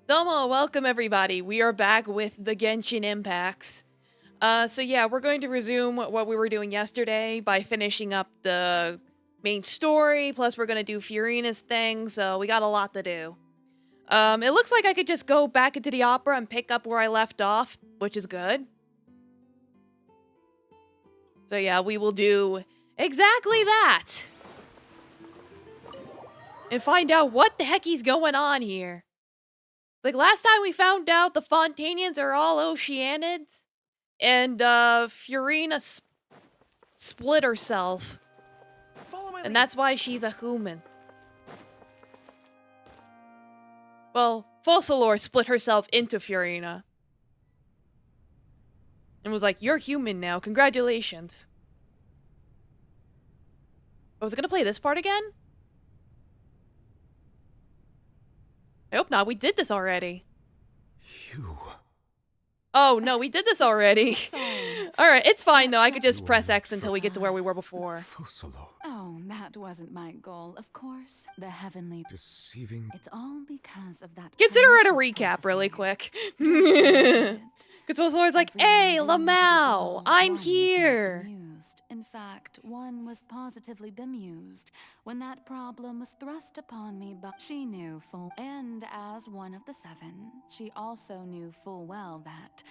Domo, welcome everybody. We are back with the Genshin impacts. So yeah, we're going to resume what we were doing yesterday by finishing up the main story, plus we're going to do Furina's thing, so we got a lot to do. It looks like I could just go back into the opera and pick up where I left off, which is good. So yeah, we will do exactly that. And find out what the heck is going on here. Like, last time we found out the Fontanians are all Oceanids, and, Furina split herself. And that's why she's a human. Well, Focalors split herself into Furina. And was like, you're human now, congratulations. I was gonna play this part again? I hope not, we did this already. You. Oh, no, we did this already. Alright, it's fine though, I could just press X until we get to where we were before. Oh, that wasn't my goal, of course. The heavenly... Deceiving. It's all because of that... Consider it a recap really quick. Because Focalor's like, hey, Lamau, I'm here. In fact, one was positively bemused when that problem was thrust upon me, but she knew full. And as one of the seven, she also knew full well that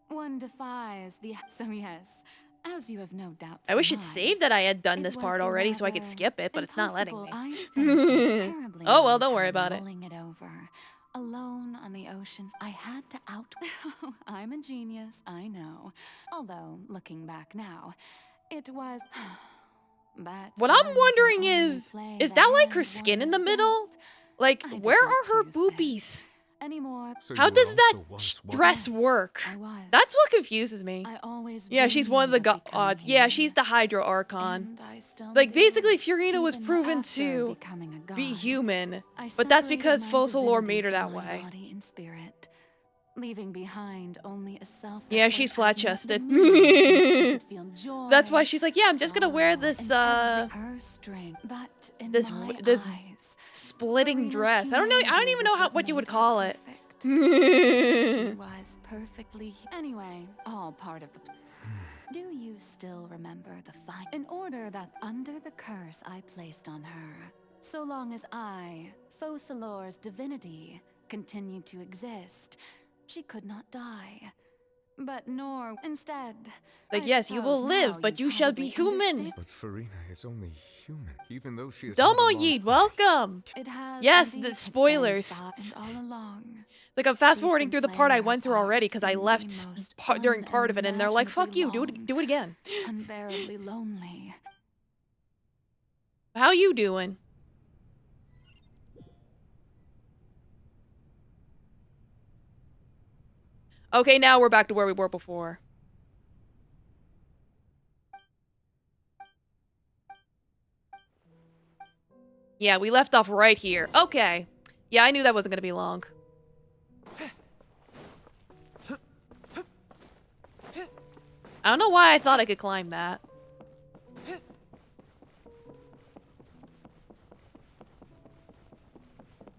one defies the... So yes, as you have no doubt I wish it saved that I had done this part already so I could skip it, but it's not letting me. Oh well, don't worry about it. Mulling it over. Alone on the ocean, I had to out... I'm a genius, I know. Although, looking back now, it was... But what I'm wondering is that like her skin in the middle? Like, where are her boobies? Anymore. So How you does were that also once dress Yes, work? I was. That's what confuses me. I always Yeah, she's one of the dreamed gods. becoming Yeah, human. she's the Hydro Archon. And I still Like, do, basically, Furina was even proven after to becoming a be god. human, I but that's separated because my Focalor divinity made her that from my way. body and spirit, leaving behind only a self that Yeah, was she's as flat-chested. nothing she could feel joy, That's why she's like, yeah, I'm just gonna wear sorrow, this, and her strength. But in this my this eyes, splitting Furina's dress. I don't even humanity know was what you would made her call it. perfect. She was perfectly... Anyway, all part of the... Do you still remember the fight? In order that under the curse I placed on her, so long as I, Focalor's divinity, continued to exist, she could not die. But nor instead. Like, I yes, you will suppose live, now but you shall be probably human. understand. But Furina is only human, even though she is Domo not a long- Yeet, welcome! It has Yes, indeed the its spoilers. very thought, and all along. Like, I'm fast She's forwarding been through the part I playing her went through already part because I in the left most during part of it, and they're like, fuck you, unimaginably do it again. Unbearably lonely. How you doing? Okay, now we're back to where we were before. Yeah, we left off right here. Okay. Yeah, I knew that wasn't gonna be long. I don't know why I thought I could climb that.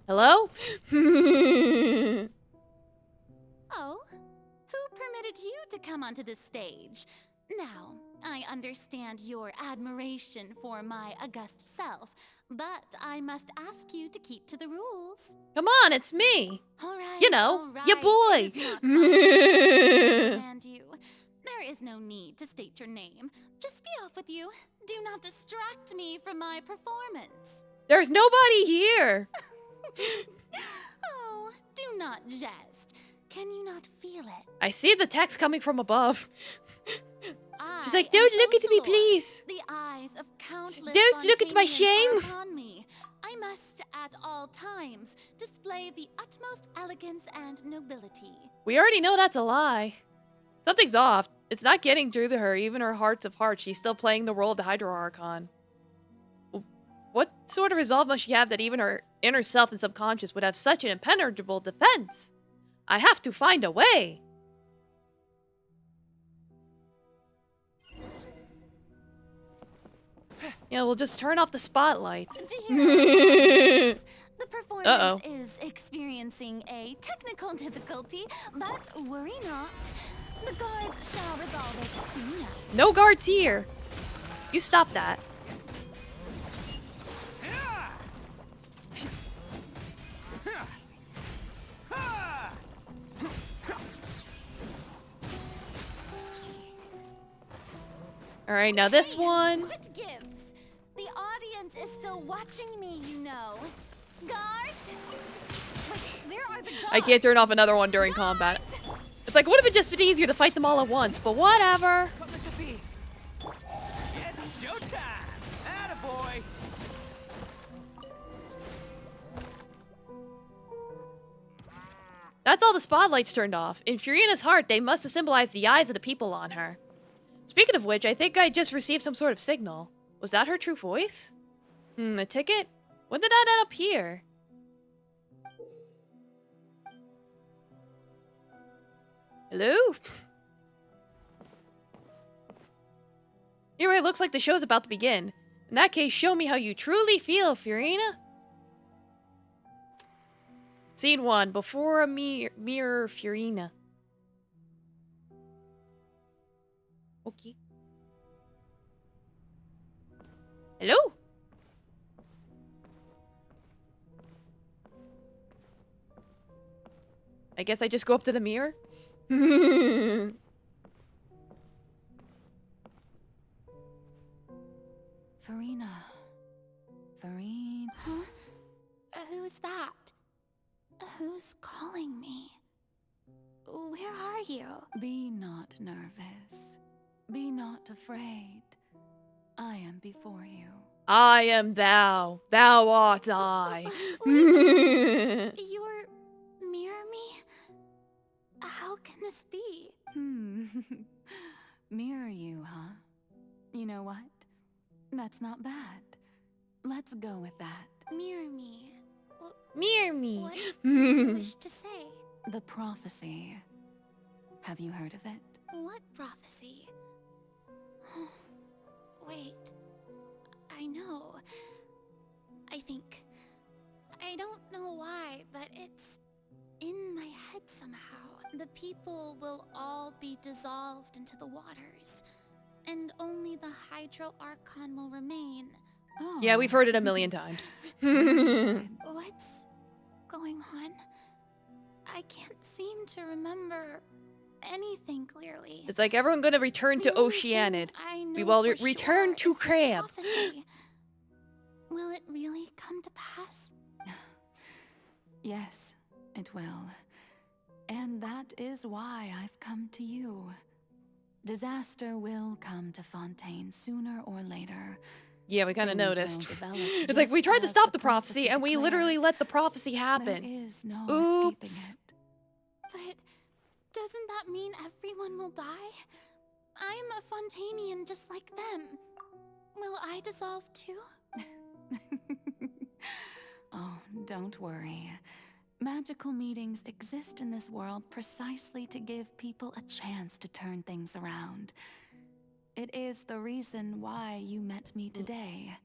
Hello? Oh, who permitted you to come onto the stage? Now, I understand your admiration for my august self, but I must ask you to keep to the rules. Come on, it's me. All right, You know, all right. your boy. It is not my intention to command you. There is no need to state your name. Just be off with you. Do not distract me from my performance. There's nobody here. Oh, do not jest. Can you not feel it? I see the text coming from above. She's like, I am don't look at me, Focalor. please. The eyes of countless Don't look at my Fontanians shame. are upon me. I must, at all times, display the utmost elegance and nobility. We already know that's a lie. Something's off. It's not getting through to her, even her hearts of hearts. She's still playing the role of the Hydro Archon. What sort of resolve must she have that even her inner self and subconscious would have such an impenetrable defense? I have to find a way. Yeah, we'll just turn off the spotlights. Dear audience, the performance Uh-oh. is experiencing a technical difficulty, but worry not. The guards shall resolve it soon enough. No guards here. You stop that. All right, now this one. What gives? The audience is still watching me, you know. Guards? Wait, where are the guards? I can't turn off another one during combat. It's like, would have it just been easier to fight them all at once, but whatever. It's showtime! Attaboy! That's all the spotlights turned off. In Furina's heart, they must have symbolized the eyes of the people on her. Speaking of which, I think I just received some sort of signal. Was that her true voice? A ticket? When did that end up here? Hello? Anyway, it looks like the show's about to begin. In that case, show me how you truly feel, Furina. Scene 1. Before a mirror, Furina. Okay. Hello? I guess I just go up to the mirror? Furina. Furina. Huh? Who's that? Who's calling me? Where are you? Be not nervous. Be not afraid. I am before you. I am thou. Thou art I. You're mirror me? How can this be? Mirror you, huh? You know what? That's not bad. Let's go with that. Mirror me. Mirror me. What do you wish to say? The prophecy. Have you heard of it? What prophecy? Wait. I know. I think. I don't know why, but it's in my head somehow. The people will all be dissolved into the waters, and only the Hydro Archon will remain. Oh. Yeah, we've heard it a million times. What's going on? I can't seem to remember anything clearly. It's like everyone gonna return to The only thing Oceanid. I We know will for return sure to is this Crab. prophecy. Will it really come to pass? Yes, it will. And that is why I've come to you. Disaster will come to Fontaine sooner or later. Yeah, we kind of Things will noticed. develop It's like we just tried to as stop the the prophecy and we declared. literally let the prophecy There happen. is no Oops. escaping it. But doesn't that mean everyone will die? I'm a Fontainian just like them. Will I dissolve too? Oh, don't worry. Magical meetings exist in this world precisely to give people a chance to turn things around. It is the reason why you met me today.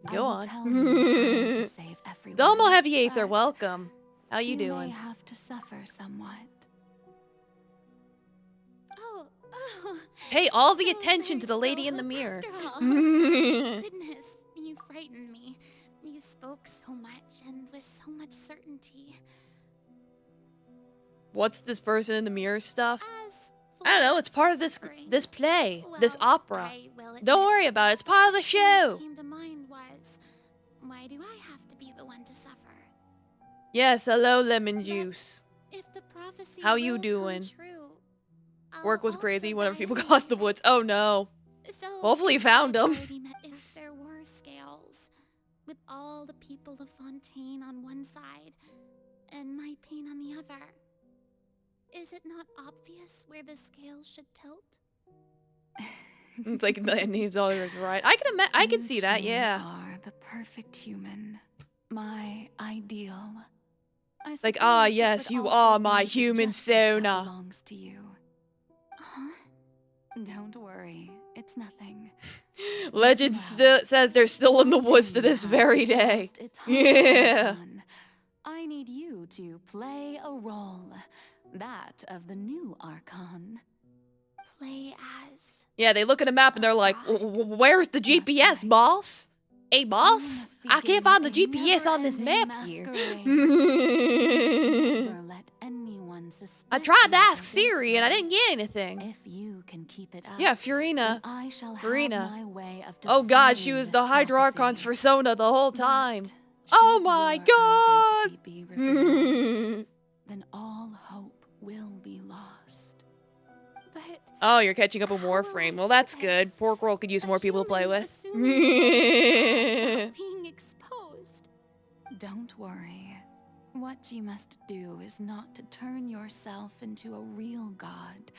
I Go will on. tell you how to save everyone, Domo Heavy Aether, but welcome. How you may doing? have to suffer somewhat. Oh. Pay all the So attention to there's the lady still in the hope mirror. after all. Goodness, you frightened me. You spoke so much and with so much certainty. What's this person in the mirror stuff? As I don't know, for it's part of this suffering, play, this well, opera. I will Don't admit, worry about it, it's part of the the thing show. that came to mind was, why do I have to be the one to suffer? Yes, hello lemon But juice. if the prophecy How you will come doing? true, Work I'll was crazy, also whenever die people anyway. crossed the woods. Oh no. So Hopefully you found I've them. already met if there were scales, with all the people of Fontaine on one side, and my pain on the other. Is it not obvious where the scales should tilt? It's like the name's always right. I can You see that, truly yeah. are the perfect human. My ideal. I Like, suppose this yes, would you also are be my the human justice that Sona. belongs to you. Huh? Don't worry. It's nothing. Legend Well, says they're still in the woods to this very day. Yeah. I need you to play a role. That of the new Archon. Play as. Yeah, they look at a map and they're like, where's the GPS, right. boss? Hey, You boss? must I can't begin find the a GPS on this never-ending map here. masquerade. Never let anyone suspect I tried to your ask Siri and I didn't get anything. If you can keep it up, Yeah, then Furina. I shall have Furina. my way of Oh god, she defying was this the Hydro Archon's prophecy. persona the whole time. But Oh should my your god! identity be revealed, then all hope will be lost. But Oh, you're catching up in how will I Warframe. Well, do that's this? good. Pork Roll could use A more people to play human with. assuming the role of God, being exposed. Don't worry. What you must do is not to turn yourself into a real god.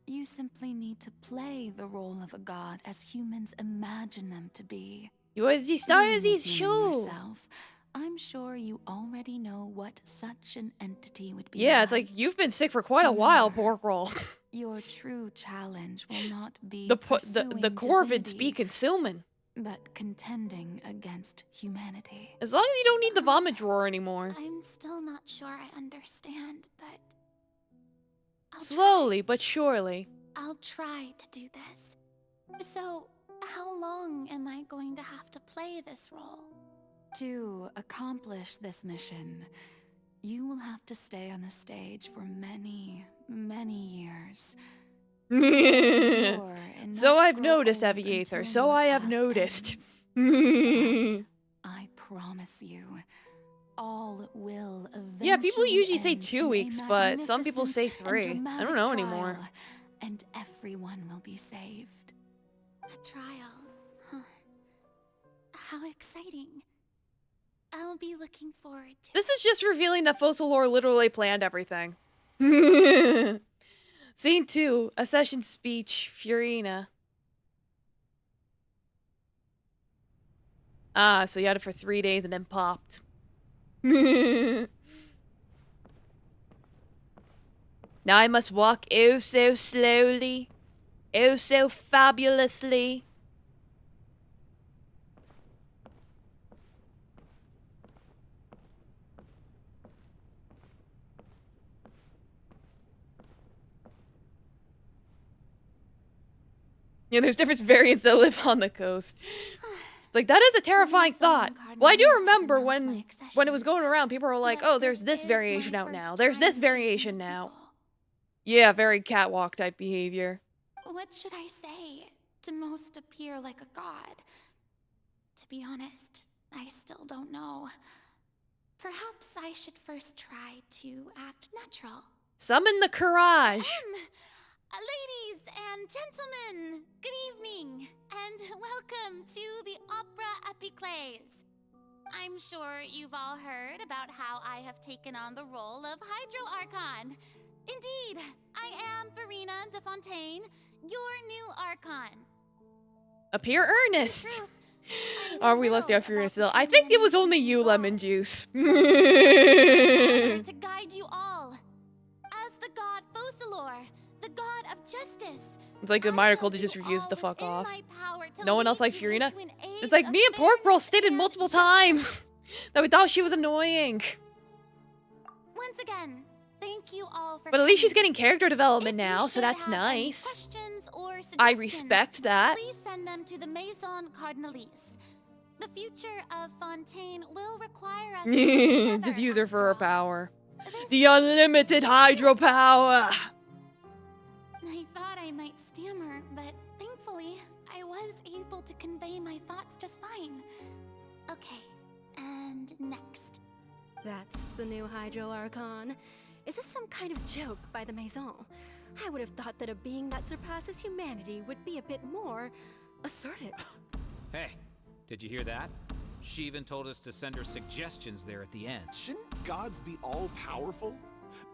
You simply need to play the role of a god as humans imagine them to be. You are the Being stars a is human show. yourself, I'm sure you already know what such an entity would be. Yeah, it's like you've been sick for quite a while, Pork Roll. Your true challenge will not be The pursuing Corvids be divinity, consuming. but contending against humanity. As long as you don't need the vomit drawer anymore. I'm still not sure I understand, but I'll Slowly but surely. I'll try to do this. So, how long am I going to have to play this role? To accomplish this mission, you will have to stay on the stage for many, many years. Endure and So not I've grow noticed, old Aviator. until So your I have task noticed. ends. But I promise you, all will eventually Yeah, people usually say end 2 in a weeks, but some people say magnificent and 3. I dramatic don't know anymore. trial, and everyone will be saved. A trial. Huh. How exciting. I'll be looking forward to This is just revealing that Fossilor literally planned everything. Scene 2, a session speech, Furina. Ah, so you had it for 3 days and then popped. Now I must walk oh so slowly, oh so fabulously. Yeah, there's different variants that live on the coast. It's like, that is a terrifying thought. Well, I do remember when it was going around, people were like, oh, there's this variation out now. There's this variation now. Yeah, very catwalk type behavior. What should I say to most appear like a god? To be honest, I still don't know. Perhaps I should first try to act natural. Summon the courage. Ladies and gentlemen, good evening, and welcome to the Opera Epiclese. I'm sure you've all heard about how I have taken on the role of Hydro Archon. Indeed, I am Verena de Fontaine, your new Archon. Appear earnest. Truth, I Are know we listing little our Furious about still? the I think it was human only you, involved. Lemon Juice. I'm honored to guide you all. As the god Focalor, the god of justice. It's like the I minor shall culture just do refused to all fuck within off. my power to No one else lead like you Furina? into an age It's like of me and Pork Roll fairness stated and multiple justice. times that we thought she was annoying. Once again, thank you all for But at least she's coming. getting character development If you now, so should that's have any nice. questions or I suggestions, respect that. Please send them to the Maison Cardinalise. The future of Fontaine will require us to work together, Just use her for her after all. power. This- The unlimited hydro power. I thought I might stammer, but thankfully, I was able to convey my thoughts just fine. Okay, and next. That's the new Hydro Archon. Is this some kind of joke by the Maison? I would have thought that a being that surpasses humanity would be a bit more assertive. Hey, did you hear that? She even told us to send her suggestions there at the end. Shouldn't gods be all-powerful?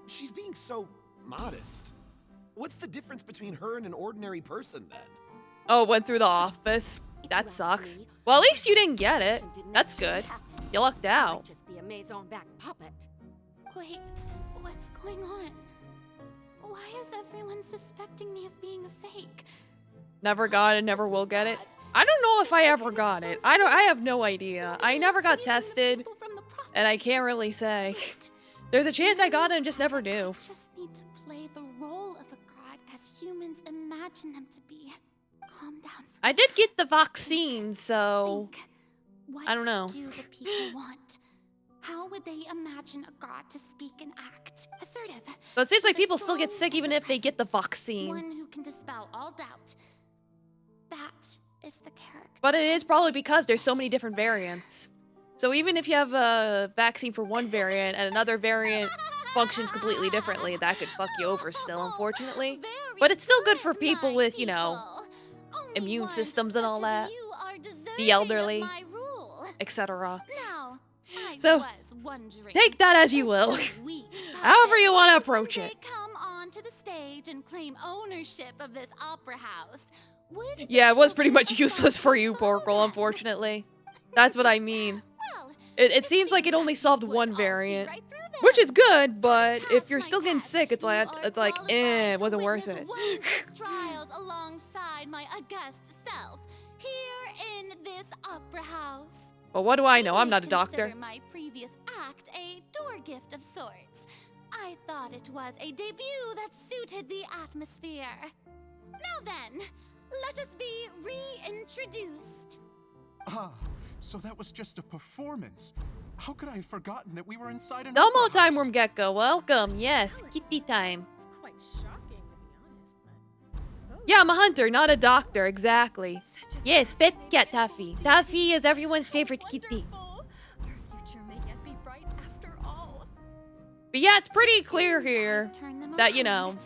She's being so modest. What's the difference between her and an ordinary person, then? Oh, went through the office. That sucks. Well, at least you didn't get it. That's good. You lucked out. Just be a Maison back puppet. Wait, what's going on? Why is everyone suspecting me of being a fake? Never got it, never will get it. I don't know if I ever got it. I have no idea. I never got tested, and I can't really say. There's a chance I got it and just never do. I just need to play the role of a god as humans imagine them to be. Calm down. I did get the vaccine, so Think. What I don't know. do the people want? How would they imagine a god to speak and act? Assertive. But it seems like with a people still get strong sick even sense of if they get the presence. vaccine. One who can dispel all doubt. That is the character. But it is probably because there's so many different variants. So even if you have a vaccine for one variant and another variant functions completely differently, that could fuck you over still, unfortunately. Very But it's still good for good, people my with, you know, people. Only immune ones systems and all such as that. you are deserving The elderly. of my rule. etc. Now, I So, was wondering, take that as you will. every week, However you want to would approach one it. day come onto the stage and claim ownership of this opera house. Would the Yeah, it was pretty children much of useless God for you, follow Porkle, that? unfortunately. That's what I mean. Well, It seems like it only that solved you would one all see variant. right through them. Which is good, but if Pass you're my still getting test. sick, it's You like, are it qualified wasn't to worth witness it. wondrous trials alongside my august self here in this opera house. But what do I know? You I'm may not a doctor. consider my previous act a door gift of sorts. I thought it was a debut that suited the atmosphere. Now then, let us be reintroduced. Ah, so that was just a performance. How could I have forgotten that we were inside an Domo opera time, house? Worm Gecko. Welcome. Yes, kitty time. It's quite shocking, to be honest, but I suppose. Yeah, I'm a hunter, not a doctor. Exactly. Yes, pet cat Taffy. Taffy is everyone's favorite kitty. Wonderful. Our future may yet be bright after all. But yeah, it's pretty clear Seems here I've turned them that, you around. know,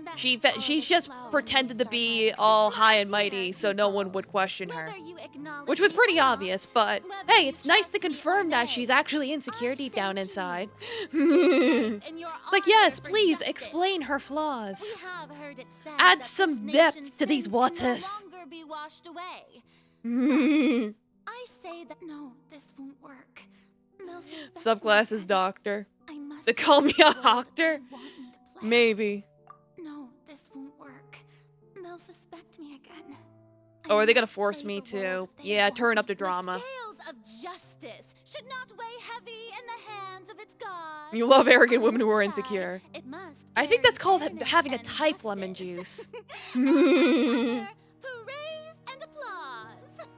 Best she's always just slow and pretended to restart be my all exercise high and here, mighty so no one would question her. Whether you acknowledge Which was me pretty or not, obvious, but whether hey, you it's nice to trust me or confirm that nay, she's actually insecure I deep say down to inside. you, in your Like, ardor yes, for please justice. explain her flaws. We have heard it said Add that some this depth nation's to these sins can waters. No longer be washed away. I say that no, this won't work. They'll suspect me Subclass is again. doctor. I must They call me play a the role that doctor? they want me to play. Maybe. No, this won't work. They'll suspect me again. I Oh, are they gonna must force play me the role to? that they Yeah, want turn up me the drama. The scales of justice should not weigh heavy in the hands of its god. You love arrogant On women who one are side, insecure. it must I think carry that's called fairness having a and type lemon justice. juice. On the other, praise and applause.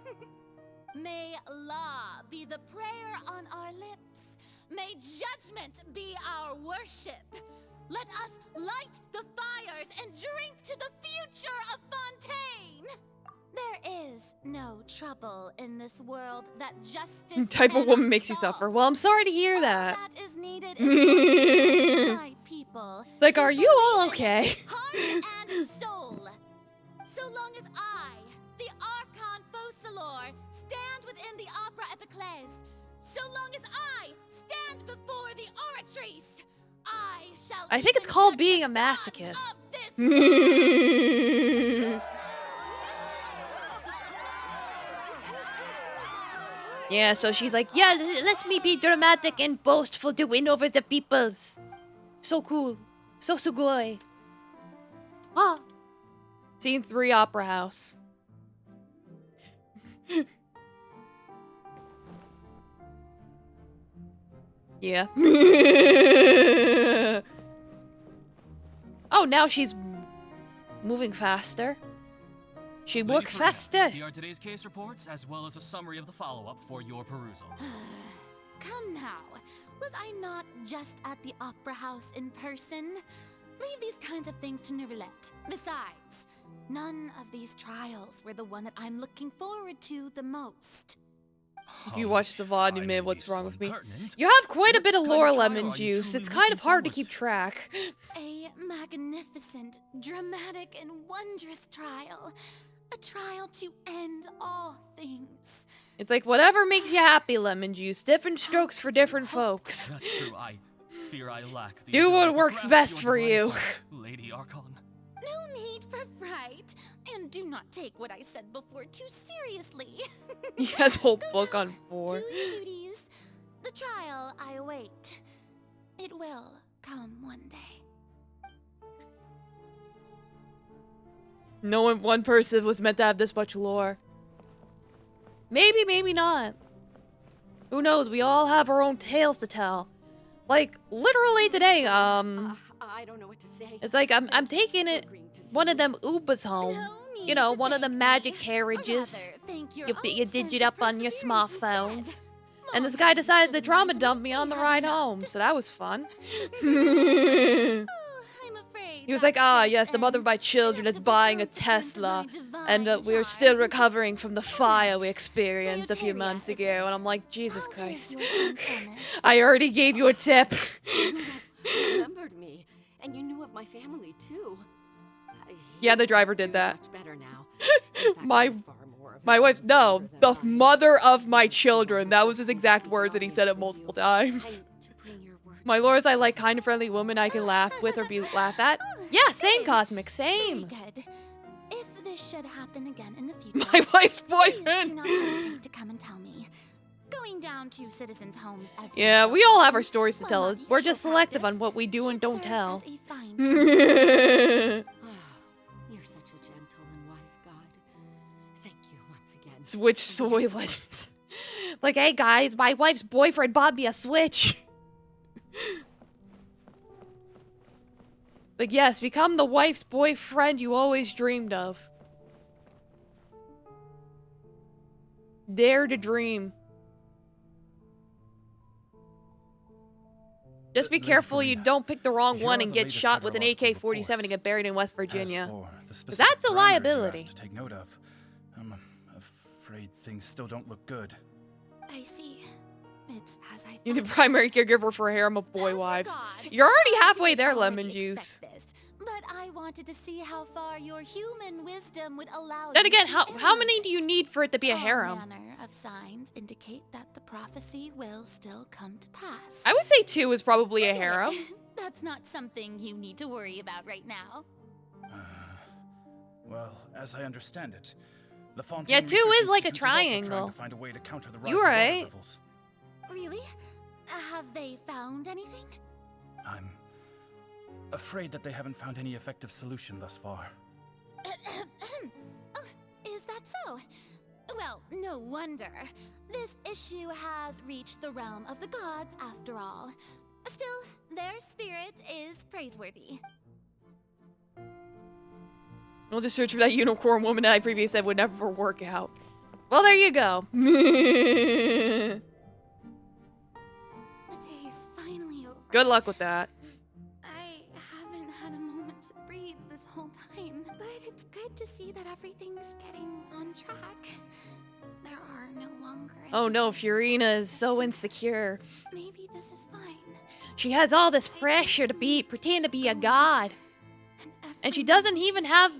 May law be the prayer on our lips. May judgment be our worship. Let us light the fires and drink to the future of Fontaine. There is no trouble in this world that justice Type of woman cannot makes you solve. suffer. Well, I'm sorry to hear All that. that is needed is my people. Like, to are you all believe in it, okay? Heart and soul. So long as I, the Archon Focalor, stand within the Opera Epiclese, so long as I stand before the oratrice, I shall. I think it's even called judge being the a gods masochist. of this world. Yeah, so she's like, yeah, let me be dramatic and boastful to win over the peoples. So cool. So sugoi. Ah. Scene 3, Opera House. Yeah. Oh, now she's moving faster. She Lady work Karina, faster. Here are today's case reports, as well as a summary of the follow-up for your perusal. Come now, was I not just at the Opera House in person? Leave these kinds of things to Neuvillette. Besides, none of these trials were the one that I'm looking forward to the most. If you watch the VOD, you I may may have be what's wrong so with me. impertinent. You have quite a What bit of kind of lore trial lemon are you juice. truly It's kind of looking hard to forward keep to? track. A magnificent, dramatic, and wondrous trial. A trial to end all things. It's like whatever makes you happy, lemon juice. Different strokes for different folks. That's true. I fear I lack the Do what ability to works grasp best your for divine you. thought, Lady Archon. No need for fright. And do not take what I said before too seriously. He has a whole Go book now, on 4. Do your duties. The trial I await. It will come one day. No one person was meant to have this much lore. Maybe, maybe not. Who knows? We all have our own tales to tell. Like, literally today, I don't know what to say. it's like I'm taking it one of them Ubers home. No need You know, to one of the thank magic me. carriages. Rather, thank your You own sense digit of up on your perseverance smartphones. instead. And this Long guy have decided stood to in trauma line to dump meet me on the have ride not. home, so that was fun. Oh, I'm afraid He was like, that's ah, just yes, the mother of my children is buying a Tesla, and we are still recovering from the fire we experienced a few months ago. And I'm like, Jesus How is Christ. your sinfulness? I already gave you a tip. You remembered me, and you knew of my family too. Yeah, the He's driver did doing that. Much better now. In fact, My- he has far more of My an wife's, arm no, than the I. mother of my It's children. That was his wonderful exact to words, and he said it with multiple you. times. And to bring your work My lore is I like kind, friendly women I can laugh with or be laughed at. Yeah, same, Good. Cosmic, Very same. good. If this should happen again in the future, My wife's please do boyfriend. not hesitate to come and tell me. Going down to citizens' homes every Yeah, so we all have our often, stories to while tell. not We're usual just selective practice, on what we do and should don't serve tell. as a fine Like, You're such a gentle and wise God. Thank you once again. Switch Soylent. Like, hey guys, my wife's boyfriend bought me a Switch. Like, yes, become the wife's boyfriend you always dreamed of. Dare to dream. Just be Lady careful you Farina, don't pick the wrong here one are and the get latest shot with an hydrological AK-47 and reports. get buried in West As Virginia. for the that's specific a parameters you liability. asked to take note of, I'm afraid things still don't look good. I see. It's as I You're the thought. primary caregiver for a harem of boy As wives. God, You're already I halfway did there, already lemon expect juice. this, but I wanted to see how far your human wisdom would allow Then you again, to how many analyze do you it. need for it to be a All harem? manner of signs indicate that the prophecy will still come to pass. I would say 2 is probably a Anyway, harem. That's not something you need to worry about right now. Well, as I understand it, the Fontaine Yeah, 2 Research is like a Institute also trying triangle. to find a way to counter the rise You of water right. levels. Really? Have they found anything? I'm afraid that they haven't found any effective solution thus far. Oh, is that so? Well, no wonder. This issue has reached the realm of the gods after all. Still, their spirit is praiseworthy. We'll just search for that unicorn woman that I previously said would never work out. Well, there you go. The day's finally over. Good luck with that. I haven't had a moment to breathe this whole time, but it's good to see that everything's getting on track. There are no longer any Oh no, voices of Fiorina is so suspicion. insecure. Maybe this is fine. She has all this pressure to pretend to be a god. And she doesn't even have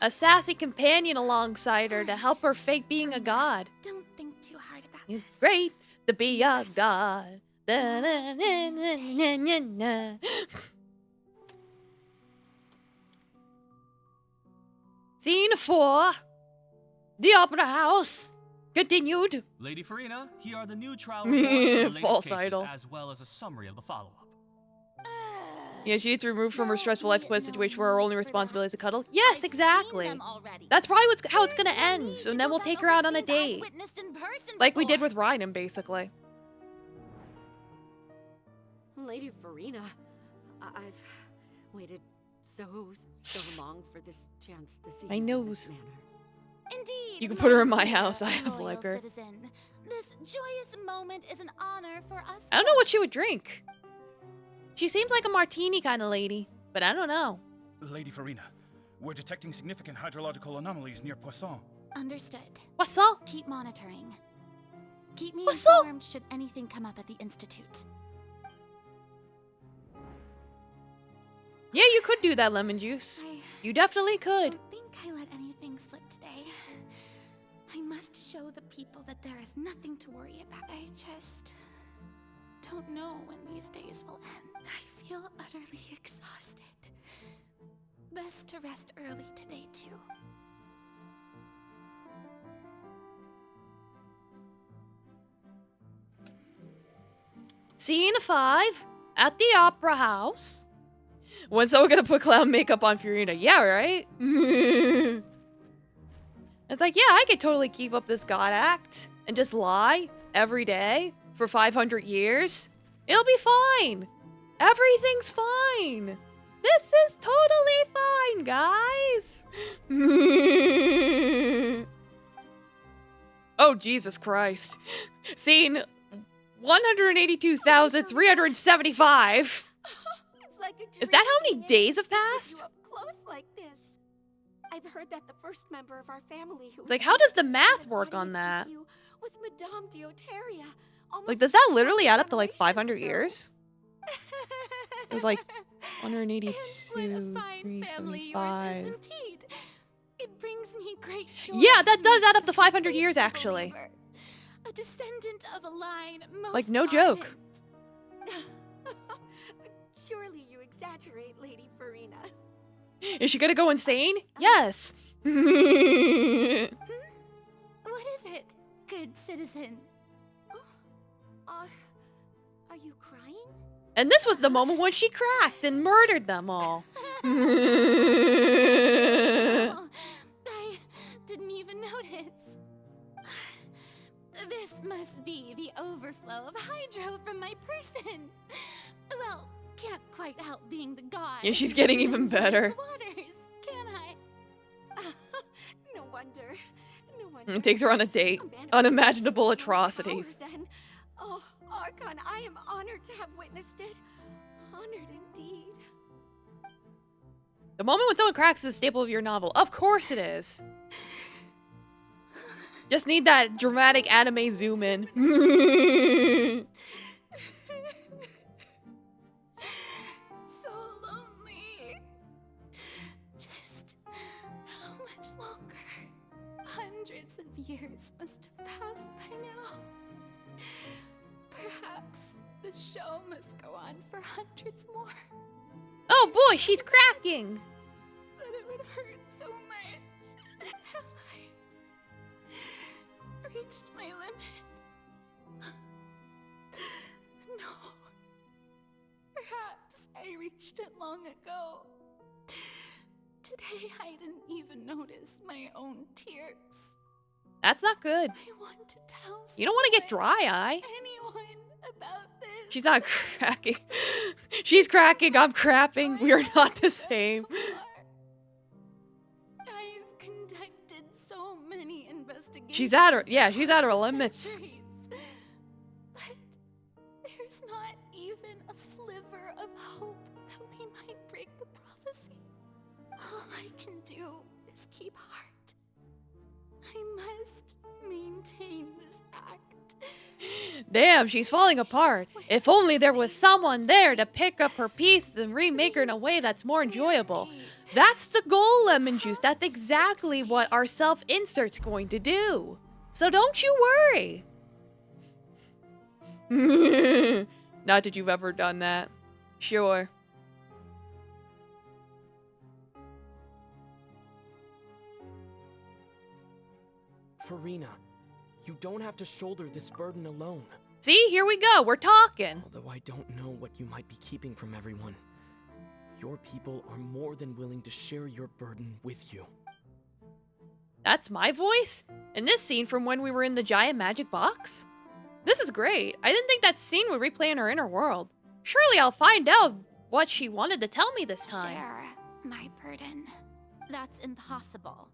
a sassy companion alongside her to help her fake being a god. Don't think too hard about It's this. great to be a god. Da-na-na-na-na-na. Scene 4. The Opera House. Continued. Lady Farina, here are the new trial reports for the latest False cases, idol. as well as a summary of the follow-up. Yeah, she needs to remove from her stressful life quest situation where her only responsibility is to cuddle. Yes, I've seen exactly. them already. That's probably how it's gonna There's no end. need So to then go we'll back take her over out on a scenes I've date. witnessed in person Like we did before. with Ryan, basically. Lady Farina, I've waited so long for this chance to see My you in nose. this manner. Indeed. You can put her in my dear house. I have loyal liquor. citizen. This joyous moment is an honor for us. I don't know both. what she would drink. She seems like a martini kind of lady, but I don't know. Lady Farina, we're detecting significant hydrological anomalies near Poisson. Understood. What's up? Keep monitoring. Keep me What's up? informed should anything come up at the Institute. Yeah, you could do that, lemon juice. I You definitely could. don't think I let anything slip today. I must show the people that there is nothing to worry about. I just don't know when these days will end. I feel utterly exhausted. Best to rest early today, too. Scene 5 at the Opera House. When's someone gonna put clown makeup on Furina? Yeah, right? It's like, yeah, I could totally keep up this god act and just lie every day for 500 years. It'll be fine. Everything's fine. This is totally fine, guys. Oh, Jesus Christ. Scene 182,375. Is that how many days have passed? Close like this. I've heard that the first member of our family who It's like, how does the math work on that? was Madame Deoteria. Like, does that literally add up to like 500 years? It was like 182, And what a fine family yours is 375. indeed. It brings me great joy. Yeah, that to does meet add up to such a 500 years, faithful actually. believer. A descendant of a line most Like, no joke. ardent. Surely you exaggerate, Lady Farina. Is she gonna go insane? Yes. What is it, good citizen? Are you crying? And this was the moment when she cracked and murdered them all. Oh, I didn't even notice. This must be the overflow of hydro from my person. Well, can't quite help being the god. Yeah, she's getting even better. Waters, can I? No wonder. No wonder. It takes her on a date. A man of Unimaginable such atrocities. power, then. Oh, Archon, I am honored to have witnessed it. Honored indeed. The moment when someone cracks is a staple of your novel. Of course it is. Just need that dramatic anime zoom in. So lonely. Just how much longer? Hundreds of years must have passed by now. Perhaps the show must go on for hundreds more. Oh boy, she's cracking. But it would hurt so much. Have I reached my limit? No. Perhaps I reached it long ago. Today I didn't even notice my own tears. That's not good. I want to tell You don't want to get someone, dry eye. anyone about this. She's not cracking. She's cracking, I'm crapping. We are not the same. I've conducted so many investigations. She's at her, yeah, she's at her limits. centuries, but there's not even a sliver of hope that we might break the prophecy. All I can do is keep heart. I must maintain this act. Damn, she's falling apart. If only there was someone there to pick up her pieces and remake her in a way that's more enjoyable. That's the goal, Lemon Juice. That's exactly what our self-insert's going to do. So don't you worry. Not that you've ever done that. Sure. Farina, you don't have to shoulder this burden alone. See, here we go. We're talking. Although I don't know what you might be keeping from everyone. Your people are more than willing to share your burden with you. That's my voice? In this scene from when we were in the giant magic box? This is great. I didn't think that scene would replay in her inner world. Surely I'll find out what she wanted to tell me this time. Share my burden. That's impossible.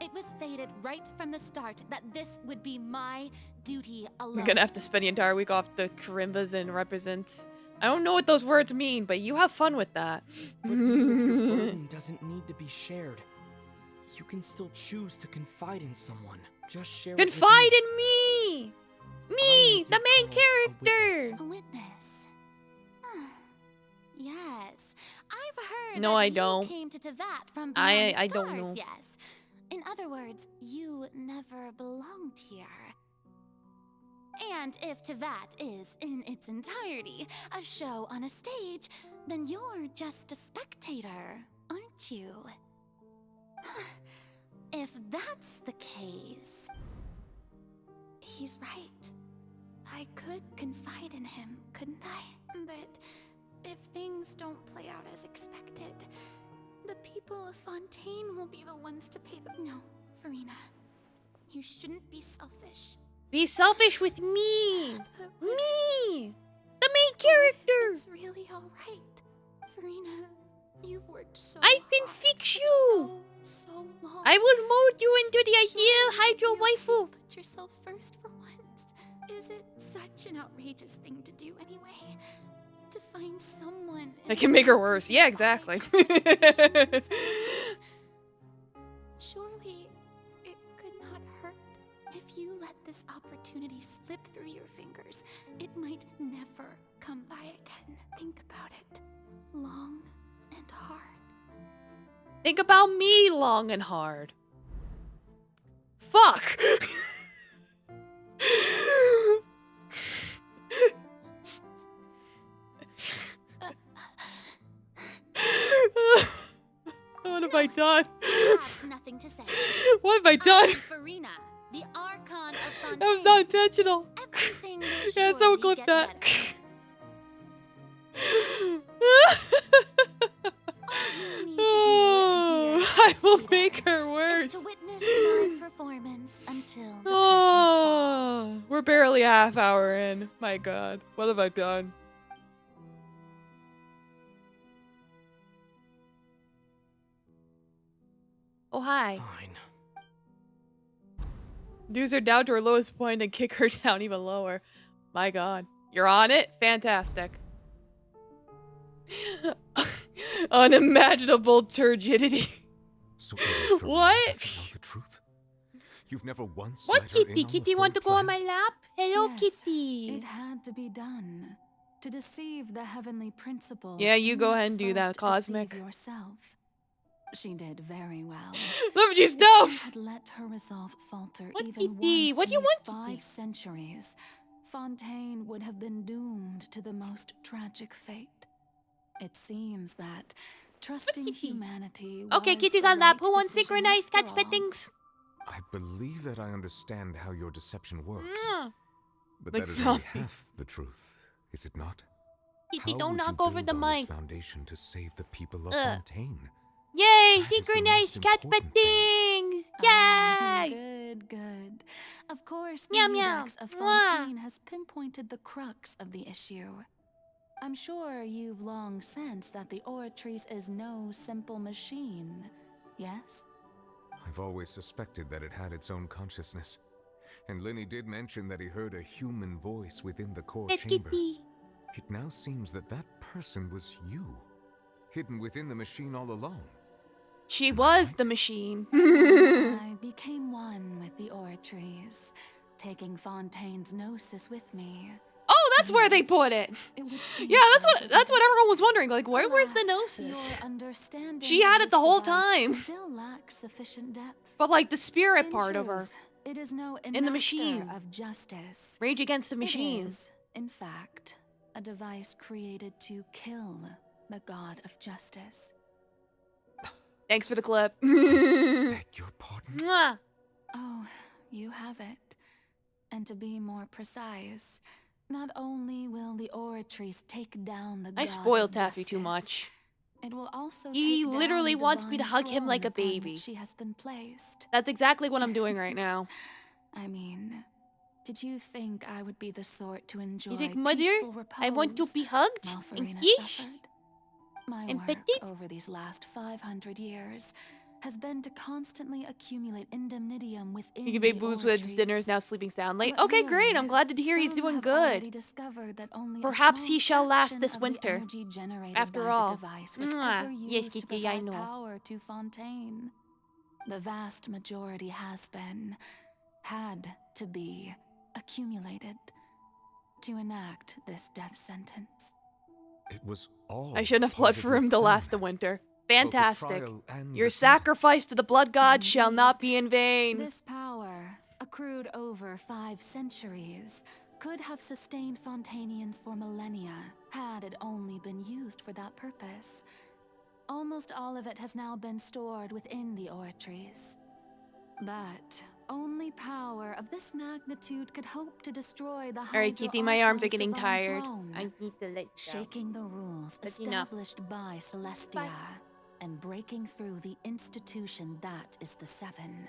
It was fated right from the start that this would be my duty alone. We're gonna have to spend the entire week off the Karimbas and represents. I don't know what those words mean, but you have fun with that. But even if your burden doesn't need to be shared, you can still choose to confide in someone. Just share it with Confide me. in me! Me, the main character! A witness. Yes, I've heard No, that I you don't. came to Tevat from I beyond the don't stars, know. Yes. In other words, you never belonged here. And if Tevat is, in its entirety, a show on a stage, then you're just a spectator, aren't you? If that's the case, he's right. I could confide in him, couldn't I? But If things don't play out as expected, the people of Fontaine will be the ones to pay the— No, Farina. You shouldn't be selfish. Be selfish with me! Me! The main character! It's really alright. Farina, you've worked so I can hard fix for you! so long. I will mold you into the ideal Hydro waifu! Put yourself first for once. Is it such an outrageous thing to do anyway? To find someone I can make her worse. Yeah, exactly. Surely it could not hurt. If you let this opportunity slip through your fingers, it might never come by again. Think about it. Long and hard. Think about me long and hard. Fuck! What have I done? I have nothing to say. What have I done? Farina, the Archon of Fontaine. That was not intentional. Everything will Yeah, surely someone clip get that. better. All you need to do, dear I will Peter, make her worse. is to witness my performance until the curtains fall. Oh, we're barely a half hour in. My God, what have I done? Oh, hi. Fine. Reduce her down to her lowest point and kick her down even lower. My God. You're on it? Fantastic. Unimaginable turgidity. So Farina What? doesn't know the truth? You've never once What, let her in Kitty? on the Kitty full want to go on plan? my lap? Hello, Yes, Kitty. It had to be done to deceive the heavenly principles. Yeah, you go must ahead and do that, first Cosmic. deceive yourself. She did very well. Love you, If Snow. she had let her resolve falter What, even Kitty? once What do in you want, these Kitty? 5 centuries, Fontaine would have been doomed to the most tragic fate. It seems that trusting Kitty? humanity Okay, was Kitty's the on lap. right Who wants decision synchronized after catch all. pettings? I believe that I understand how your deception works. Mm. But Like that is only nothing. half the truth, is it not? Kitty, How don't would knock you over the build on this mic. foundation to save the people of Ugh. Fontaine? Yay, That is the synchronized most catch important thing. pettings! Ah, Yay! good, good. Of course, the Meow, meow. Eudax of Mwah. Fontaine has pinpointed the crux of the issue. I'm sure you've long sensed that the Oratrice is no simple machine, yes? I've always suspected that it had its own consciousness. And Lenny did mention that he heard a human voice within the core Pet chamber. Kitty. It now seems that that person was you, hidden within the machine all along. She Am I was right? the machine. I became one with the Oratrice, taking Fontaine's gnosis with me. Oh, that's where they Yes, put it. it would seem Yeah, so, that's didn't what it? everyone was wondering. Like, where's the Alas, gnosis? your understanding She of had it this the whole device time. Still lacks sufficient depth. But like the spirit In part of her. truth, it is no In the enactor machine. of justice. Rage Against the It Machine. is, in fact, a device created to kill the god of justice. Thanks for the clip. Beg your pardon? Mwah. Oh, you have it. And to be more precise, not only will the Oratrice take down the I god spoiled of Taffy too justice, much. it will also He take literally down the wants me to divine hug him like a throne upon baby. which she has been placed. That's exactly what I'm doing right now. I mean, did you think I would be the sort to enjoy He's like, Mother, peaceful repose I want to be hugged while and Farina kissed. suffered? My and work petite. over these last 500 years has been to constantly accumulate indemnitium within He can the make booze with his dinner, is Oratrice. now sleeping soundly. But Okay, great. really, I'm glad to hear he's some doing have good. already discovered that only a Perhaps small he shall last fraction this of the winter. energy generated After by all. the device was Mwah. ever Yes, used to Kitty, I provide know. power to Fontaine. The vast majority had to be accumulated to enact this death sentence. It was all I shouldn't have part blood of for your him to plan. last the winter. Fantastic. trial and Your the sacrifice to the blood god shall not be in vain. This power, accrued over 5 centuries, could have sustained Fontainians for millennia, had it only been used for that purpose. Almost all of it has now been stored within the Oratrice. But only power of this magnitude could hope to destroy the Alright, Kitty, my arms are Hydro getting Archon's tired. divine I throne, need to let go. shaking the rules That's enough. established by Celestia, and breaking through the institution that is the Seven.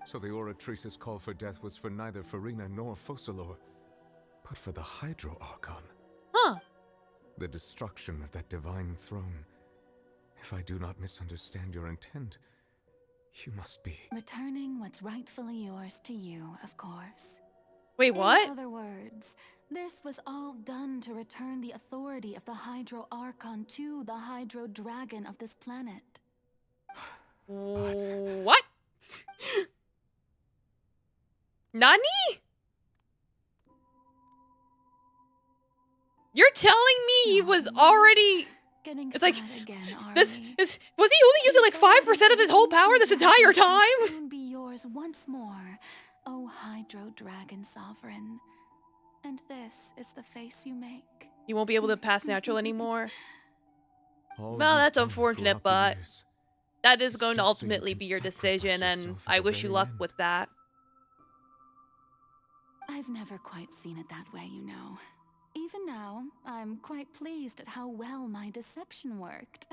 So the Oratrice's call for death was for neither Farina nor Focalor, but for the Hydro Archon. Huh. The destruction of that divine throne. If I do not misunderstand your intent, you must be... Returning what's rightfully yours to you, of course. Wait, what? In other words, this was all done to return the authority of the Hydro Archon to the Hydro Dragon of this planet. What? Nani? You're telling me he was already... It's like, was he only using like 5% of his whole power this entire time? Soon be yours once more, O Hydro Dragon Sovereign. And this is the face you make. You won't be able to pass natural anymore. All Well, you've that's done unfortunate, throughout the but years that is is going to just so you ultimately can be your sacrifice decision, and yourself at I the wish you very luck end. with that. I've never quite seen it that way, you know. Even now, I'm quite pleased at how well my deception worked.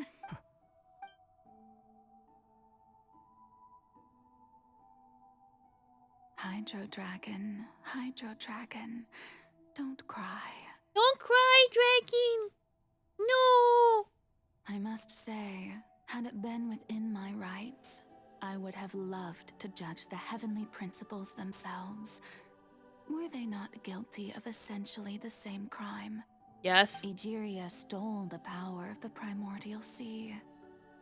Hydro Dragon, don't cry. Don't cry, Dragon! No! I must say, had it been within my rights, I would have loved to judge the heavenly principles themselves. Were they not guilty of essentially the same crime? Yes. Egeria stole the power of the primordial sea,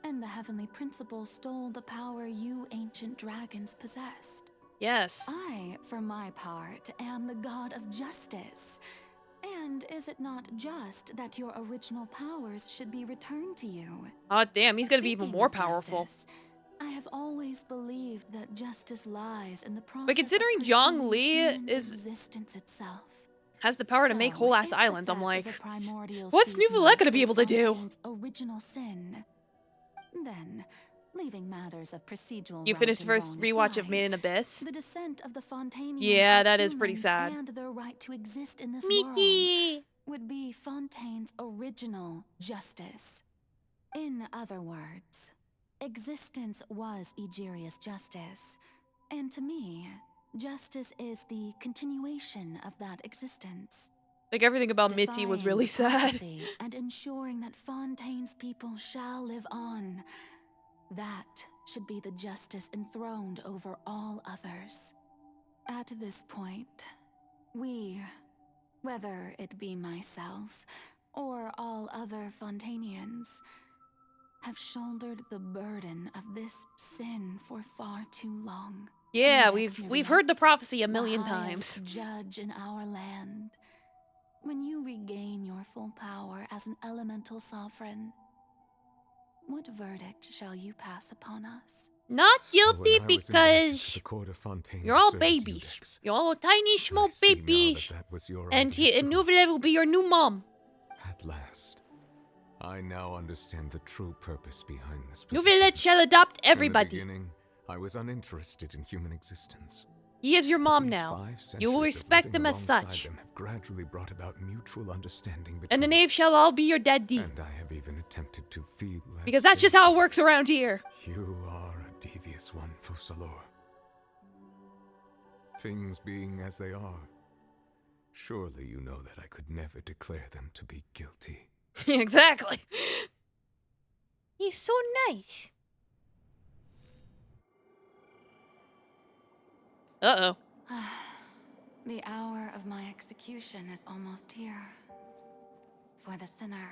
and the heavenly principles stole the power you ancient dragons possessed. Yes. I, for my part, am the god of justice. And is it not just that your original powers should be returned to you? Oh, damn, he's gonna be even Speaking more of powerful. justice, I have always believed that justice lies in the process But considering of Zhong pursuing Li human is existence itself. has the power to make So, whole ass if the islands, I'm theft of like, the primordial what's sea's Neuvillette mark gonna be was able to do? Fontaine's original sin, then, leaving matters of procedural You right finished and the first wrong rewatch of aside, Made in Abyss? the descent of the Fontainians Yeah, as that is pretty humans sad. and their right to exist in this Mickey! world would be Fontaine's original justice. In other words, existence was Egeria's justice, and to me, justice is the continuation of that existence. Like, everything about Mitzi was Defying really the sad. prophecy and ensuring that Fontaine's people shall live on. That should be the justice enthroned over all others. At this point, we, whether it be myself or all other Fontainians, have shouldered the burden of this sin for far too long. Yeah, Index we've heard the Neuvillette, prophecy a the million highest times. judge in our land. When you regain your full power as an elemental sovereign, what verdict shall you pass upon us? Not So when guilty I was invited to because the court of Fontaine you're to all serve as babies. Eudex, You're all tiny, small I see now babies. that was your And idea too. Neuvillette will be your new mom. At last, I now understand the true purpose behind this position. Neuvillette shall adopt In everybody. the beginning, I was uninterested in human existence. He is your mom These now. 5 You will centuries of respect living him as alongside such. them have gradually brought about mutual understanding between And the knave us. shall all be your daddy. And I have even attempted to feel less Because that's just how it works around here. You are a devious one, Focalor. Things being as they are, surely you know that I could never declare them to be guilty. Exactly. He's so nice. Uh-oh. The hour of my execution is almost here. For the sinner,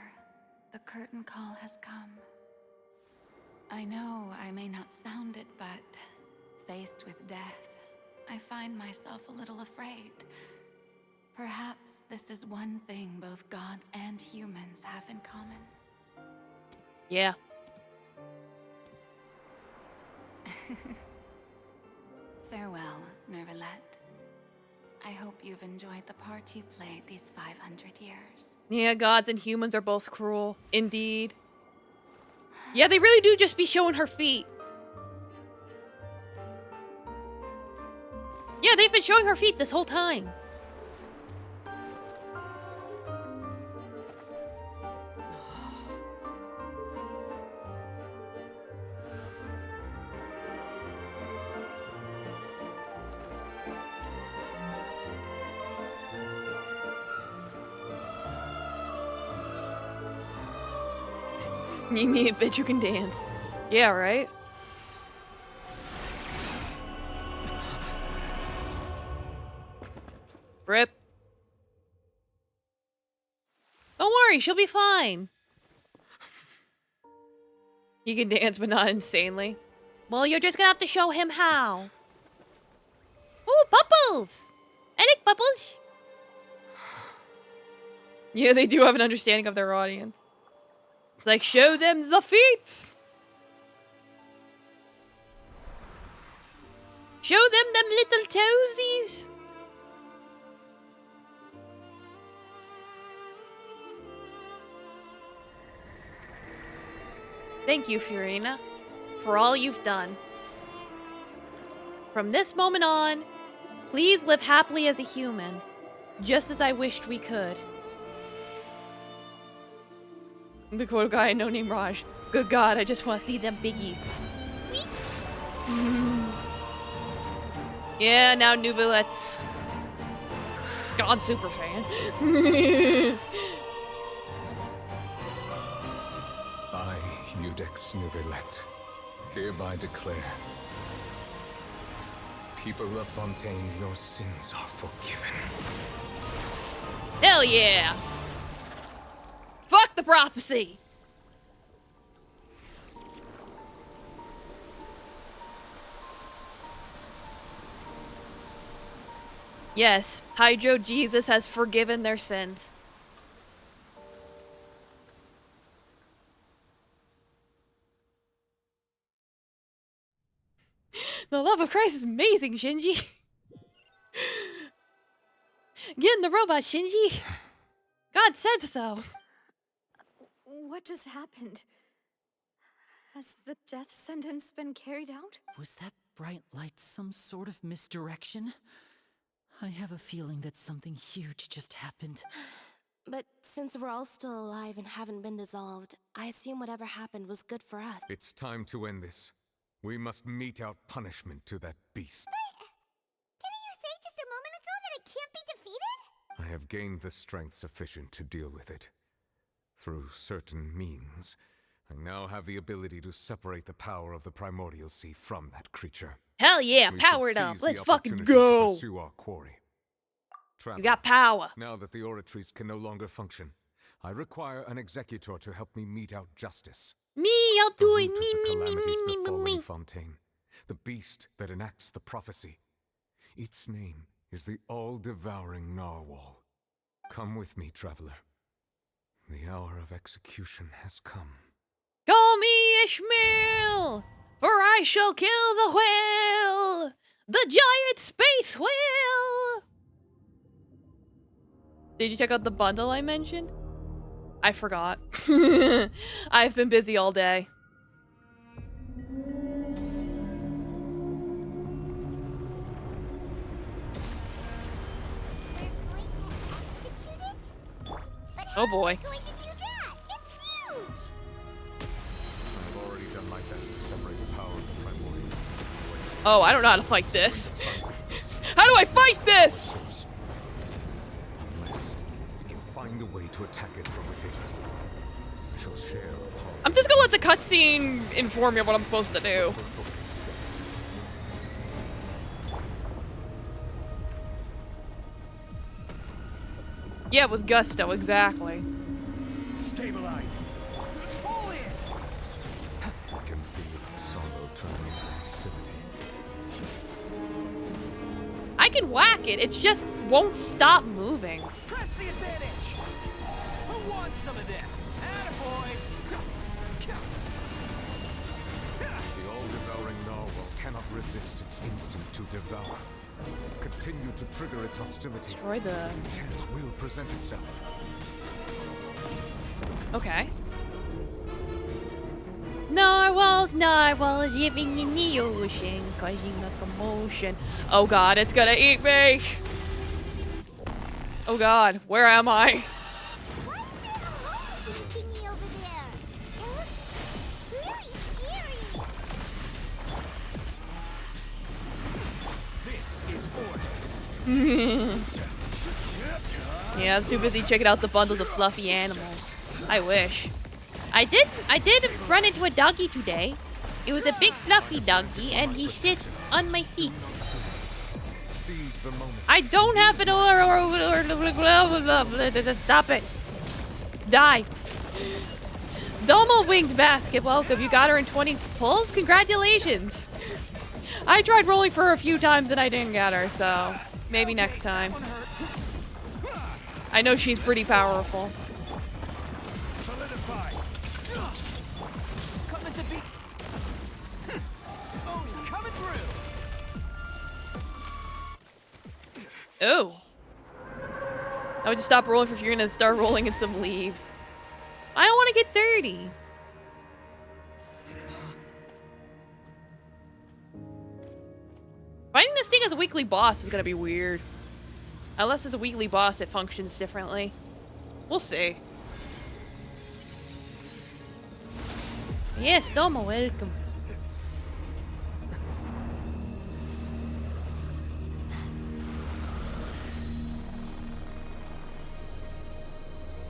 the curtain call has come. I know I may not sound it, but faced with death, I find myself a little afraid. Perhaps this is one thing both gods and humans have in common. Yeah. Farewell, Neuvillette. I hope you've enjoyed the part you played these 500 years. Yeah, gods and humans are both cruel. Indeed. Yeah, they really do just be showing her feet. Yeah, they've been showing her feet this whole time. Me, bitch, you can dance. Yeah, right? Rip. Don't worry, she'll be fine. He can dance, but not insanely. Well, you're just gonna have to show him how. Ooh, Bubbles! I like Bubbles. Yeah, they do have an understanding of their audience. It's like, show them the feet! Show them little toesies! Thank you, Furina, for all you've done. From this moment on, please live happily as a human, just as I wished we could. The quote guy, no name Raj. Good God, I just want to see them biggies. Yeah, now Nubilet's God Super Saiyan. I, Eudex Nubilet, hereby declare, people of Fontaine, your sins are forgiven. Hell yeah! Fuck the prophecy! Yes, Hydro Jesus has forgiven their sins. The love of Christ is amazing, Shinji. Get in the robot, Shinji. God said so. What just happened? Has the death sentence been carried out? Was that bright light some sort of misdirection? I have a feeling that something huge just happened. But since we're all still alive and haven't been dissolved, I assume whatever happened was good for us. It's time to end this. We must mete out punishment to that beast. Didn't you say just a moment ago that it can't be defeated? I have gained the strength sufficient to deal with it. Through certain means, I now have the ability to separate the power of the Primordial Sea from that creature. Hell yeah, We power should it up. seize Let's the fucking opportunity go. to pursue our quarry. You got power. Now that the oratories can no longer function, I require an executor to help me mete out justice. Me, I'll do it. Me. Fontaine, the beast that enacts the prophecy. Its name is the all-devouring narwhal. Come with me, traveler. The hour of execution has come. Call me Ishmael, for I shall kill the whale, the giant space whale. Did you check out the bundle I mentioned? I forgot. I've been busy all day. Oh boy. I've already done my best to separate the power of the Primordials. Oh, I don't know how to fight this. How do I fight this? Unless we can find a way to attack it from within. I shall share a part. I'm just gonna let the cutscene inform me of what I'm supposed to do. Yeah, with gusto, exactly. Stabilize. Pull in. I can feel its sorrow turning into hostility. I can whack it, it just won't stop moving. Press the advantage! Who wants some of this? Attaboy! The all-devouring narwhal cannot resist its instinct to devour. Continue to trigger its hostility. Destroy the... A chance will present itself. Okay. Narwhals those narwhals living in the ocean, causing a commotion. Oh god, it's gonna eat me! Oh god, where am I? Yeah, I was too busy checking out the bundles of fluffy animals. I wish. I did run into a doggy today. It was a big fluffy doggy and he sit on my feet. Seize the moment. I don't have an stop it. Die. Domo winged basket, welcome. You got her in 20 pulls? Congratulations. I tried rolling for her a few times and I didn't get her, so maybe next time. I know she's pretty powerful. Solidify. Coming to beat. Oh, coming through. Oh. I would just stop rolling for if you're gonna start rolling in some leaves. I don't want to get 30. Fighting this thing as a weekly boss is gonna be weird. Unless it's a weekly boss, it functions differently. We'll see. Yes, Domo, welcome.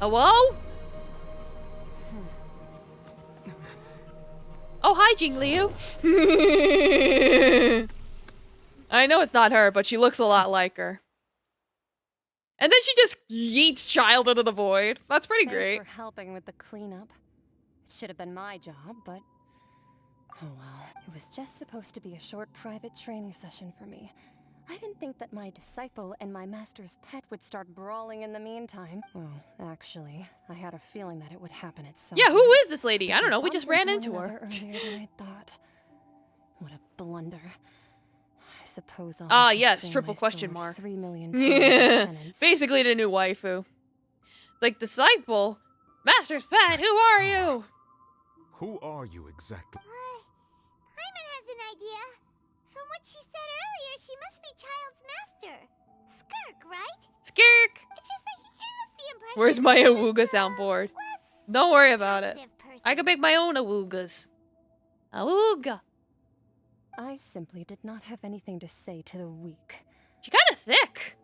Hello? Oh, hi, Jing Liu. I know it's not her, but she looks a lot like her. And then she just yeets child into the void. That's pretty great. Thanks for helping with the cleanup. It should have been my job, but oh well. It was just supposed to be a short private training session for me. I didn't think that my disciple and my master's pet would start brawling in the meantime. Well, actually, I had a feeling that it would happen at some Yeah, point. who is this lady? I don't know. We just ran into her. Earlier than I thought. What a blunder. I suppose I'll Ah, have to yes, swing triple my question sword mark. 3 million times in penance. Basically the new waifu. It's like, disciple? Master's pet, who are you? Who are you exactly? Paimon has an idea. From what she said earlier, she must be Child's master. Skirk, right? Skirk! It's just that he gave us the impression. Where's my awooga soundboard? Don't worry about it. I can make my own awoogas. Awooga. I simply did not have anything to say to the weak. She's kind of thick.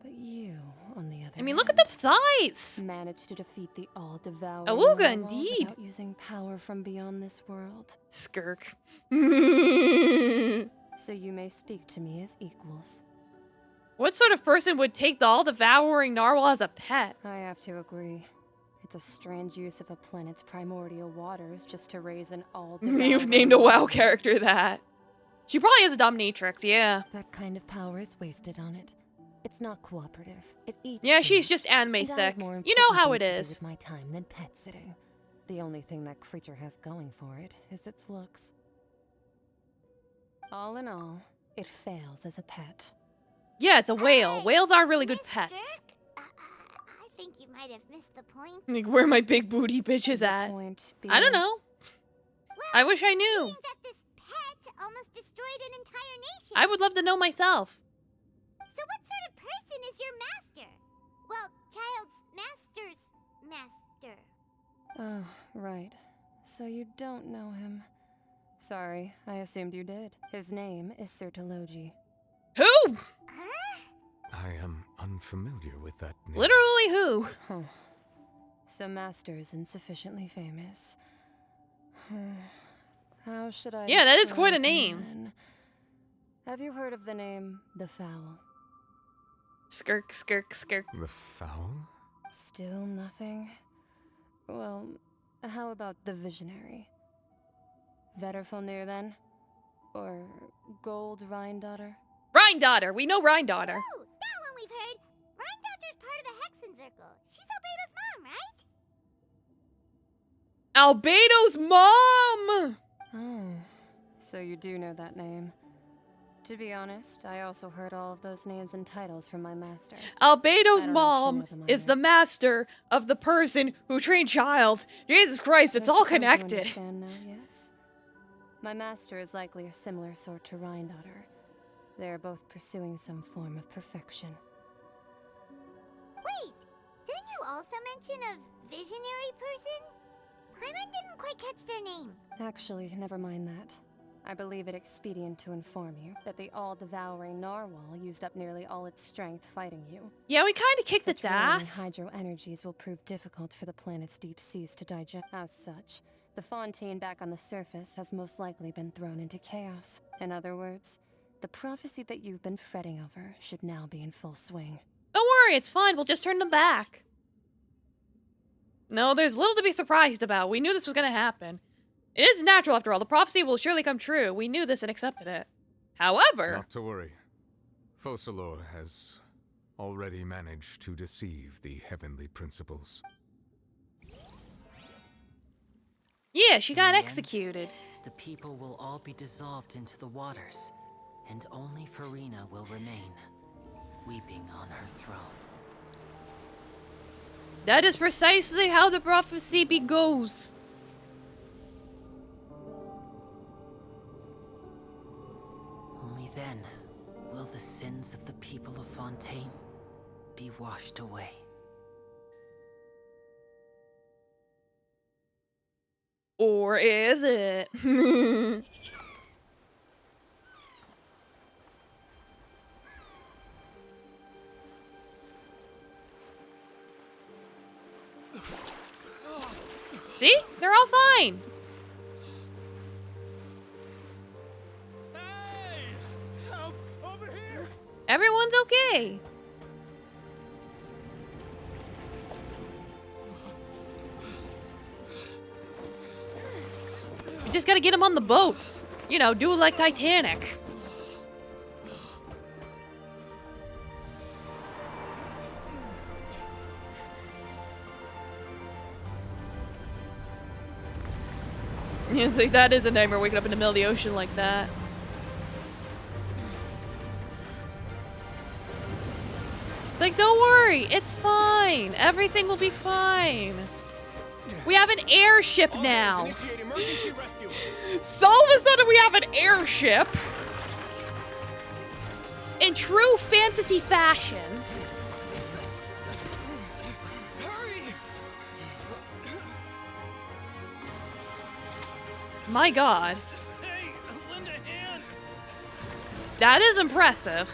But you, on the other I mean, look at the thighs. managed to defeat the all-devouring Awooga, narwhal indeed. without using power from beyond this world. Skirk. So you may speak to me as equals. What sort of person would take the all-devouring narwhal as a pet? I have to agree. It's a strange use of a planet's primordial waters just to raise an all-devouring You've named a WoW character that. She probably is a dominatrix, yeah. That kind of power is wasted on it. It's not cooperative. It eats Yeah, you. she's just anime And I have thick. more You know important how it things to do is. with my time than pet sitting. The only thing that creature has going for it is its looks. All in all, it fails as a pet. Yeah, it's a whale. Whales are really good pets. I think you might have missed the point. Like, where my big booty bitch is at. I don't know. I wish I knew. That this pet almost destroyed an entire nation. I would love to know myself. So what sort of person is your master? Well, Child's master's master. Oh, right. So you don't know him. Sorry, I assumed you did. His name is Sertologi. Who? I am unfamiliar with that name. Literally who? Huh. So master is insufficiently famous. How should I Yeah, that is quite a describe him, name. then? Have you heard of the name The Fowl? Skirk, skirk, skirk. The fowl? Still nothing? Well, how about the Visionary? Vetterfulnir, then? Or Gold Rhine-daughter? Rhine-daughter. We know Rhine-daughter. Oh, that one we've heard. Rhine-daughter's part of the Hexen Circle. She's Albedo's mom, right? Albedo's mom! Oh, so you do know that name. To be honest, I also heard all of those names and titles from my master. Albedo's mom is the master of the person who trained Child. Jesus Christ, it's all connected. You understand now, yes? My master is likely a similar sort to Rheindotter. They're both pursuing some form of perfection. Wait! Didn't you also mention a visionary person? Paimon didn't quite catch their name. Actually, never mind that. I believe it expedient to inform you that the all-devouring narwhal used up nearly all its strength fighting you. Yeah, we kind of kicked its Such ass. hydro energies will prove difficult for the planet's deep seas to digest. As such, the Fontaine back on the surface has most likely been thrown into chaos. In other words, the prophecy that you've been fretting over should now be in full swing. Don't worry, it's fine. We'll just turn them back. No, there's little to be surprised about. We knew this was going to happen. It is natural, after all. The prophecy will surely come true. We knew this and accepted it. However... Not to worry. Focalor has already managed to deceive the heavenly principles. Yeah, she got In the end, executed. The people will all be dissolved into the waters, and only Farina will remain, weeping on her throne. That is precisely how the prophecy goes. Only then will the sins of the people of Fontaine be washed away. Or is it? See? They're all fine. Hey! Help! Over here! Everyone's okay. We just gotta get them on the boats. You know, do it like Titanic. It's like, that is a nightmare, waking up in the middle of the ocean like that. Like, don't worry, it's fine. Everything will be fine. We have an airship now. So all of a sudden we have an airship. In true fantasy fashion. My god. Hey, lend a hand. That is impressive.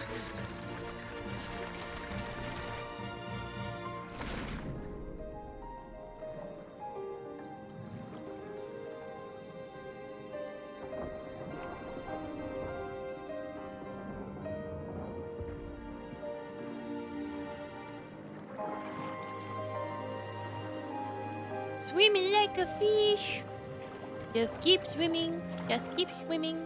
Swimming like a fish. Just keep swimming. Just keep swimming.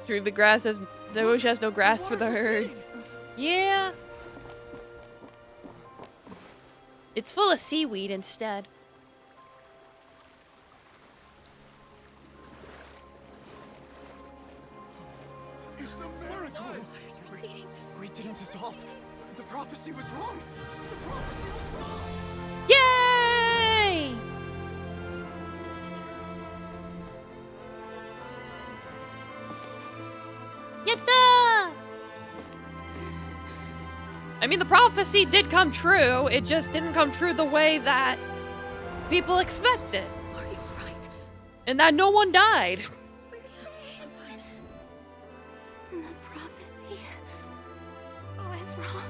True, the grass has... The ocean has no grass for the herds. Yeah. It's full of seaweed instead. It's a miracle! We didn't dissolve. The prophecy was wrong. The prophecy was wrong. Yay! Yatta! I mean, the prophecy did come true. It just didn't come true the way that people expected. Are you right? And that no one died. We're safe. The prophecy was wrong.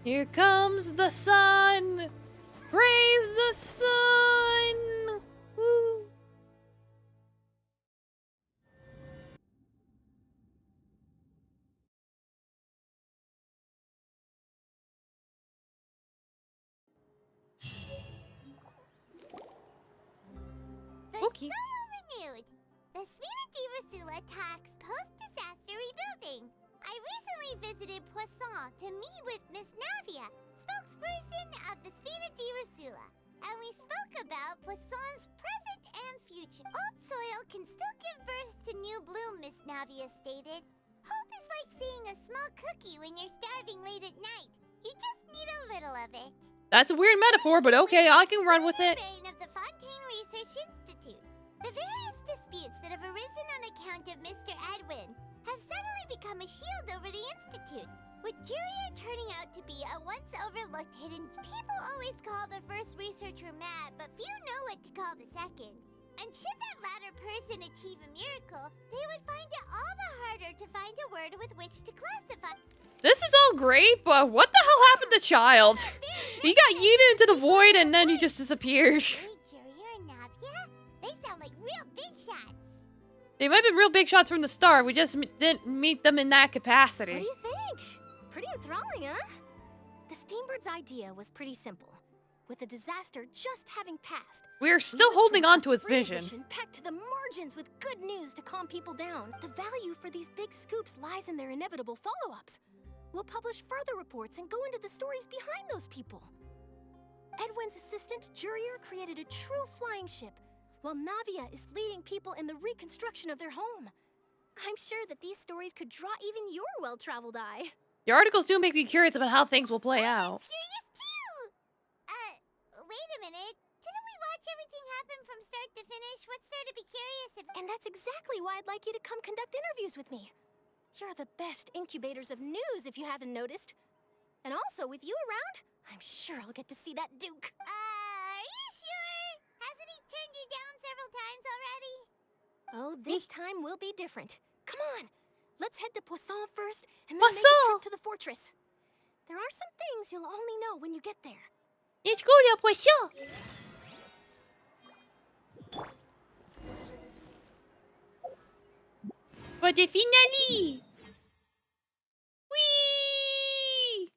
Here comes the sun. Praise the sun. Woo. Okay. Renewed. The Spina di Rasula tax post-disaster rebuilding. I recently visited Poisson to meet with Miss Navia, spokesperson of the Spina di Rasula, and we spoke about Poisson's present and future. Old soil can still give birth to new bloom, Miss Navia stated. Hope is like seeing a small cookie when you're starving late at night. You just need a little of it. That's a weird metaphor, but okay, I can run with it. Brain of the Fontaine Research Institute. The various disputes that have arisen on account of Mr. Edwin have suddenly become a shield over the Institute, with Jurier turning out to be a once overlooked hidden. People always call the first researcher mad, but few know what to call the second. And should that latter person achieve a miracle, they would find it all the harder to find a word with which to classify. This is all great, but what the hell happened to Child? He got yeeted into the void and then he just disappeared. Jurier and Navia? They sound like real big shots. They might have been real big shots from the start. We just didn't meet them in that capacity. What do you think? Pretty enthralling, huh? The Steambird's idea was pretty simple. With the disaster just having passed, We're still holding on to his vision. Packed to the margins with good news to calm people down. The value for these big scoops lies in their inevitable follow-ups. We'll publish further reports and go into the stories behind those people. Edwin's assistant, Jurier, created a true flying ship, while Navia is leading people in the reconstruction of their home. I'm sure that these stories could draw even your well-traveled eye. The articles do make me curious about how things will play out. Curious too! Wait a minute. Didn't we watch everything happen from start to finish? What's there to be curious about? And that's exactly why I'd like you to come conduct interviews with me. You're the best incubators of news, if you haven't noticed. And also, with you around, I'm sure I'll get to see that Duke. Are you sure? Hasn't he turned you down several times already? Oh, this time will be different. Come on, let's head to Poisson first, and then make a trip to the fortress. There are some things you'll only know when you get there. Let's go to Poisson. For the finale. Whee!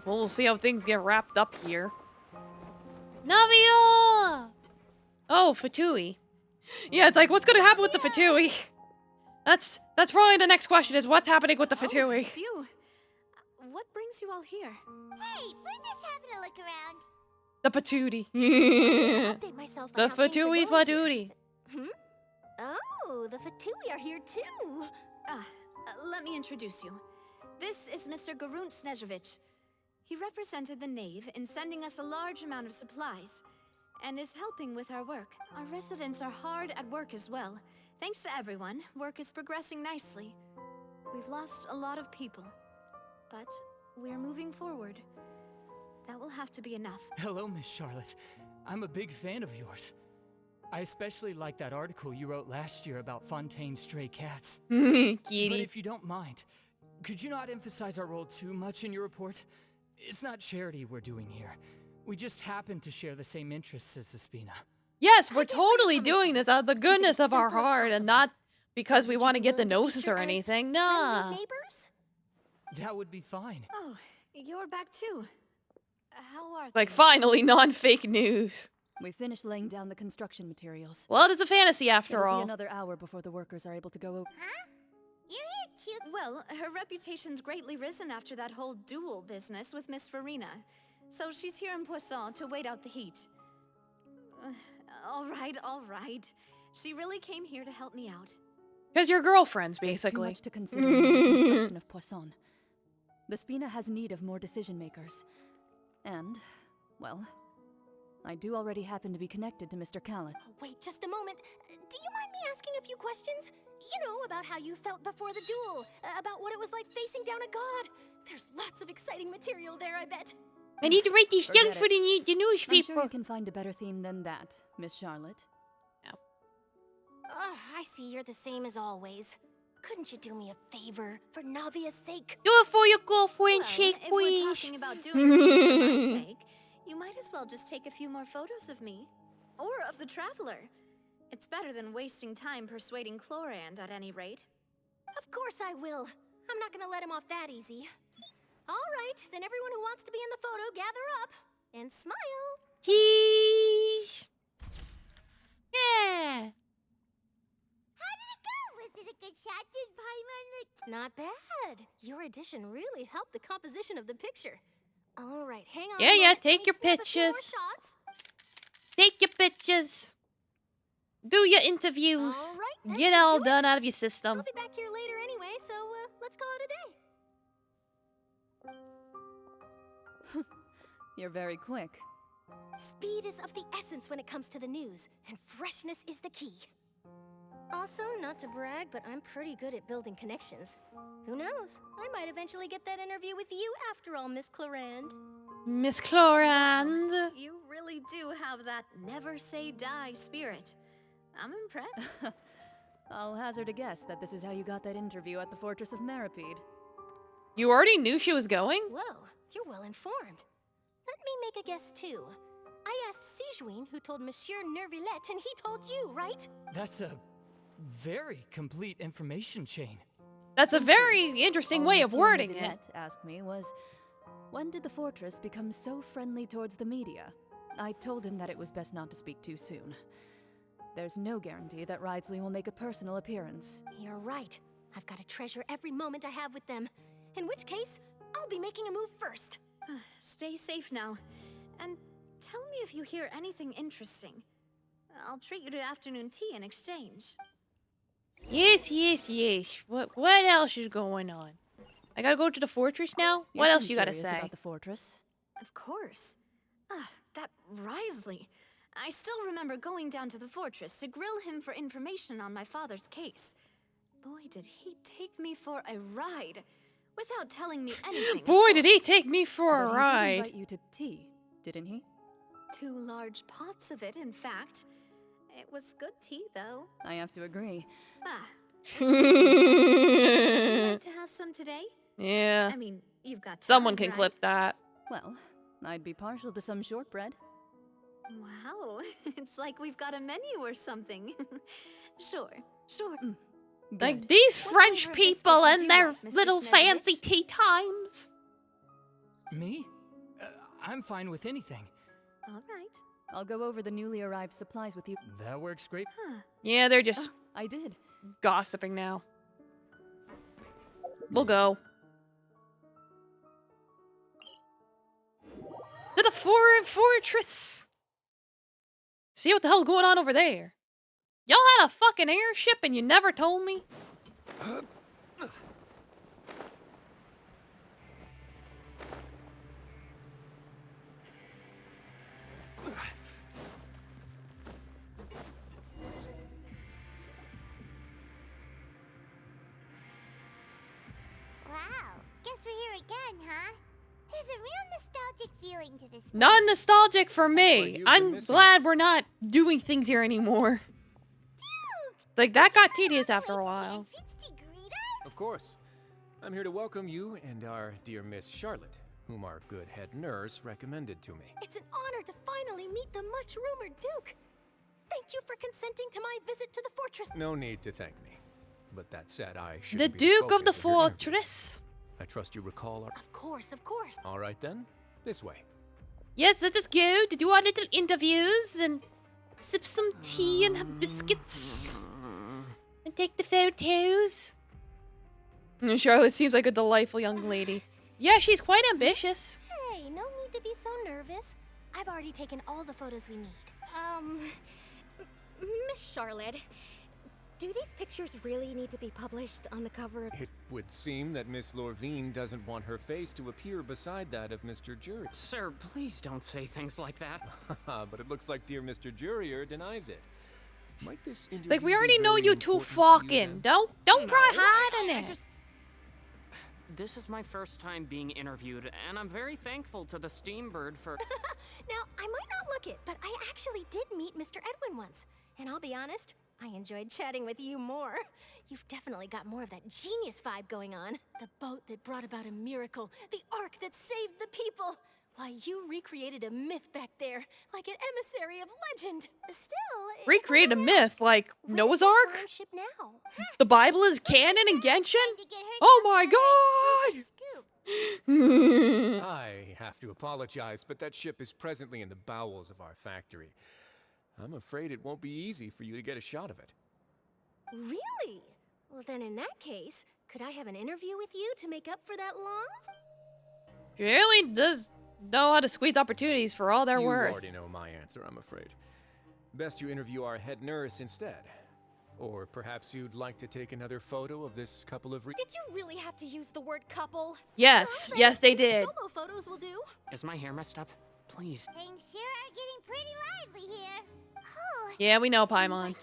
Well, we'll see how things get wrapped up here. Navia! Oh, Fatui. Yeah, it's like, what's gonna happen with the Fatui? That's probably the next question, is what's happening with the Fatui? It's you. What brings you all here? Hey, we're just having a look around. The Patootie. Update myself The on how things are Fatui going Fatootie. here. Oh, the Fatui are here too. Let me introduce you. This is Mr. Garunt Snezhevich. He represented the Knave in sending us a large amount of supplies, and is helping with our work. Our residents are hard at work as well. Thanks to everyone, work is progressing nicely. We've lost a lot of people, but we're moving forward. That will have to be enough. Hello, Miss Charlotte. I'm a big fan of yours. I especially like that article you wrote last year about Fontaine's stray cats. Kitty. But if you don't mind, could you not emphasize our role too much in your report? It's not charity we're doing here. We just happen to share the same interests as the Spina. Yes, we're totally doing this out of the goodness of our heart and not because we want to get the gnosis or anything. Nah. Neighbors? That would be fine. Oh, you're back too. How are Like, finally, non-fake news. We finished laying down the construction materials. Well, it is a fantasy after It'll all. be another hour before the workers are able to go over. Huh? You're here too? Well, her reputation's greatly risen after that whole duel business with Miss Farina. So she's here in Poisson to wait out the heat. All right. She really came here to help me out. Because you're girlfriends, There's basically. too much to consider in the construction of Poisson. The Spina has need of more decision makers. And, well, I do already happen to be connected to Mr. Callan. Oh, wait just a moment. Do you mind me asking a few questions? You know, about how you felt before the duel. About what it was like facing down a god. There's lots of exciting material there, I bet. I need to write these Forget down for it. the newspaper. I'm sure you can find a better theme than that, Miss Charlotte. Oh, I see you're the same as always. Couldn't you do me a favor for Navia's sake? Do it for your girlfriend's sake, If we're please. talking about doing things for my sake, you might as well just take a few more photos of me. Or of the Traveler. It's better than wasting time persuading Chlorand, at any rate. Of course I will. I'm not gonna let him off that easy. All right, then everyone who wants to be in the photo, gather up. And smile. Cheese. Yeah. How did it go? Was it a good enchanted Paimon Not bad. Your addition really helped the composition of the picture. All right, hang on. Yeah, a yeah, moment. Let take me your snap a few more pictures. shots. Take your pictures. Do your interviews. All right, that Get should all do it. done out of your system. I'll be back here later anyway, so let's call it a day. You're very quick. Speed is of the essence when it comes to the news, and freshness is the key. Also, not to brag, but I'm pretty good at building connections. Who knows? I might eventually get that interview with you after all, Miss Clarand. Miss Clorand. You really do have that never say die spirit. I'm impressed. I'll hazard a guess that this is how you got that interview at the Fortress of Maripede. You already knew she was going? Whoa, you're well informed. Let me make a guess too. I asked Sijuin, who told Monsieur Nervillette, and he told you, right? That's a very complete information chain. That's a very interesting way of Monsieur wording it. Nervillette asked me was, when did the fortress become so friendly towards the media? I told him that it was best not to speak too soon. There's no guarantee that Ridesley will make a personal appearance. You're right. I've got to treasure every moment I have with them. In which case, I'll be making a move first. Stay safe now. And tell me if you hear anything interesting. I'll treat you to afternoon tea in exchange. Yes, yes, yes. What else is going on? I gotta go to the fortress now? You What else seem you gotta curious say? about the fortress? Of course. That Risley. I still remember going down to the fortress to grill him for information on my father's case. Boy, did he take me for a ride. Without telling me anything. Boy, did he take me for a But he did ride. invite you to tea, didn't he? 2 large pots of it, in fact. It was good tea, though. I have to agree. Would you like to have some today? Yeah. I mean, you've got Someone time, can right? clip that. Well, I'd be partial to some shortbread. Wow, it's like we've got a menu or something. Sure. Like these French flavor of people biscuits would and you their like, Mr. little Sneddovich? fancy tea times. Me? I'm fine with anything. All right. I'll go over the newly arrived supplies with you. That works great. Yeah, they're just I did. gossiping now. We'll go. To the fortress. See what the hell's going on over there. Y'all had a fucking airship and you never told me? Wow, guess we're here again, huh? There's a real nostalgic feeling to this. Not nostalgic for me. you've been I'm missing glad us. we're not doing things here anymore. Like, that got tedious after a while. Of course. I'm here to welcome you and our dear Miss Charlotte, whom our good head nurse recommended to me. It's an honor to finally meet the much-rumored Duke. Thank you for consenting to my visit to the fortress. No need to thank me. But that said, I should The be Duke of the focus your interview. Fortress. I trust you recall our... Of course, of course. All right then, this way. Yes, let us go to do our little interviews and sip some tea and have biscuits. And take the photos. Charlotte seems like a delightful young lady. Yeah, she's quite ambitious. Hey, no need to be so nervous. I've already taken all the photos we need. Miss Charlotte, do these pictures really need to be published on the cover? It would seem that Miss Lorvine doesn't want her face to appear beside that of Mr. Jury. Sir, please don't say things like that. But it looks like dear Mr. Jurier denies it. Might this interview Like, we already be know very you two important to you, fucking. then? Don't try hiding I it. just... This is my first time being interviewed, and I'm very thankful to the Steambird for... Now, I might not look it, but I actually did meet Mr. Edwin once. And I'll be honest, I enjoyed chatting with you more. You've definitely got more of that genius vibe going on. The boat that brought about a miracle, the ark that saved the people. Why, you recreated a myth back there, like an emissary of legend. Still, Recreate a myth like Noah's Ark? ship now. The Bible is canon in Genshin? Oh my god! I have to apologize, but that ship is presently in the bowels of our factory. I'm afraid it won't be easy for you to get a shot of it. Really? Well, then in that case, could I have an interview with you to make up for that loss? She really does know how to squeeze opportunities for all they're You worth. already know my answer, I'm afraid. Best you interview our head nurse instead. Or perhaps you'd like to take another photo of this couple of Did you really have to use the word couple? Yes, yes they did. Solo photos will do. Is my hair messed up? Please. Things sure are getting pretty lively here. Oh, Yeah, we know Paimon.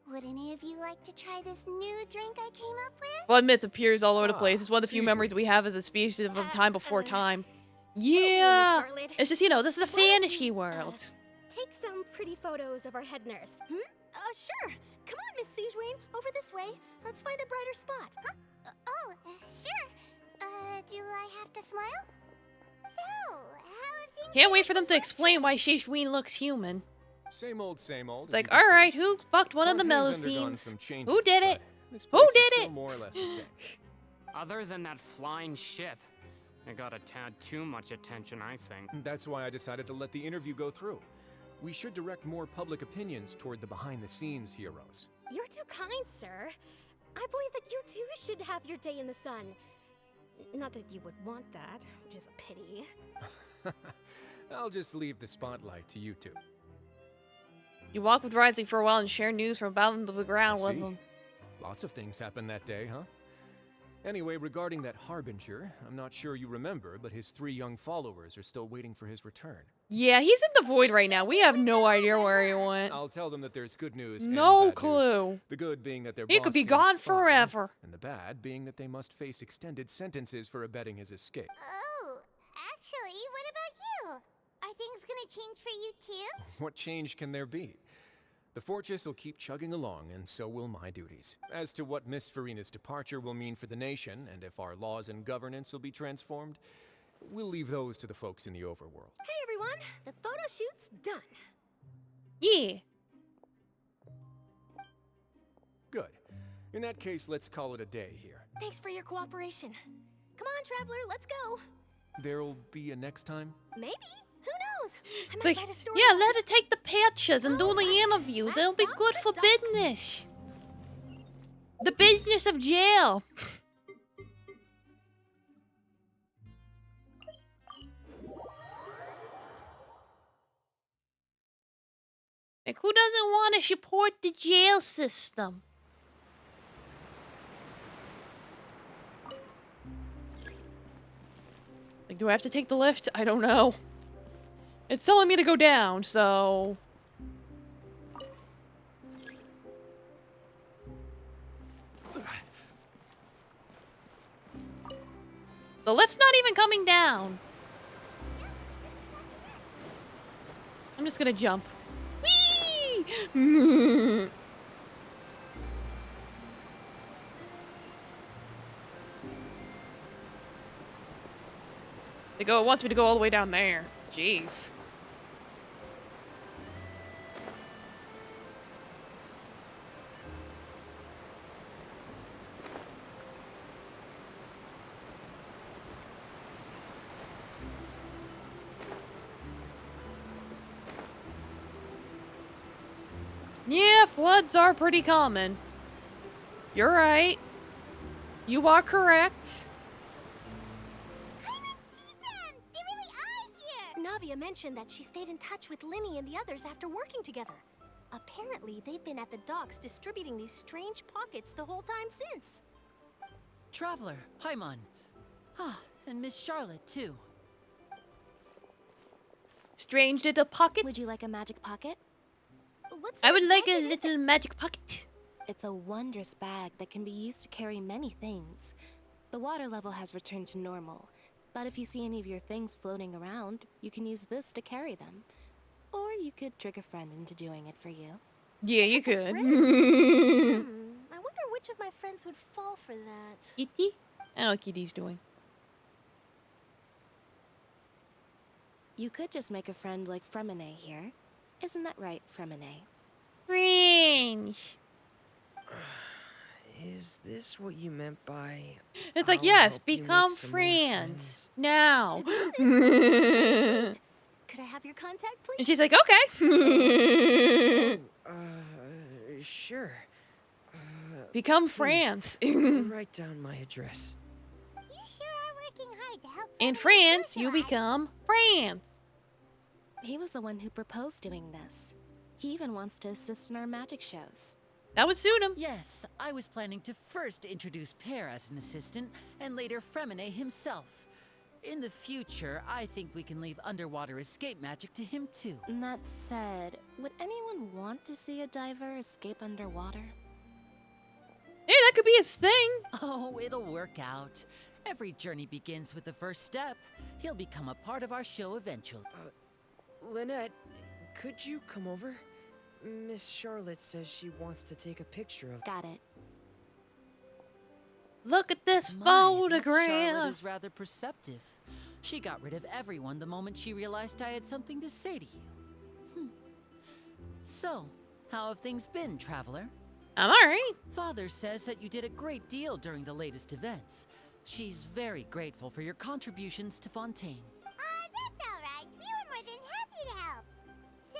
would any of you like to try this new drink I came up with? Blood myth appears all over the place. It's one of the few memories we have as a species of time before time. Yeah, it's just, you know, this is a fantasy world. Take some pretty photos of our head nurse. Sure. Come on, Miss Sijuane. Over this way. Let's find a brighter spot. Huh? Sure. Do I have to smile? So, how have things Can't wait for them to explain why Shishween looks human. Same old, same old. It's like, alright, who fucked one of the Melusines? Who did it? Who did it? More or less the same. Other than that flying ship, it got a tad too much attention, I think. That's why I decided to let the interview go through. We should direct more public opinions toward the behind-the-scenes heroes. You're too kind, sir. I believe that you too should have your day in the sun. Not that you would want that, which is a pity. I'll just leave the spotlight to you two. You walk with Rising for a while and share news from about the ground with them. Lots of things happened that day, huh? Anyway, regarding that Harbinger, I'm not sure you remember, but his 3 young followers are still waiting for his return. Yeah, he's in the void right now. We have no idea where he went. I'll tell them that there's good news No and bad clue. News. The good being that their He boss could be seems gone fine, forever. And the bad being that they must face extended sentences for abetting his escape. Oh, actually, what about you? Are things gonna change for you too? What change can there be? The fortress will keep chugging along, and so will my duties. As to what Miss Farina's departure will mean for the nation, and if our laws and governance will be transformed, we'll leave those to the folks in the overworld. Hey everyone, the photo shoot's done. Yeah. Good. In that case, let's call it a day here. Thanks for your cooperation. Come on, traveler, let's go. There'll be a next time? Maybe. Who knows? I might Like, write a story. yeah, let her take the pictures and do the interviews. It'll be good for business. The business of jail. Like, who doesn't want to support the jail system? Like, do I have to take the lift? I don't know. It's telling me to go down, so... The lift's not even coming down. I'm just gonna jump. Whee! It wants me to go all the way down there. Jeez. Yeah, floods are pretty common. You're right. You are correct. Navia mentioned that she stayed in touch with Linny and the others after working together. Apparently, they've been at the docks distributing these strange pockets the whole time since. Traveler, Paimon. Ah, and Miss Charlotte, too. Strange little pocket. Would you like a magic pocket? I would like a little magic pocket. It's a wondrous bag that can be used to carry many things. The water level has returned to normal, but if you see any of your things floating around, you can use this to carry them. Or you could trick a friend into doing it for you. Yeah, you could. I wonder which of my friends would fall for that. Kitty? I don't know what Kitty's doing. You could just make a friend like Fremine here. Isn't that right, Fremine? Friends. Is this what you meant by... It's like, yes, become friends. Now. Could I have your contact, please? And she's like, okay. Sure. Become please, France. write down my address. You sure are working hard to help. In France, you become France. He was the one who proposed doing this. He even wants to assist in our magic shows. That would suit him. Yes, I was planning to first introduce Pear as an assistant, and later Fremine himself. In the future, I think we can leave underwater escape magic to him too. That said, would anyone want to see a diver escape underwater? Hey, that could be his thing. Oh, it'll work out. Every journey begins with the first step. He'll become a part of our show eventually. Lynette, could you come over? Miss Charlotte says she wants to take a picture of... Got it. Look at this Charlotte photograph. is rather perceptive. She got rid of everyone the moment she realized I had something to say to you. So, how have things been, Traveler? I'm alright. Father says that you did a great deal during the latest events. She's very grateful for your contributions to Fontaine. That's alright. We were more than happy to help. So,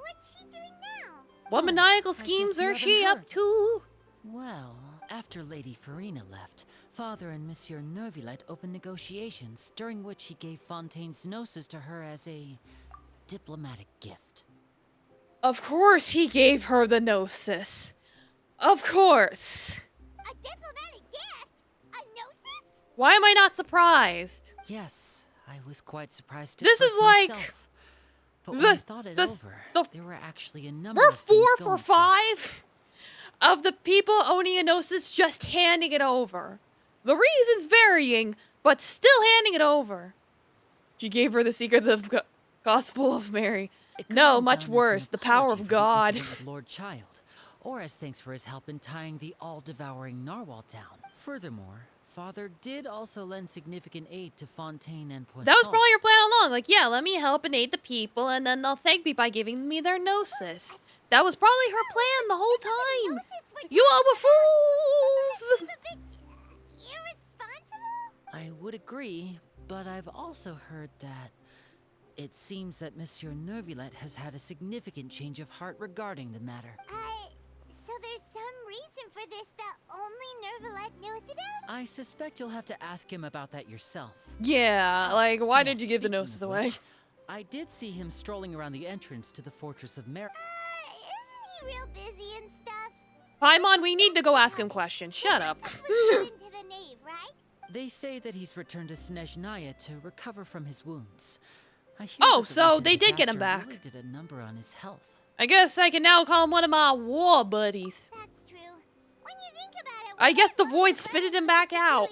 what's she doing now? What maniacal schemes are she up to? Well, after Lady Farina left, Father and Monsieur Neuvillette opened negotiations, during which he gave Fontaine's gnosis to her as a diplomatic gift. Of course he gave her the gnosis. Of course. A diplomatic gift? A gnosis? Why am I not surprised? Yes, I was quite surprised to This is like myself. But when I thought it over, there were actually a number We're of things 4 going for 5 of the people owning a gnosis just handing it over. The reasons varying, but still handing it over. She gave her the secret of the Gospel of Mary. No, much worse, the power of God. With Lord Child, or as thanks for his help in tying the all-devouring narwhal down. Furthermore, Father did also lend significant aid to Fontaine and Poisson. That was probably your plan all along. Like, yeah, let me help and aid the people, and then they'll thank me by giving me their gnosis. That was probably her plan the whole time. You all were fools! I would agree, but I've also heard that it seems that Monsieur Neuvillette has had a significant change of heart regarding the matter. So there's some reason for this that only Neuvillette knows about? I suspect you'll have to ask him about that yourself. Yeah, like, why did you give the gnosis away? I did see him strolling around the entrance to the Fortress of Mer- Isn't he real busy and stuff? Paimon, we need to go ask him questions. Shut up. Into the nave, right? They say that he's returned to Snezhnaya to recover from his wounds. I hear Oh, that the so recent they did get him disaster back. really did a number on his health. I guess I can now call him one of my war buddies. That's true. When you think about it, I guess the void spitted him back out.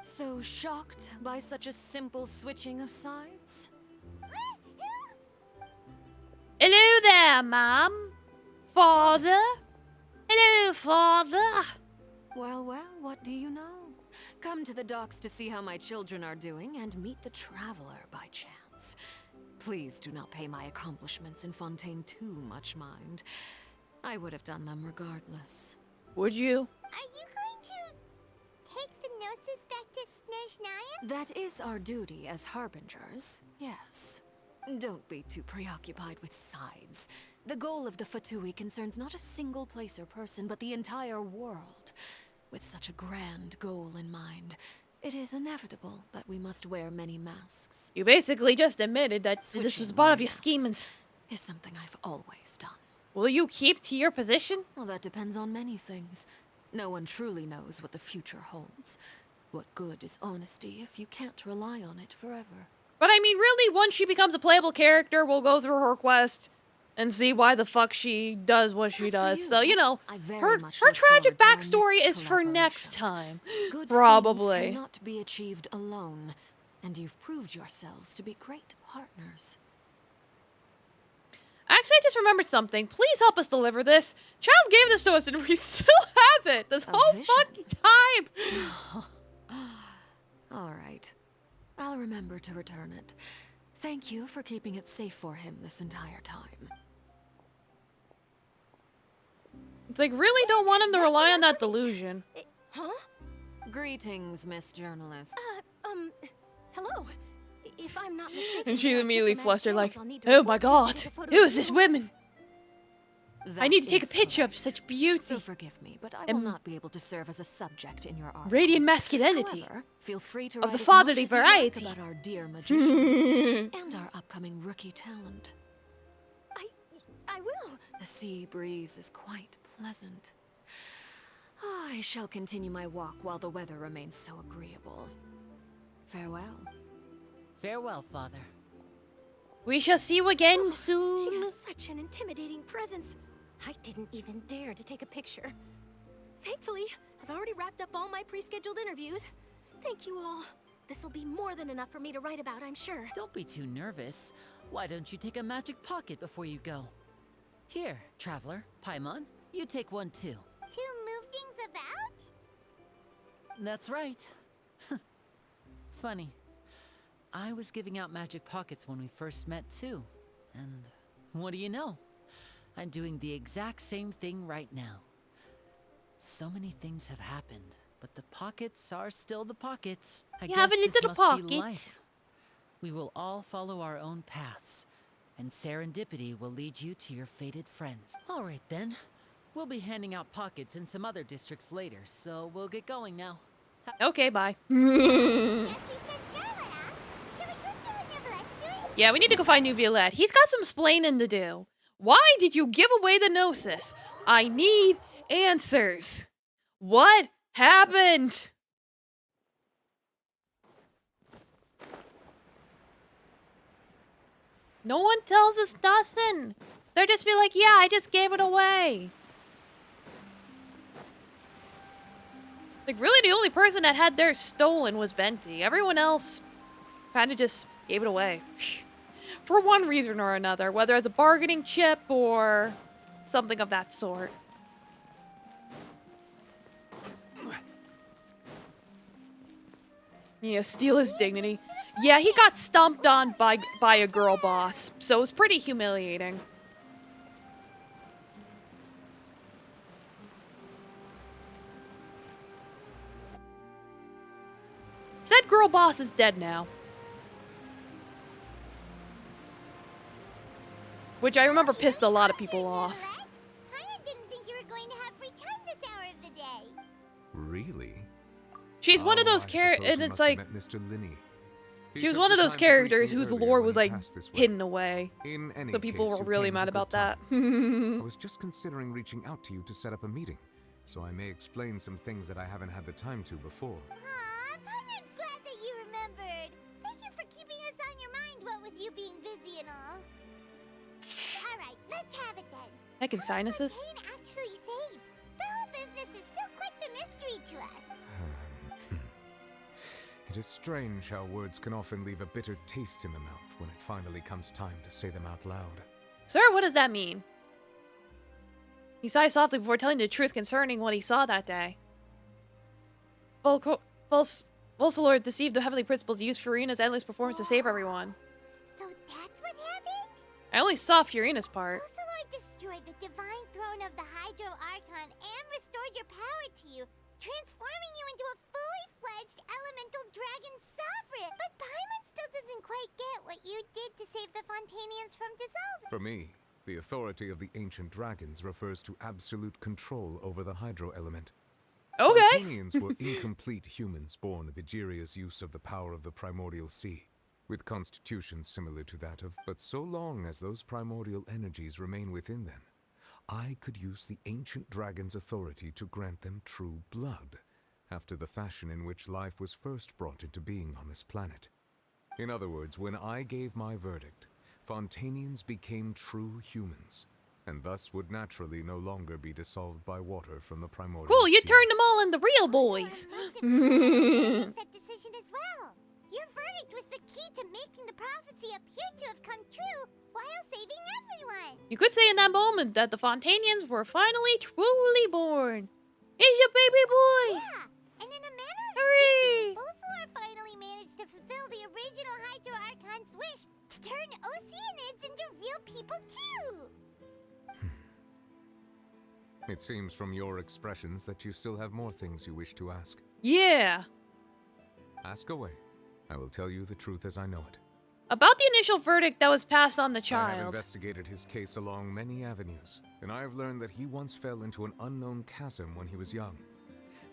So shocked by such a simple switching of sides? Hello there, Mom. Father. Hello, Father. Well, what do you know? Come to the docks to see how my children are doing and meet the Traveler by chance. Please do not pay my accomplishments in Fontaine too much mind. I would have done them regardless. Would you? Are you going to take the gnosis back to Snezhnaya? That is our duty as harbingers, yes. Don't be too preoccupied with sides. The goal of the Fatui concerns not a single place or person, but the entire world. With such a grand goal in mind, it is inevitable that we must wear many masks. You basically just admitted that this was part of your schemings. Is something I've always done. Will you keep to your position? Well, that depends on many things. No one truly knows what the future holds. What good is honesty if you can't rely on it forever? But I mean, really, once she becomes a playable character, we'll go through her quest and see why the fuck she does what she does. So, you know, her tragic backstory is for next time. Good Probably. things cannot be achieved alone, and you've proved yourselves to be great partners. Actually, I just remembered something. Please help us deliver this. Child gave this to us and we still have it this whole fucking time. All right. I'll remember to return it. Thank you for keeping it safe for him this entire time. It's like, really don't want him to rely on that delusion. Huh? Greetings, Miss Journalist. Hello. If I'm not mistaken, And she's immediately flustered like, channels I'll need to oh report my to god, the photo who is of this you. woman? I need to take a is picture of correct. such beauty. So forgive me, but I will not be able to serve as a subject in your article. Radiant masculinity. However, feel free to Of write the as fatherly much as you variety. like about our dear magicians and our upcoming rookie talent. I will. The sea breeze is quite pleasant. I shall continue my walk while the weather remains so agreeable. Farewell. Farewell, Father. We shall see you again soon. She has such an intimidating presence. I didn't even dare to take a picture. Thankfully, I've already wrapped up all my pre-scheduled interviews. Thank you all. This'll be more than enough for me to write about, I'm sure. Don't be too nervous. Why don't you take a magic pocket before you go? Here, Traveler, Paimon, you take one too. To move things about? That's right. Funny. I was giving out magic pockets when we first met too. And what do you know? I'm doing the exact same thing right now. So many things have happened, but the pockets are still the pockets. I You guess have a this little must be pocket. life. We will all follow our own paths, and serendipity will lead you to your fated friends. All right then. We'll be handing out pockets in some other districts later, so we'll get going now. Okay, bye. Guess we said Charlotte, huh? Shall we go see what Neverlette's doing? Yeah, we need to go find New Violette. He's got some splaining to do. Why did you give away the Gnosis? I need answers. What happened? No one tells us nothing. They'll just be like, yeah, I just gave it away. Like, really, the only person that had theirs stolen was Venti. Everyone else kind of just gave it away. For one reason or another, whether it's a bargaining chip or something of that sort. Yeah, steal his dignity. Yeah, he got stomped on by a girl boss, so it was pretty humiliating. Said girl boss is dead now. Which I remember pissed a lot of people off. Paimon didn't think you were going to have free time this hour of the day. Really? She's one of those characters, and it's like, Mr. Linney. she was one of those characters whose lore was like hidden away. So people were really mad about that. I was just considering reaching out to you to set up a meeting, so I may explain some things that I haven't had the time to before. Aw, Paimon's glad that you remembered. Thank you for keeping us on your mind, what with you being busy and all. Alright, let's have it then. Heckin' sinuses. Fontaine actually saved. The whole business is still quite the mystery to us. It is strange how words can often leave a bitter taste in the mouth when it finally comes time to say them out loud. Sir, what does that mean? He sighed softly before telling the truth concerning what he saw that day. Volsalord deceived the Heavenly Principles, used Furina's endless performance to save everyone. So that's what happened? I only saw Furina's part. Volsalord destroyed the divine throne of the Hydro Archon and restored your power to you, transforming you into a fully fledged elemental dragon sovereign. But Paimon still doesn't quite get what you did to save the Fontanians from dissolving. For me, the authority of the ancient dragons refers to absolute control over the hydro element. Okay. Fontanians were incomplete humans born of Egeria's use of the power of the primordial sea, with constitutions similar to that of, but so long as those primordial energies remain within them, I could use the ancient dragon's authority to grant them true blood, after the fashion in which life was first brought into being on this planet. In other words, when I gave my verdict, Fontanians became true humans, and thus would naturally no longer be dissolved by water from the primordial Cool, you sea. turned them all into real boys. Make that decision as well. Your verdict was the key to making the prophecy appear to have come true while saving everyone. You could say in that moment that the Fontanians were finally truly born. He's your baby boy. Yeah, and in a manner of Hooray! speaking, Volsalord finally managed to fulfill the original Hydro Archon's wish to turn Oceanids into real people too. It seems from your expressions that you still have more things you wish to ask. Yeah. Ask away. I will tell you the truth as I know it. About the initial verdict that was passed on the I have child. investigated his case along many avenues, and I have learned that he once fell into an unknown chasm when he was young.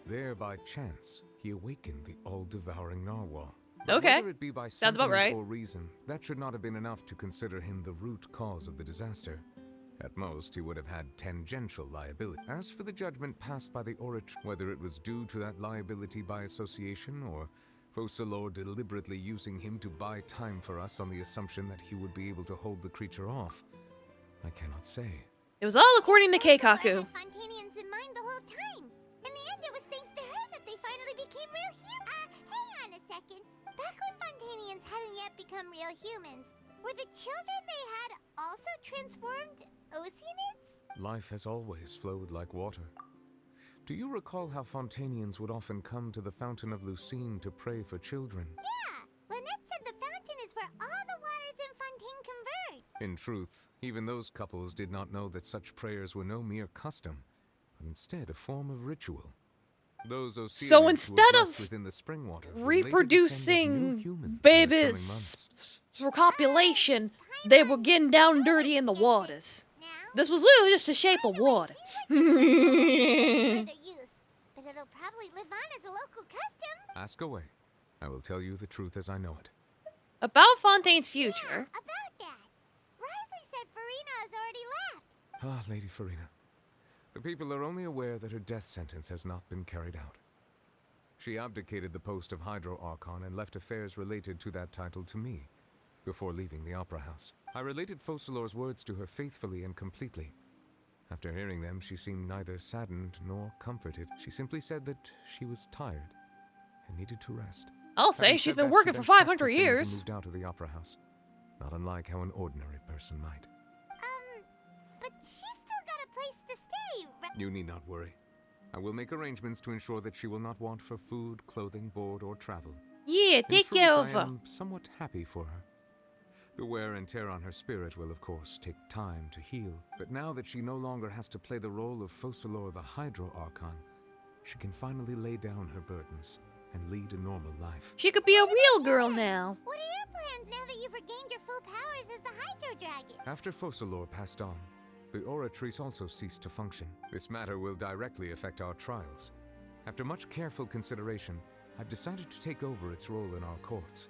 There, by chance, he awakened the all-devouring narwhal. But Okay. whether it be by Sounds about sentiment right. or reason, that should not have been enough to consider him the root cause of the disaster. At most, he would have had tangential liability. As for the judgment passed by the orator, whether it was due to that liability by association or Focalor deliberately using him to buy time for us on the assumption that he would be able to hold the creature off, I cannot say. It was all according to Keikaku. Fontanians in mind the whole time. In the end, it was thanks to her that they finally became real humans. Hang on a second. Back when Fontanians hadn't yet become real humans, were the children they had also transformed Oceanids? Life has always flowed like water. Do you recall how Fontanians would often come to the Fountain of Lucine to pray for children? Yeah, Lynette said the fountain is where all the waters in Fontaine converge. In truth, even those couples did not know that such prayers were no mere custom, but instead a form of ritual. Those Oceanids So who were instead blessed of within the spring water would later descend as new reproducing humans in the coming babies months. for copulation, they were getting down dirty in the waters. This was literally just a shape of water. Further use, but it'll probably live on as a local custom. Ask away. I will tell you the truth as I know it. About Fontaine's future. About that, Risley said Farina has already left. Ah, Lady Farina. The people are only aware that her death sentence has not been carried out. She abdicated the post of Hydro Archon and left affairs related to that title to me, before leaving the Opera House. I related Focalor's words to her faithfully and completely. After hearing them, she seemed neither saddened nor comforted. She simply said that she was tired and needed to rest. I'll say Having she's said been that, working she for then packed 500 her things and years. moved out of the Opera House, not unlike how an ordinary person might. But she's still got a place to stay, right? You need not worry. I will make arrangements to ensure that she will not want for food, clothing, board, or travel. Yeah, In take truth, care I of her. am somewhat happy for her. The wear and tear on her spirit will, of course, take time to heal. But now that she no longer has to play the role of Focalor the Hydro Archon, she can finally lay down her burdens and lead a normal life. She could be a real girl now. What are your plans now that you've regained your full powers as the Hydro Dragon? After Focalor passed on, the Oratrice also ceased to function. This matter will directly affect our trials. After much careful consideration, I've decided to take over its role in our courts.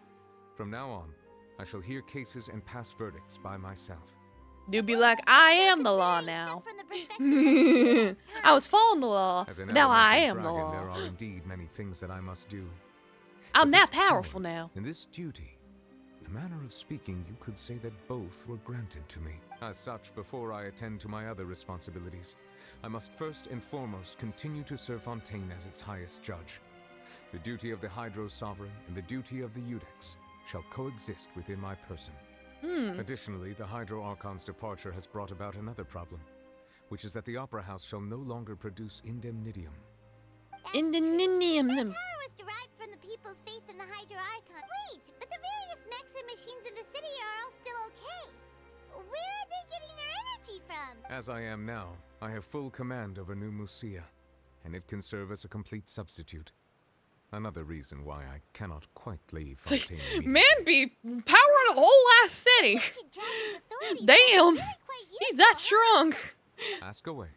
From now on, I shall hear cases and pass verdicts by myself. You'd be like, I am the law now. I was following the law, As an but now I elemental am the dragon, law. there are indeed many things that I must do. I'm But that this powerful power now. And this duty, in a manner of speaking, you could say that both were granted to me. As such, before I attend to my other responsibilities, I must first and foremost continue to serve Fontaine as its highest judge. The duty of the Hydro Sovereign and the duty of the Eudex shall coexist within my person. Additionally, the Hydro Archon's departure has brought about another problem, which is that the Opera House shall no longer produce indemnitium. Indemnitium. Power was derived from the people's faith in the Hydro Archon. Wait, but the various mechs and machines in the city are all still okay. Where are they getting their energy from? As I am now, I have full command over New Musia, and it can serve as a complete substitute. Another reason why I cannot quite leave Fontaine immediately. Man be powering a whole ass city. Damn. He's that strong. Ask away.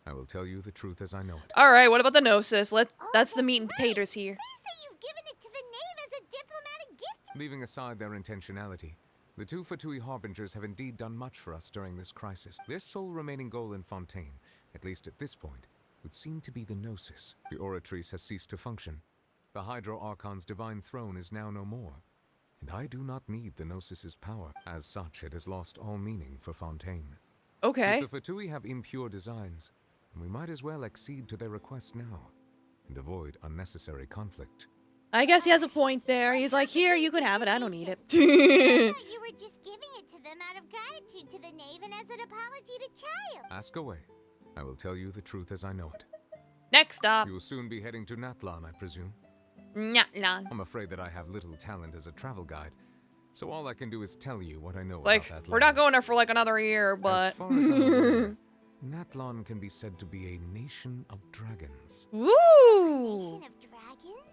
I will tell you the truth as I know it. Alright, what about the Gnosis? That's the meat and potatoes here. You've given it to the knave as a diplomatic gift. Leaving aside their intentionality, the two Fatui Harbingers have indeed done much for us during this crisis. Their sole remaining goal in Fontaine, at least at this point, would seem to be the Gnosis. The Oratrice has ceased to function. The Hydro Archon's divine throne is now no more, and I do not need the Gnosis's power. As such, it has lost all meaning for Fontaine. Okay. If the Fatui have impure designs, then we might as well accede to their request now, and avoid unnecessary conflict. I guess he has a point there. He's like, here, you can have it. I don't need it. I thought you were just giving it to them out of gratitude to the knave and as an apology to Child. Ask away. I will tell you the truth as I know it. Next stop. You will soon be heading to Natlan, I presume. Natlan. I'm afraid that I have little talent as a travel guide, so all I can do is tell you what I know Like, about that we're not going there for like another year, but... As far as I'm aware, Natlan can be said to be a nation of dragons. Woo! Nation of dragons?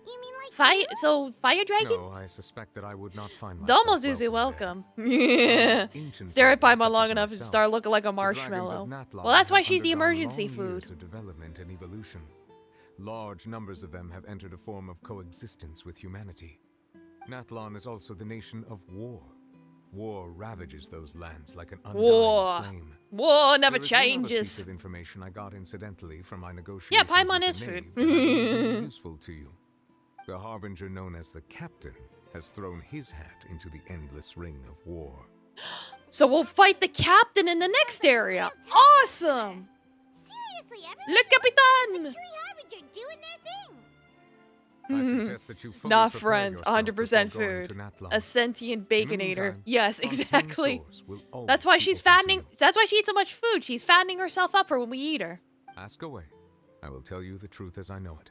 You mean like Fire dragon? No, I suspect that I would not find myself Almost Uzu, welcome. Ancient Stare at dragons Paimon such long as enough and myself, start looking like a the dragons of marshmallow. Natlan Well, that's why have she's the undergone emergency long food. years of development and evolution. Large numbers of them have entered a form of coexistence with humanity. Natlan is also the nation of war. War ravages those lands like an undying flame. War never There is one other changes. piece of information I got incidentally from my negotiations Yeah, Paimon with is the food. Knave that I believe may be useful to you. The harbinger known as the Captain has thrown his hat into the endless ring of war. So we'll fight the captain in the next area. Awesome! Seriously, Le Capitan! Harbinger doing their thing. I suggest that you fully Not prepare friends, yourself 100% before going food. to Natlan. A sentient In the baconator. meantime, Yes, Fontaine's exactly. doors will always That's why be she's open to fattening. That's why she eats so much food. She's fattening herself up for when we eat her. Ask away. I will tell you the truth as I know it.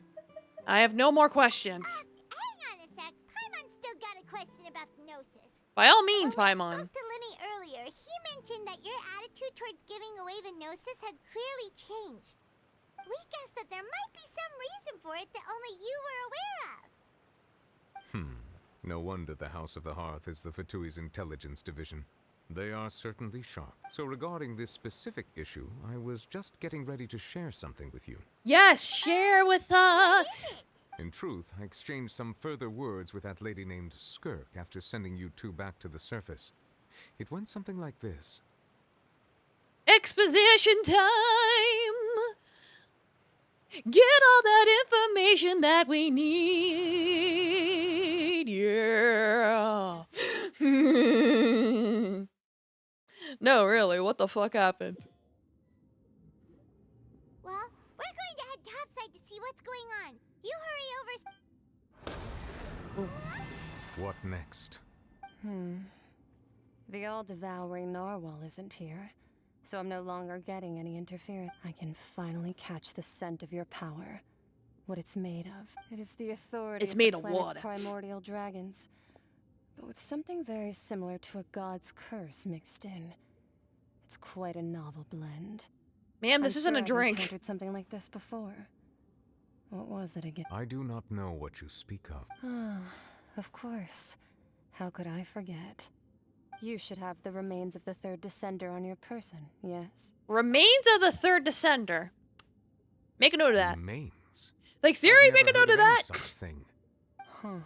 I have no more questions. Hang on a sec. Paimon's still got a question about the Gnosis. By all means, When I Paimon. spoke to Linny earlier, he mentioned that your attitude towards giving away the Gnosis had clearly changed. We guessed that there might be some reason for it that only you were aware of. No wonder the House of the Hearth is the Fatui's intelligence division. They are certainly sharp. So regarding this specific issue, I was just getting ready to share something with you. Yes, share with us. In truth, I exchanged some further words with that lady named Skirk after sending you two back to the surface. It went something like this. Exposition time. Get all that information that we need. Yeah. No, really, what the fuck happened? Well, we're going to head topside to see what's going on. You hurry over. What next? The all-devouring narwhal isn't here, so I'm no longer getting any interference. I can finally catch the scent of your power. What it's made of. It is the authority It's of made the of planet's water. primordial dragons, but with something very similar to a god's curse mixed in. It's quite a novel blend. Ma'am, this I'm isn't sure a I've drink. encountered something like this before. What was it again? I do not know what you speak of. Of course. How could I forget? You should have the remains of the third descender on your person, yes? Remains of the third descender. Make a note of that. Remains? Like, Siri, make a note of that. Such thing. Huh.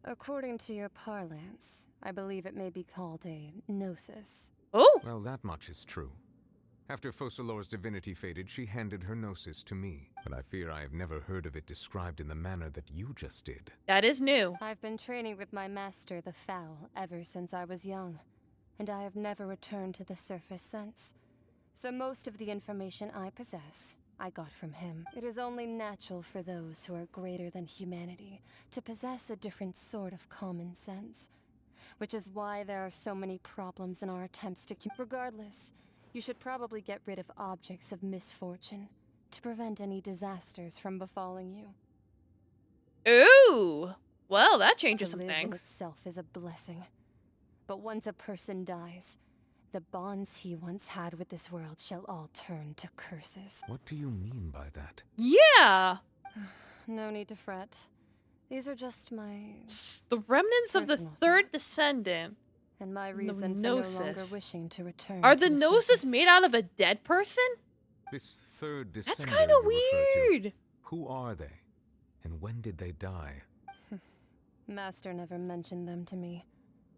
According to your parlance, I believe it may be called a gnosis. Oh! Well, that much is true. After Focalor's divinity faded, she handed her gnosis to me, but I fear I have never heard of it described in the manner that you just did. That is new. I've been training with my master, the Fowl, ever since I was young, and I have never returned to the surface since. So most of the information I possess, I got from him. It is only natural for those who are greater than humanity to possess a different sort of common sense, which is why there are so many problems in our attempts to keep. Regardless, you should probably get rid of objects of misfortune to prevent any disasters from befalling you. Ooh! Well, that changes To some live in things. itself is a blessing. But once a person dies, the bonds he once had with this world shall all turn to curses. What do you mean by that? Yeah! No need to fret. These are just my... The remnants of the personal third descendant. And my The reason for no longer Gnosis. wishing to return Are to the Gnosis surface. made out of a dead person? This third descender That's kind of you refer to, weird. who are they? And when did they die? Master never mentioned them to me.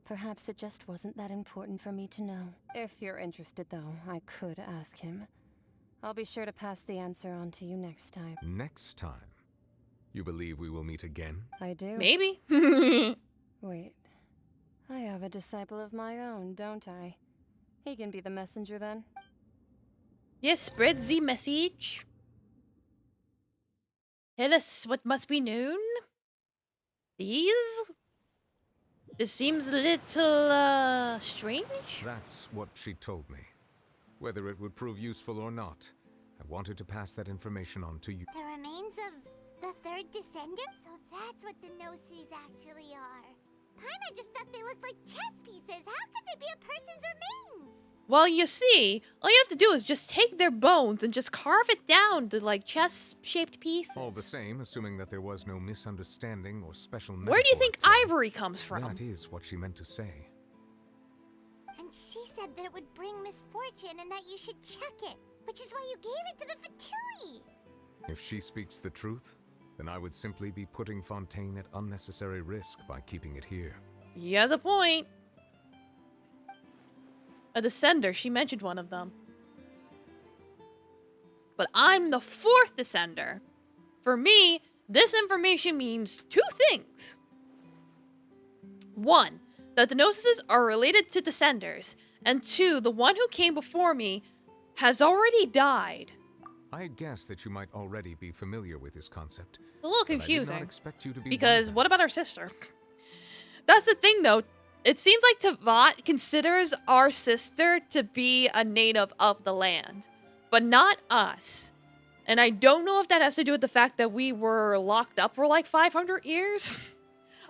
Perhaps it just wasn't that important for me to know. If you're interested, though, I could ask him. I'll be sure to pass the answer on to you next time. Next time? You believe we will meet again? I do. Maybe. Wait. I have a disciple of my own, don't I? He can be the messenger then. Yes, spread the message. Tell us what must be known. These? This seems a little, strange? That's what she told me. Whether it would prove useful or not, I wanted to pass that information on to you. The remains of the third descender? So that's what the Gnosis actually are. Paimon just thought they looked like chess pieces. How could they be a person's remains? Well, you see, all you have to do is just take their bones and just carve it down to, like, chest-shaped pieces. All the same, assuming that there was no misunderstanding or special Where do you think ivory comes from? That is what she meant to say. And she said that it would bring misfortune and that you should check it, which is why you gave it to the Fatui. If she speaks the truth, then I would simply be putting Fontaine at unnecessary risk by keeping it here. He has a point. A descender, she mentioned one of them. But I'm the 4th descender. For me, this information means 2 things. 1, that the Gnosis are related to descenders. And 2, the one who came before me has already died. I guess that you might already be familiar with this concept. A little but confusing. I did not expect you to be because what about our sister? That's the thing, though. It seems like Tavat considers our sister to be a native of the land, but not us. And I don't know if that has to do with the fact that we were locked up for like 500 years.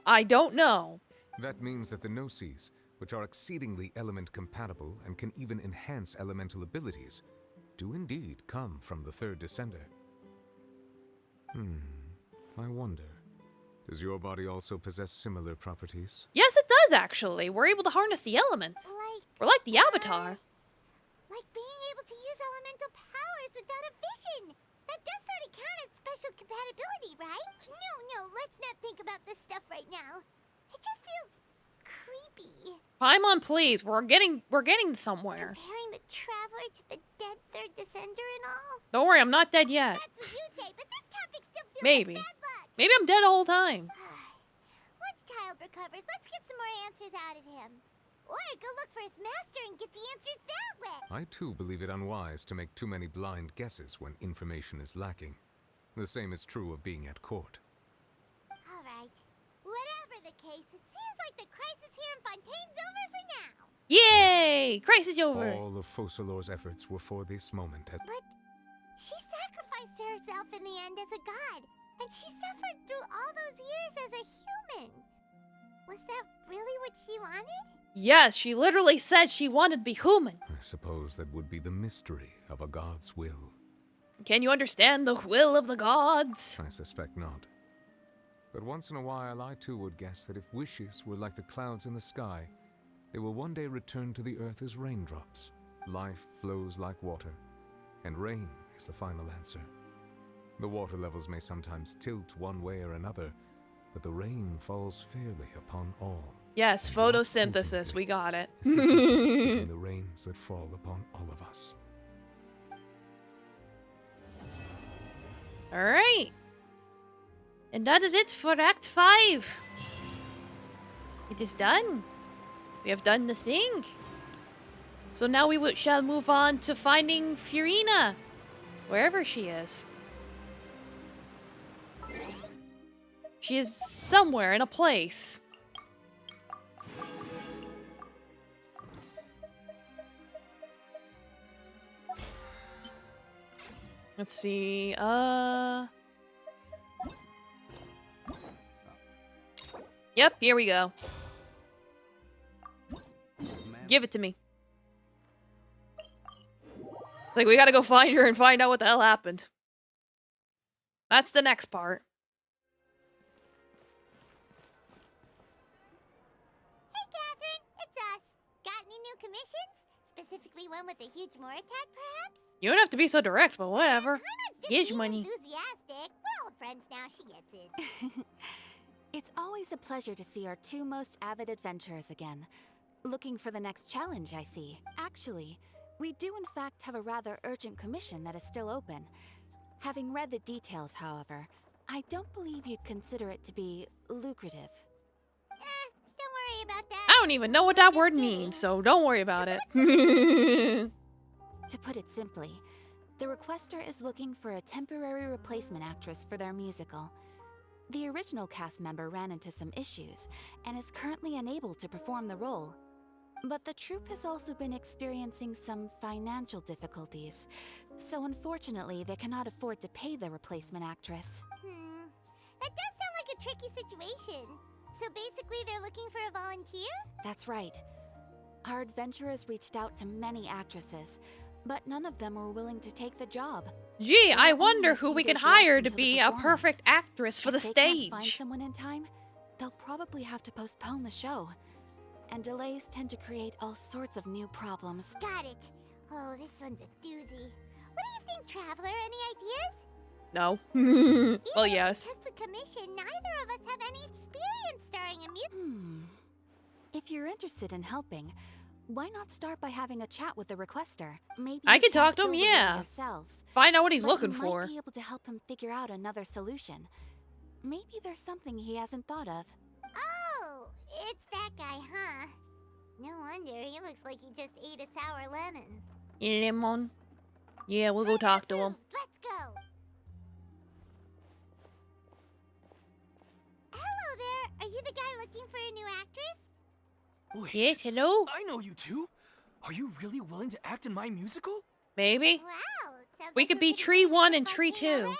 I don't know. That means that the Gnosis, which are exceedingly element compatible and can even enhance elemental abilities, do indeed come from the 3rd descender. I wonder, does your body also possess similar properties? Yes, it does, actually. We're able to harness the elements. We're like the Avatar. Like being able to use elemental powers without a vision. That does sort of count as special compatibility, right? No, let's not think about this stuff right now. It just feels creepy. Paimon, please. We're getting somewhere. Comparing the Traveler to the dead 3rd descender and all. Don't worry, I'm not dead yet. That's what you say, but this topic still feels Maybe. like bad luck. Maybe I'm dead the whole time. Once Child recovers, let's get some more answers out of him. Or go look for his master and get the answers that way. I too believe it unwise to make too many blind guesses when information is lacking. The same is true of being at court. Alright. Whatever the case, it seems like the crisis here in Fontaine's over for now. Yay! Crisis over. All of Focalor's efforts were for this moment. But she sacrificed herself in the end as a god, and she suffered through all those years as a human. Was that really what she wanted? Yes, she literally said she wanted to be human. I suppose that would be the mystery of a god's will. Can you understand the will of the gods? I suspect not. But once in a while, I too would guess that if wishes were like the clouds in the sky, they will one day return to the earth as raindrops. Life flows like water, and rain is the final answer. The water levels may sometimes tilt one way or another, but the rain falls fairly upon all. Yes, photosynthesis, we got it. Is the difference between the rains that fall upon all of us. Alright. And that is it for Act 5. It is done. We have done the thing. So now we shall move on to finding Furina, wherever she is. She is somewhere in a place. Let's see, Yep, here we go. Give it to me. Like, we gotta go find her and find out what the hell happened. That's the next part. Hey, Catherine, it's us. Got any new commissions? Specifically one with a huge Moor attack, perhaps? You don't have to be so direct, but whatever. Here's money. Enthusiastic. We're old friends now, she gets it. It's always a pleasure to see our 2 most avid adventurers again. Looking for the next challenge, I see. Actually, we do in fact have a rather urgent commission that is still open. Having read the details, however, I don't believe you'd consider it to be lucrative. Don't worry about that. I don't even know what that word means, so don't worry about it. To put it simply, the requester is looking for a temporary replacement actress for their musical. The original cast member ran into some issues and is currently unable to perform the role. But the troupe has also been experiencing some financial difficulties, so unfortunately they cannot afford to pay the replacement actress. That does sound like a tricky situation. So basically they're looking for a volunteer? That's right. Our adventurers reached out to many actresses, but none of them were willing to take the job. Gee, I There are only wonder a who few we can days left hire to until the be a performance. perfect actress for the If they can't find stage. someone in time, they'll probably have to postpone the show. And delays tend to create all sorts of new problems. Got it. Oh, this one's a doozy. What do you think, Traveler? Any ideas? No. Well, yes. Took the commission. Neither of us have any experience starring a musical. If you're interested in helping, why not start by having a chat with the requester? Maybe I you could talk can't to him, fill the role yeah. yourselves, Find out what he's but looking you for. might be able to help him figure out another solution. Maybe there's something he hasn't thought of. Oh, it's that guy, huh? No wonder. He looks like he just ate a sour lemon. Lemon. Yeah, we'll go talk to him. Let's go. Hello there. Are you the guy looking for a new actress? Wait, Yes, hello? I know you two. Are you really willing to act in my musical? Maybe. Wow. Sounds We like could we're be getting Tree ready to 1 and volcano Tree 2. already.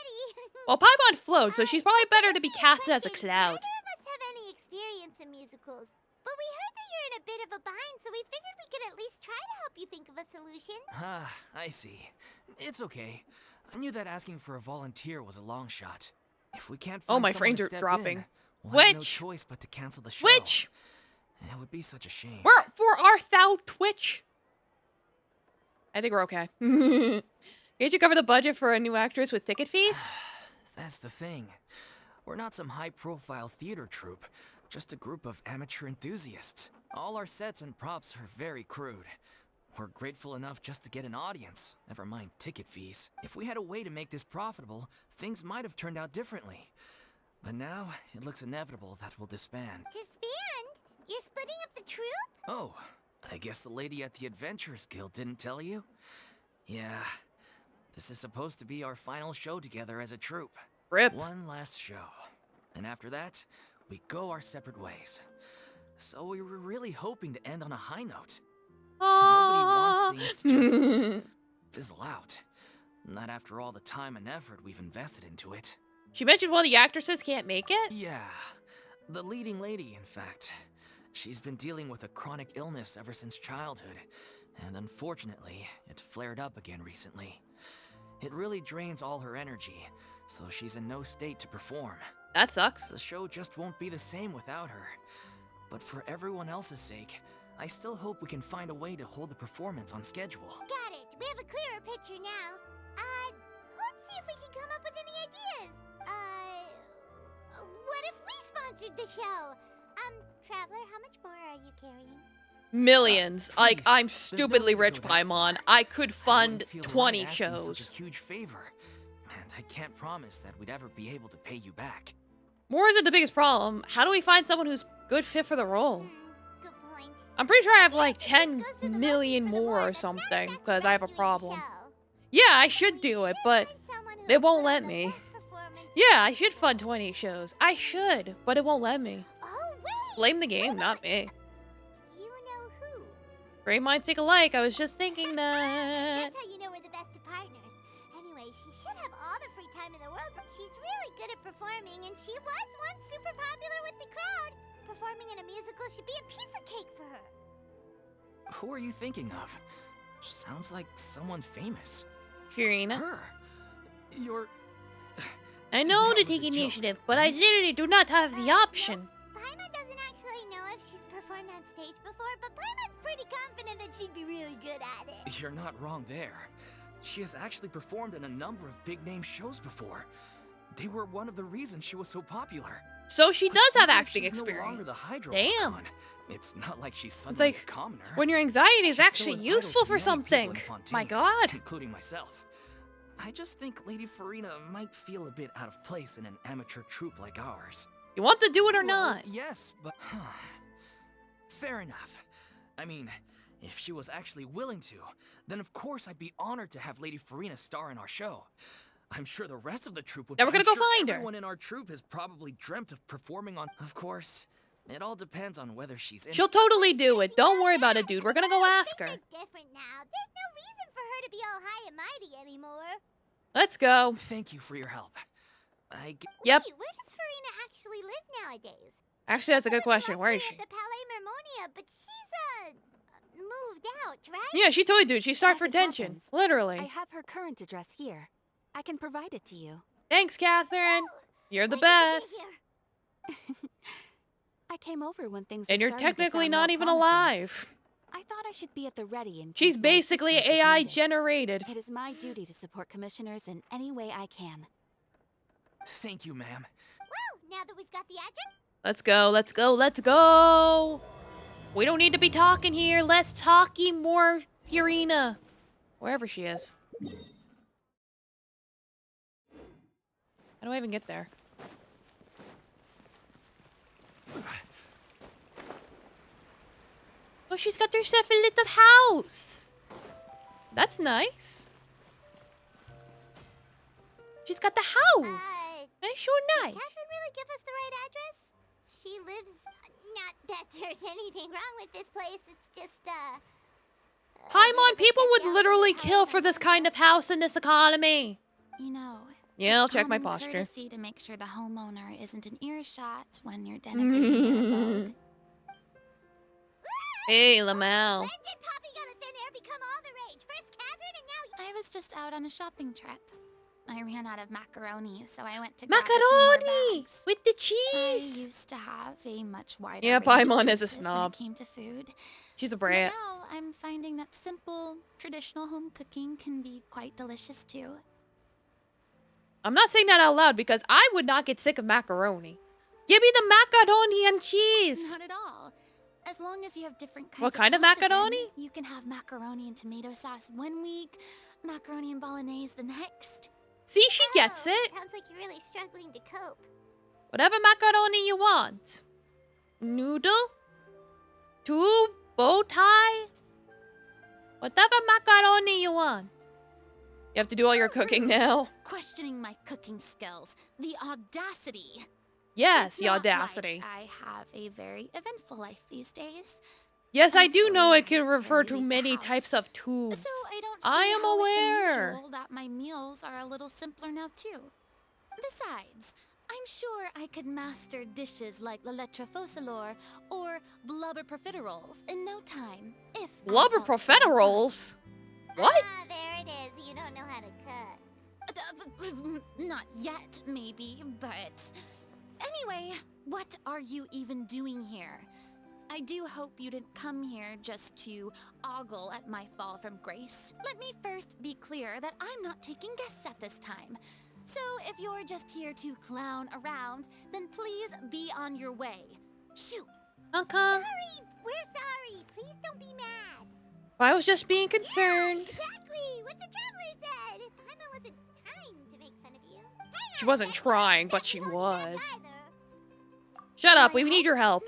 Well, Paimon floats, so she's probably better to be casted as a cloud. Neither of us have any experience in musicals, but we heard that you're in a bit of a bind, so we figured we could at least try to help you think of a solution. Ah, I see. It's okay. I knew that asking for a volunteer was a long shot. If we can't find Oh, my someone frames to are step dropping. in, we'll have no Twitch! choice but to cancel the show. Twitch! It would be such a shame. Where for art thou, Twitch? I think we're okay. Can't you cover the budget for a new actress with ticket fees? That's the thing. We're not some high-profile theater troupe, just a group of amateur enthusiasts. All our sets and props are very crude. We're grateful enough just to get an audience, never mind ticket fees. If we had a way to make this profitable, things might have turned out differently. But now, it looks inevitable that we'll disband. Disband? You're splitting up the troupe? Oh, I guess the lady at the Adventurers Guild didn't tell you? Yeah, this is supposed to be our final show together as a troupe. Rip. One last show. And after that, we go our separate ways. So we were really hoping to end on a high note. Nobody wants things to just fizzle out. Not after all the time and effort we've invested into it. She mentioned one of the actresses can't make it? Yeah, the leading lady, in fact. She's been dealing with a chronic illness ever since childhood, and unfortunately, it flared up again recently. It really drains all her energy, so she's in no state to perform. That sucks. The show just won't be the same without her. But for everyone else's sake, I still hope we can find a way to hold the performance on schedule. Got it. We have a clearer picture now. Let's see if we can come up with any ideas. What if we sponsored the show? Traveler, how much more are you carrying? Millions. Like, Please, I'm there's stupidly no need to rich, go that Paimon. far. I could fund Feel right 20 asking shows. Such a huge favor, and I can't promise that we'd ever be able to pay you back. More isn't the biggest problem. How do we find someone who's good fit for the role? Good point. I'm pretty sure I have like 10 million more or something because I have a problem. Yeah, I should do it, but they won't let me. Yeah, I should fund 20 shows. I should, but it won't let me. Oh, wait! Blame the game, not me. You know who? Great minds think alike. I was just thinking that. That's how you know we're the best of partners. Anyway, she should have all the free time in the world. She's really good at performing, and she was once super popular with the crowd. Performing in a musical should be a piece of cake for her. Who are you thinking of? Sounds like someone famous. Fiorina. Her. You're... I know That to was a take joke, initiative, but I literally do not have the option. Paimon doesn't actually know if she's performed on stage before, but Paimon's pretty confident that she'd be really good at it. You're not wrong there. She has actually performed in a number of big-name shows before. They were one of the reasons she was so popular. So she does have Even if acting she's no longer the experience. Hydro Damn. Archon, it's not like she's It's suddenly like a commoner. when your anxiety is She's actually still entitled useful to for many people something. in Fontaine, My God. including myself. I just think Lady Farina might feel a bit out of place in an amateur troupe like ours. You want to do it or Well, not? Yes, but... Fair enough. I mean, if she was actually willing to, then of course I'd be honored to have Lady Farina star in our show. I'm sure the rest of the troupe would... Then we're gonna I'm go sure find her. Everyone in our troupe has probably dreamt of performing on... Of course, it all depends on whether she's in... She'll totally do it. Don't worry about it, dude. We're gonna go ask her. Different now. There's no reason for her to be all high and mighty anymore. Let's go. Thank you for your help. Yep. Wait, where does Farina actually live nowadays? Actually, that's a good question. Where is she? At the Palais Mermonia, but she's moved out, right? Yeah, she totally did. She's starved for As it attention. happens, Literally. I have her current address here. I can provide it to you. Thanks, Catherine. You're the When did you get best. here? I came over when things And were you're starting to technically sound not more even promising. alive. I thought I should be at the ready in She's case my basically assistance is AI needed. generated. It is my duty to support commissioners in any way I can. Thank you, ma'am. Well, now that we've got the address, Let's go, let's go, let's go. We don't need to be talking here. Less talky, more Purina. Wherever she is. How do I even get there? Oh, she's got herself a little house. That's nice. She's got the house. That's so nice. did Catherine really give us the right address? She lives. Not that there's anything wrong with this place. It's just Paimon, people would literally kill for this kind of house in this economy. You know, Yeah, I'll it's check my common posture. courtesy to make sure the homeowner isn't in earshot when you're denigrating their abode. Hey, Lamau. When did Poppy Gun of Thin Air become all the rage? First Catherine and now I was just out on a shopping trip. I ran out of macaroni, so I went to grab a few more Macaroni bags. with the I cheese. used to have a much wider Yeah, range of Paimon is a choices snob. when it came to food. She's a But brat. now I'm finding that simple, traditional home cooking can be quite delicious too. I'm not saying that out loud because I would not get sick of macaroni. Give me the macaroni and cheese. Not at all. As long as you have different kinds What kind of sauces macaroni? in, you can have macaroni and tomato sauce one week, macaroni and bolognese the next. See, she gets it. sounds like you're really struggling to cope. Whatever macaroni you want. Noodle? Tube? Bow tie? Whatever macaroni you want. You have to do all your cooking now. Questioning my cooking skills. The audacity. Yes, It's the not audacity. like I have a very eventful life these days. Yes, I do know it can refer to many types of tubes. So I don't see I am how aware. It's unusual that my meals are a little simpler now too. Besides, I'm sure I could master dishes like la lettre faucilor or blubber profiteroles in no time, if I Blubber felt so profiteroles? What? Ah, there it is. You don't know how to cook. Not yet, maybe, but... Anyway, what are you even doing here? I do hope you didn't come here just to ogle at my fall from grace. Let me first be clear that I'm not taking guests at this time. So if you're just here to clown around, then please be on your way. Shoot! Okay. Sorry, we're sorry. Please don't be mad. I was just being concerned. Exactly what the traveler said. Paimon wasn't trying to make fun of you. She wasn't trying, but she was. Shut up, we need your help.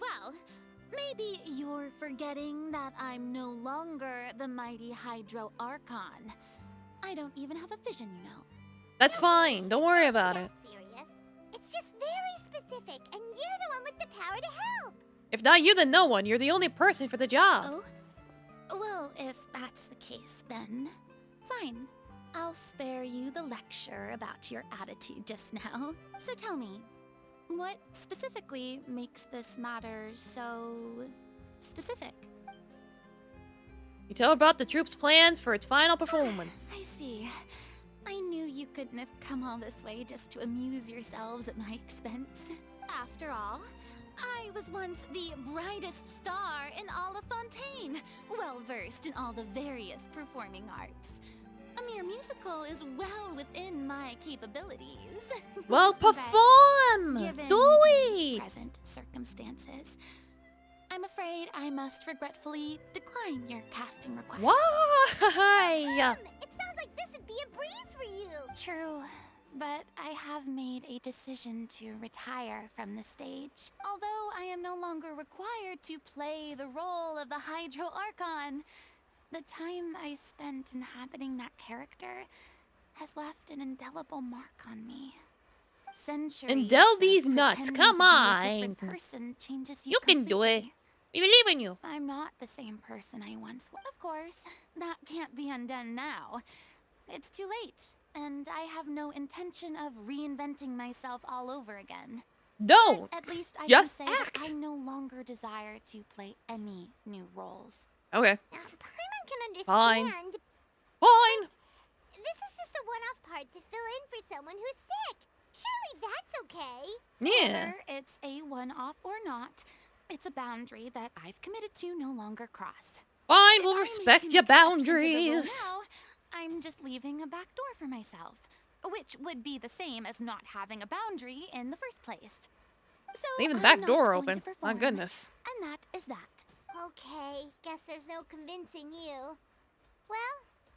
Well, maybe you're forgetting that I'm no longer the mighty Hydro Archon. I don't even have a vision, you know. That's fine, don't worry about it. Serious. It's just very specific, and you're the one with the power to help. If not you, then no one. You're the only person for the job. Oh? Well, if that's the case, then fine. I'll spare you the lecture about your attitude just now. So tell me, what specifically makes this matter so specific? You tell her about the troop's plans for its final performance. I see. I knew you couldn't have come all this way just to amuse yourselves at my expense. After all, I was once the brightest star in all of Fontaine, well versed in all the various performing arts. A mere musical is well within my capabilities. Well, But perform! given Do the it! present circumstances, I'm afraid I must regretfully decline your casting request. Why? It sounds like this would be a breeze for you. True, but I have made a decision to retire from the stage. Although I am no longer required to play the role of the Hydro Archon, the time I spent inhabiting that character has left an indelible mark on me. Centuries Indel of these nuts, pretending come to be a on. different person changes you You can do it. completely. We believe in you. I'm not the same person I once was. Of course, that can't be undone now. It's too late, and I have no intention of reinventing myself all over again. Don't. At least I Just can say act. that I no longer desire to play any new roles. Okay. Paimon can understand. Fine. Fine. This is just a one-off part to fill in for someone who's sick. Surely that's okay. Yeah. Whether it's a one-off or not, it's a boundary that I've committed to no longer cross. Fine, we'll respect your boundaries. Now, I'm just leaving a back door for myself, which would be the same as not having a boundary in the first place. So Leaving the I'm back not door going to open. My perform, goodness. And that is that. Okay, guess there's no convincing you. Well,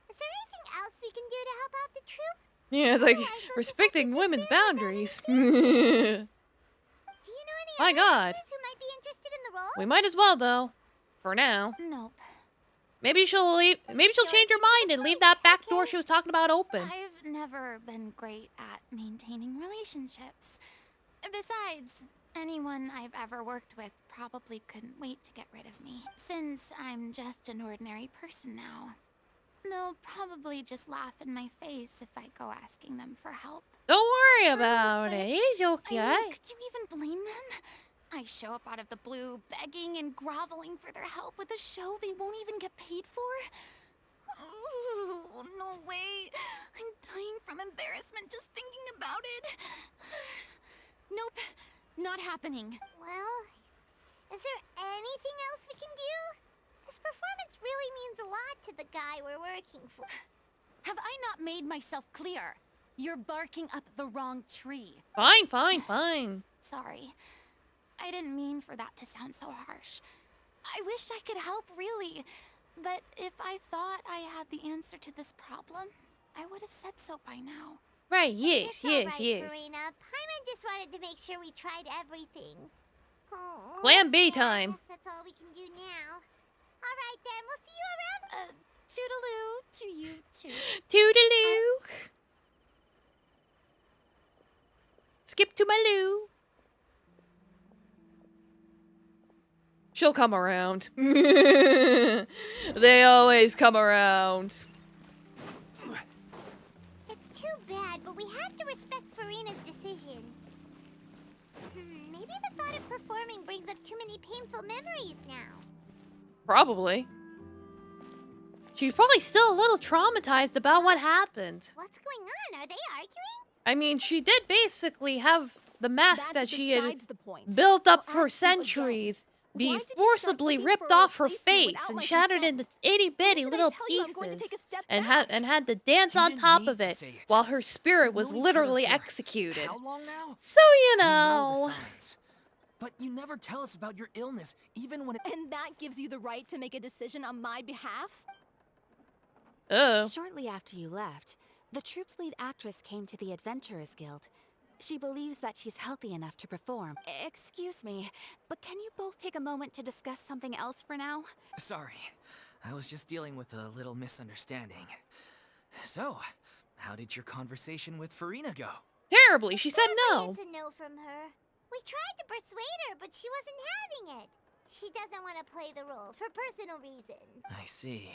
is there anything else we can do to help out the troop? Yeah, it's like respecting women's boundaries. Do you know any My other God. actors who might be interested in the role? We might as well, though. For now. Nope. Maybe she'll leave. Maybe she'll change her mind and leave that back door she was talking about open. I've never been great at maintaining relationships. Besides, anyone I've ever worked with probably couldn't wait to get rid of me. Since I'm just an ordinary person now, they'll probably just laugh in my face if I go asking them for help. Don't worry about it. He's okay. I mean, could you even blame them? I show up out of the blue, begging and groveling for their help with a show they won't even get paid for? Ooh, no way. I'm dying from embarrassment just thinking about it. Nope, not happening. Well, is there anything else we can do? This performance really means a lot to the guy we're working for. Have I not made myself clear? You're barking up the wrong tree. Fine, fine, fine. Sorry. I didn't mean for that to sound so harsh. I wish I could help, really. But if I thought I had the answer to this problem, I would have said so by now. Right, yes, It's yes, all right, yes. Farina. Paimon just wanted to make sure we tried everything. Oh, Plan B I time. guess that's all we can do now. All right, then. We'll see you around. Toodaloo to you too. Toodaloo. Skip to my loo. She'll come around. They always come around. It's too bad, but we have to respect Farina's decision. Maybe the thought of performing brings up too many painful memories now. Probably. She's probably still a little traumatized about what happened. What's going on? Are they arguing? I mean, she did basically have the mask that she had besides the point. built up I'll for ask you again. centuries be Why did you start forcibly looking ripped for a off her replacement face without and my shattered into itty bitty did I little tell you I'm going to pieces take a step and back? had to dance You on didn't top need of to it say it. while her spirit was We've known each other literally for executed. How long now? So You know know. the signs. But you never tell us about your illness, even when it. And that gives you the right to make a decision on my behalf? Oh. Shortly after you left, the troop's lead actress came to the Adventurers Guild. She believes that she's healthy enough to perform. Excuse me, but can you both take a moment to discuss something else for now? Sorry, I was just dealing with a little misunderstanding. So, how did your conversation with Farina go? Terribly. She said no. It's a no from her. We tried to persuade her, but she wasn't having it. She doesn't want to play the role for personal reasons. I see.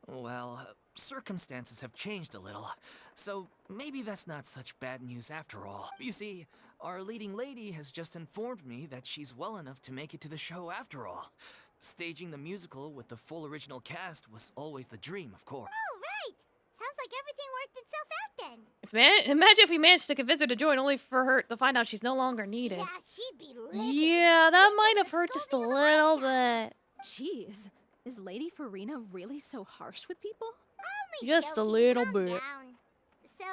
Well, circumstances have changed a little, so maybe that's not such bad news after all. You see, our leading lady has just informed me that she's well enough to make it to the show after all. Staging the musical with the full original cast was always the dream, of course. Oh, right. Sounds like everything worked itself out then. Imagine if we managed to convince her to join only for her to find out she's no longer needed. Yeah, she'd be lit. Yeah, that might have hurt just a little bit. Jeez, is Lady Farina really so harsh with people? Only Just a joking, little calm bit. down. So,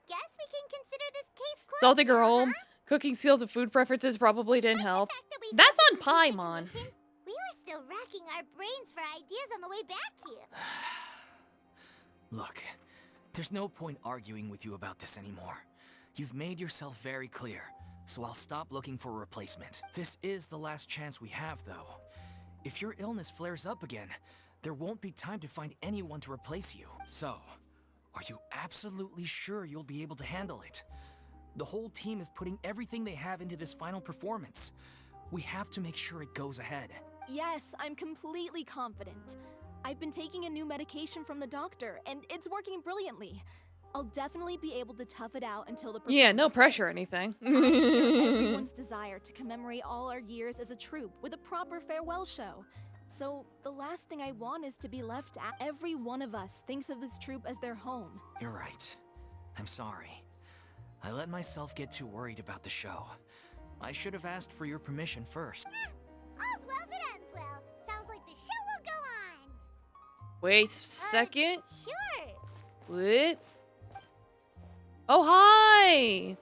guess we can consider this case closed. Salting her now, home, huh? cooking skills and food preferences probably didn't help. That's on Paimon. We were still racking our brains for ideas on the way back here. Look, there's no point arguing with you about this anymore. You've made yourself very clear, so I'll stop looking for a replacement. This is the last chance we have, though. If your illness flares up again, there won't be time to find anyone to replace you. So, are you absolutely sure you'll be able to handle it? The whole team is putting everything they have into this final performance. We have to make sure it goes ahead. Yes, I'm completely confident. I've been taking a new medication from the doctor, and it's working brilliantly. I'll definitely be able to tough it out until the Yeah, no performance pressure or anything. I share everyone's desire to commemorate all our years as a troupe with a proper farewell show. So the last thing I want is to be left out. Every one of us thinks of this troupe as their home. You're right. I'm sorry. I let myself get too worried about the show. I should have asked for your permission first. All's well that ends well. Sounds like the show will go on. Wait a second. Sure. What? Oh, hi!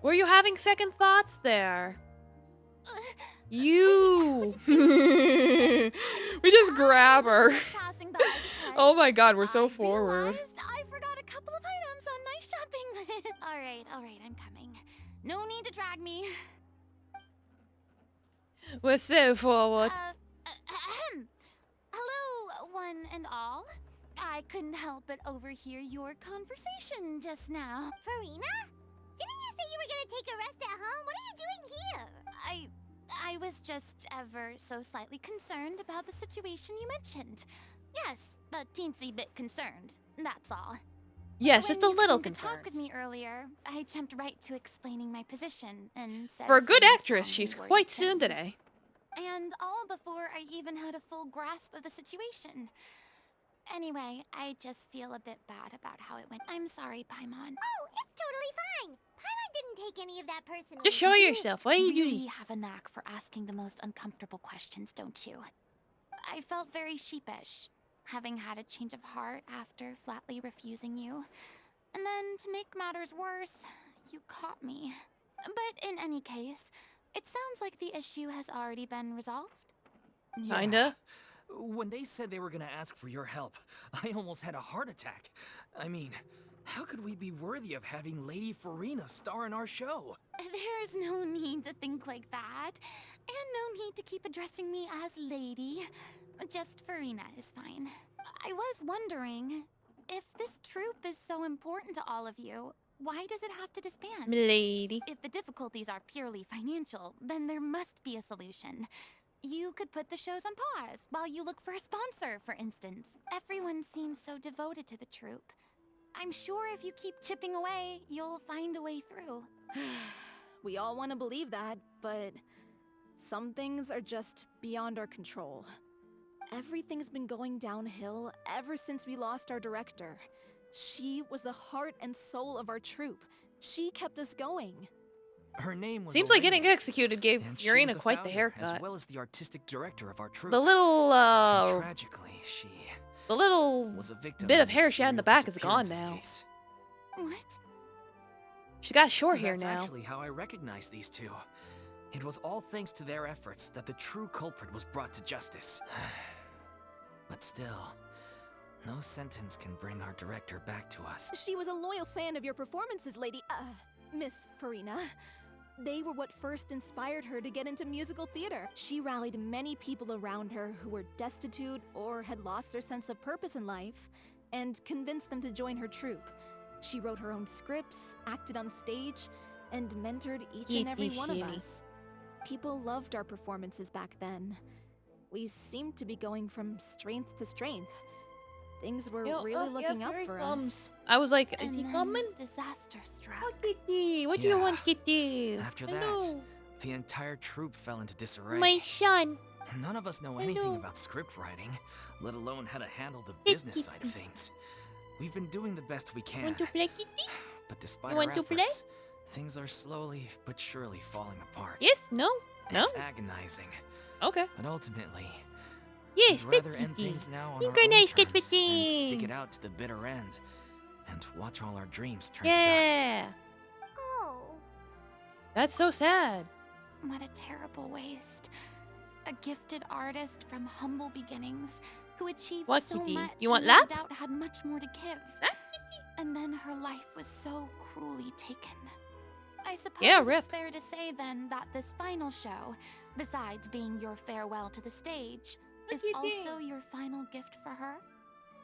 Were you having second thoughts there? You! We just grab her. Oh my god, we're so forward. I forgot a couple of items on my shopping list. All right, I'm coming. No need to drag me. We're so forward. Hello, one and all. I couldn't help but overhear your conversation just now. Farina? Didn't you say you were gonna take a rest at home? What are you doing here? I was just ever so slightly concerned about the situation you mentioned. Yes, a teensy bit concerned, that's all. Yes, just a little When you came to concerned. talk with me earlier, I jumped right to explaining my position and said For a good some actress, strongly she's worded quite soon things. today. And all before I even had a full grasp of the situation. Anyway, I just feel a bit bad about how it went. I'm sorry, Paimon. Oh, it's totally fine. Paimon didn't take any of that personally. Just show yourself. What are you really doing? have a knack for asking the most uncomfortable questions, don't you? I felt very sheepish, having had a change of heart after flatly refusing you. And then, to make matters worse, you caught me. But in any case, it sounds like the issue has already been resolved. Kinda. When they said they were gonna ask for your help, I almost had a heart attack. I mean, how could we be worthy of having Lady Farina star in our show? There's no need to think like that. And no need to keep addressing me as lady. Just Farina is fine. I was wondering, if this troupe is so important to all of you, why does it have to disband? Lady. If the difficulties are purely financial, then there must be a solution. You could put the shows on pause while you look for a sponsor, for instance. Everyone seems so devoted to the troupe. I'm sure if you keep chipping away, you'll find a way through. We all want to believe that, but some things are just beyond our control. Everything's been going downhill ever since we lost our director. She was the heart and soul of our troupe. She kept us going. Her name was Seems like Elena, getting executed gave and she Urena was the quite the founder, haircut. as well as the artistic director of our troupe. The little, And tragically, she the little was a victim bit of a hair she had in the back is gone disappearances now. case. What? She got short hair That's now. actually how I recognized these two. It was all thanks to their efforts that the true culprit was brought to justice. But still, no sentence can bring our director back to us. She was a loyal fan of your performances, Miss Farina. They were what first inspired her to get into musical theater. She rallied many people around her who were destitute or had lost their sense of purpose in life, and convinced them to join her troupe. She wrote her own scripts, acted on stage, and mentored each and every one of us. People loved our performances back then. We seemed to be going from strength to strength. Things were really looking up for us. I was like, is And he then coming? disaster struck. Oh, Kitty, what do you want, Kitty? After Hello. that, the entire troupe fell into disarray. My son. None of us know I anything know. about script writing, let alone how to handle the business side of things. We've been doing the best we can. Want to play, Kitty? But despite You our want to efforts, play? things are slowly but surely falling apart. Yes, no, no. It's agonizing. Okay. But ultimately, Yes, we'd rather Kitty. end things now on You're our own nice, terms and Kitty. stick it out to the bitter end, and watch all our dreams turn to Yeah. dust. Oh. That's so sad. What a terrible waste. A gifted artist from humble beginnings who achieved What, so Kitty? much You want and no lap? doubt had much more to give. And then her life was so cruelly taken. I suppose Yeah, it's rip. fair to say then that this final show, besides being your farewell to the stage, is also your final gift for her?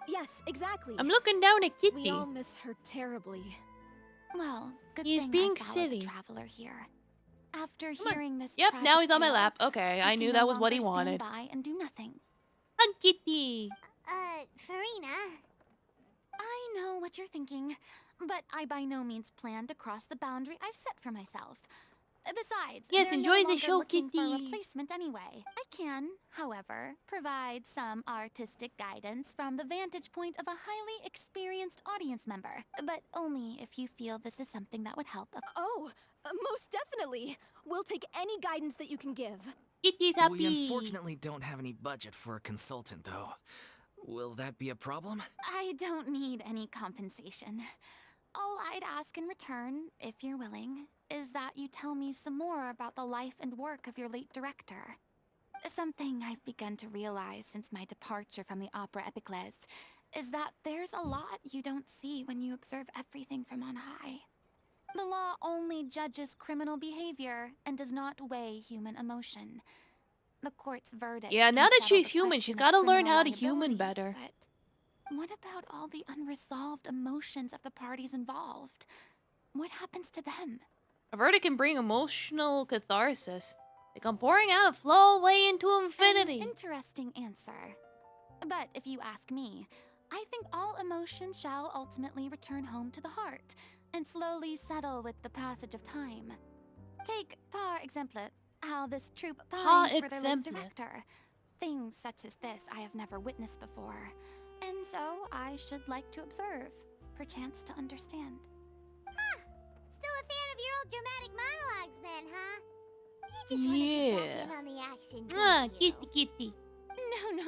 Yes, exactly. I'm looking down at Kitty. We all miss her terribly. Well, good He's thing being I followed silly. the traveler here. After Come on. hearing this Yep, now he's on my tragic lap. tale, Okay, I I knew can that no was what he longer stand wanted. by and do nothing. Hug Kitty. Farina. I know what you're thinking. But I by no means plan to cross the boundary I've set for myself. Besides, Yes, they're enjoy no the longer show, looking for a Kitty. replacement anyway. I can, however, provide some artistic guidance from the vantage point of a highly experienced audience member, but only if you feel this is something that would help. Oh, most definitely. We'll take any guidance that you can give. Kitty's We happy. unfortunately don't have any budget for a consultant, though. Will that be a problem? I don't need any compensation. All I'd ask in return, if you're willing, is that you tell me some more about the life and work of your late director. Something I've begun to realize since my departure from the Opera Epiclese is that there's a lot you don't see when you observe everything from on high. The law only judges criminal behavior and does not weigh human emotion. The court's verdict. Yeah, now can that settle she's the human, she's question got of to learn criminal how to human liability, better. but what about all the unresolved emotions of the parties involved? What happens to them? A verdict can bring emotional catharsis. They come pouring out and flow away into infinity. An interesting answer. But if you ask me, I think all emotion shall ultimately return home to the heart and slowly settle with the passage of time. Take, par exemple, how this troupe pines for their late director. Things such as this I have never witnessed before, and so I should like to observe, perchance to understand. Huh. Still a fan of your old dramatic monologues then, huh? You just want to get back in on the action, Ah, don't you? kitty kitty.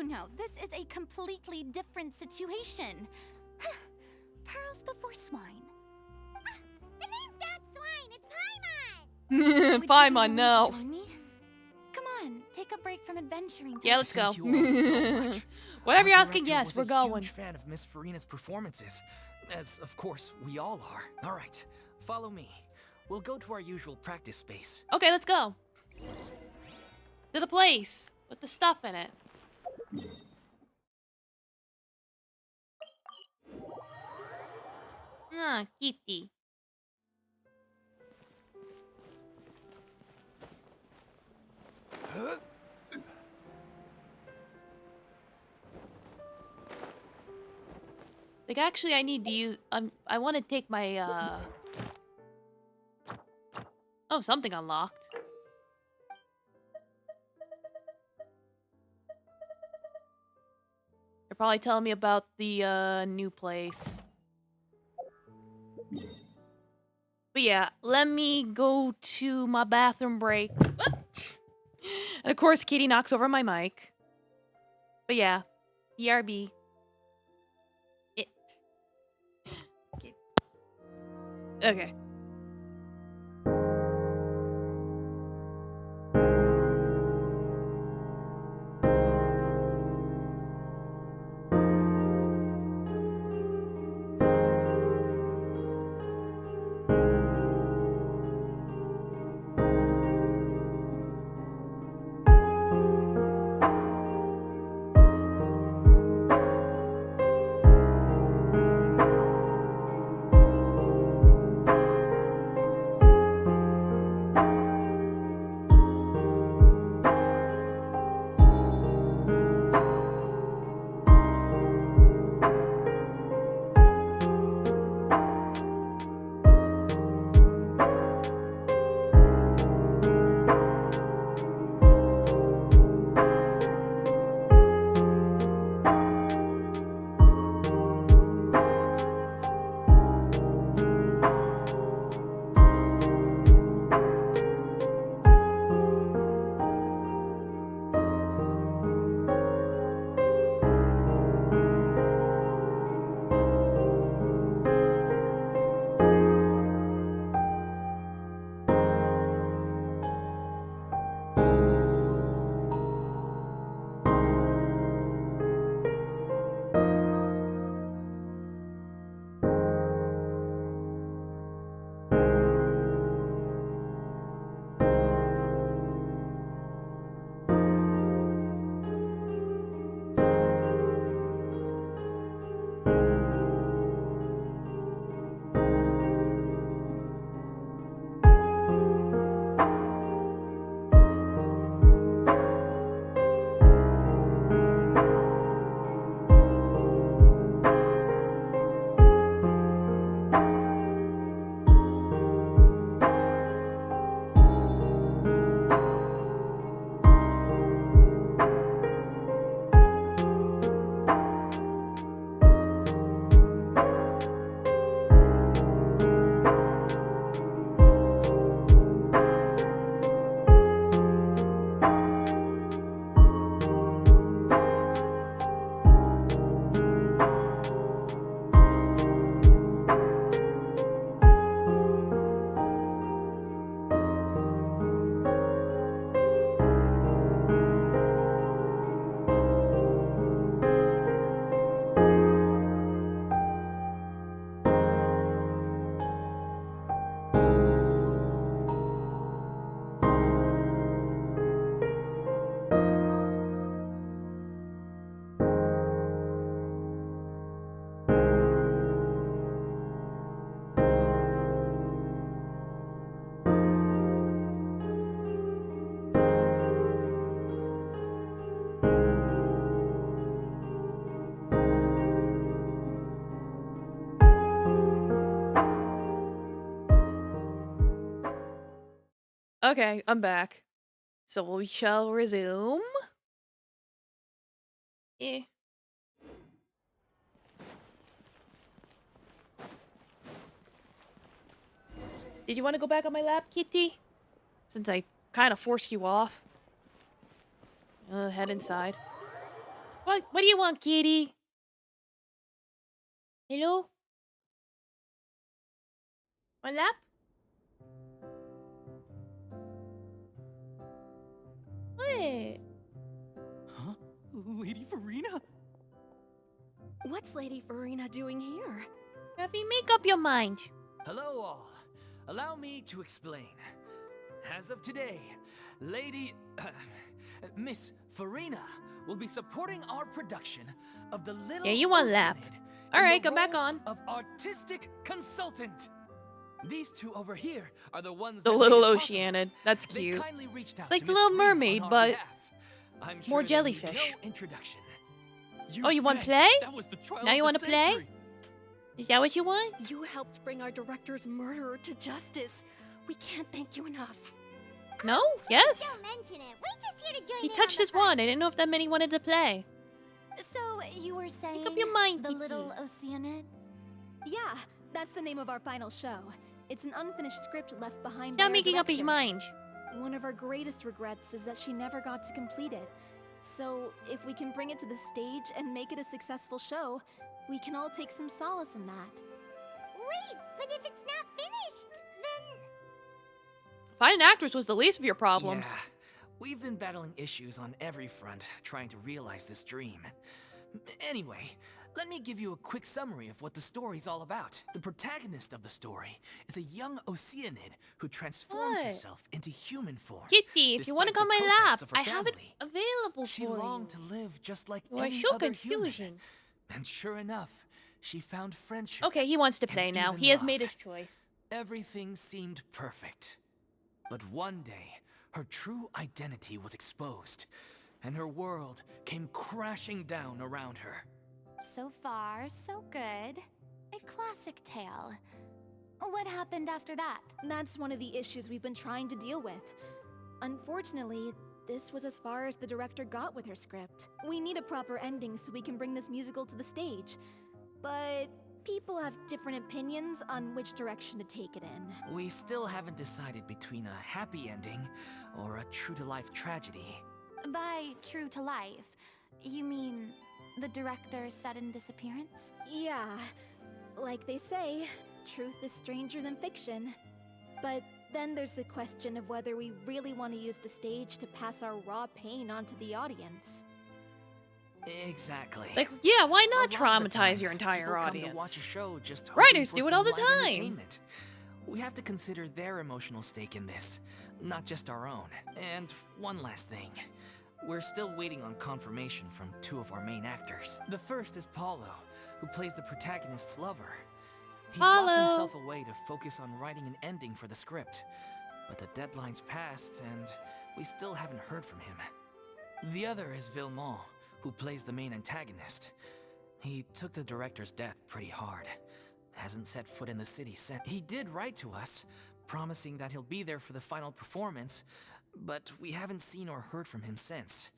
No. This is a completely different situation. Pearls before swine. The name's not Swine, it's Paimon! Paimon, no. Join me? Come on, take a break from adventuring. Yeah, let's go. Thank you all so much. Whatever Our you're asking, director yes, was we're a going. huge fan of Miss Farina's performances, as of course we all are. All right, follow me. We'll go to our usual practice space. Okay, let's go. To the place with the stuff in it. Ah, kitty. Like, actually, I need to use... I want to take my, Oh, something unlocked. They're probably telling me about the, new place. But yeah, let me go to my bathroom break. And of course, Kitty knocks over my mic. But yeah, BRB. Okay. Okay, I'm back. So we shall resume. Eh. Did you want to go back on my lap, kitty? Since I kind of forced you off. Head inside. What do you want, kitty? Hello? My lap? What? Huh? Lady Farina? What's Lady Farina doing here? Happy, make up your mind. Hello, all. Allow me to explain. As of today, Miss Farina will be supporting our production of the Little Yeah, you want lap. Alright, come back on. Of artistic consultant. These two over here are the ones The that little made it possible. Oceanid. That's They cute. kindly reached out Like to the Miss Little Farina Mermaid, on our but behalf. I'm more sure they need jellyfish. no introduction. Oh, you want to play? That was the trial Now you of want the to play? century. Is that what you want? You helped bring our director's murderer to justice. We can't thank you enough. No? Yes. Don't mention it. We're just here to join He in touched on his the fun. wand. I didn't know if that meant he wanted to play. So, you were saying up your mind, the kitty. little Oceanid? Yeah, that's the name of our final show. It's an unfinished script left behind He's by not our making up his director. mind. One of our greatest regrets is that she never got to complete it. So, if we can bring it to the stage and make it a successful show, we can all take some solace in that. Wait, but if it's not finished, then... Finding an actress was the least of your problems. Yeah, we've been battling issues on every front, trying to realize this dream. Anyway, let me give you a quick summary of what the story's all about. The protagonist of the story is a young Oceanid who transforms What? herself into human form. Kitty, if you want to despite go on the my lap, protests of her I have it family. available She for longed you. to live just like You are any so other human. confusing. And sure enough, she found friendship. Okay, he wants to and play now. even He has love. made his choice. Everything seemed perfect. But one day, her true identity was exposed, and her world came crashing down around her. So far, so good. A classic tale. What happened after that? That's one of the issues we've been trying to deal with. Unfortunately, this was as far as the director got with her script. We need a proper ending so we can bring this musical to the stage. But people have different opinions on which direction to take it in. We still haven't decided between a happy ending or a true-to-life tragedy. By true to life, you mean the director's sudden disappearance? Yeah, like they say, truth is stranger than fiction. But then there's the question of whether we really want to use the stage to pass our raw pain onto the audience. Exactly. Like, yeah, why not A lot of the time, traumatize your entire people audience? Come to watch a show just hoping Writers for do it some all the light time. entertainment. We have to consider their emotional stake in this, not just our own. And one last thing. We're still waiting on confirmation from two of our main actors. The first is Paulo, who plays the protagonist's lover. He's locked himself away to focus on writing an ending for the script. But the deadline's passed, and we still haven't heard from him. The other is Villemont, who plays the main antagonist. He took the director's death pretty hard. Hasn't set foot in the city since. He did write to us, promising that he'll be there for the final performance, but we haven't seen or heard from him since.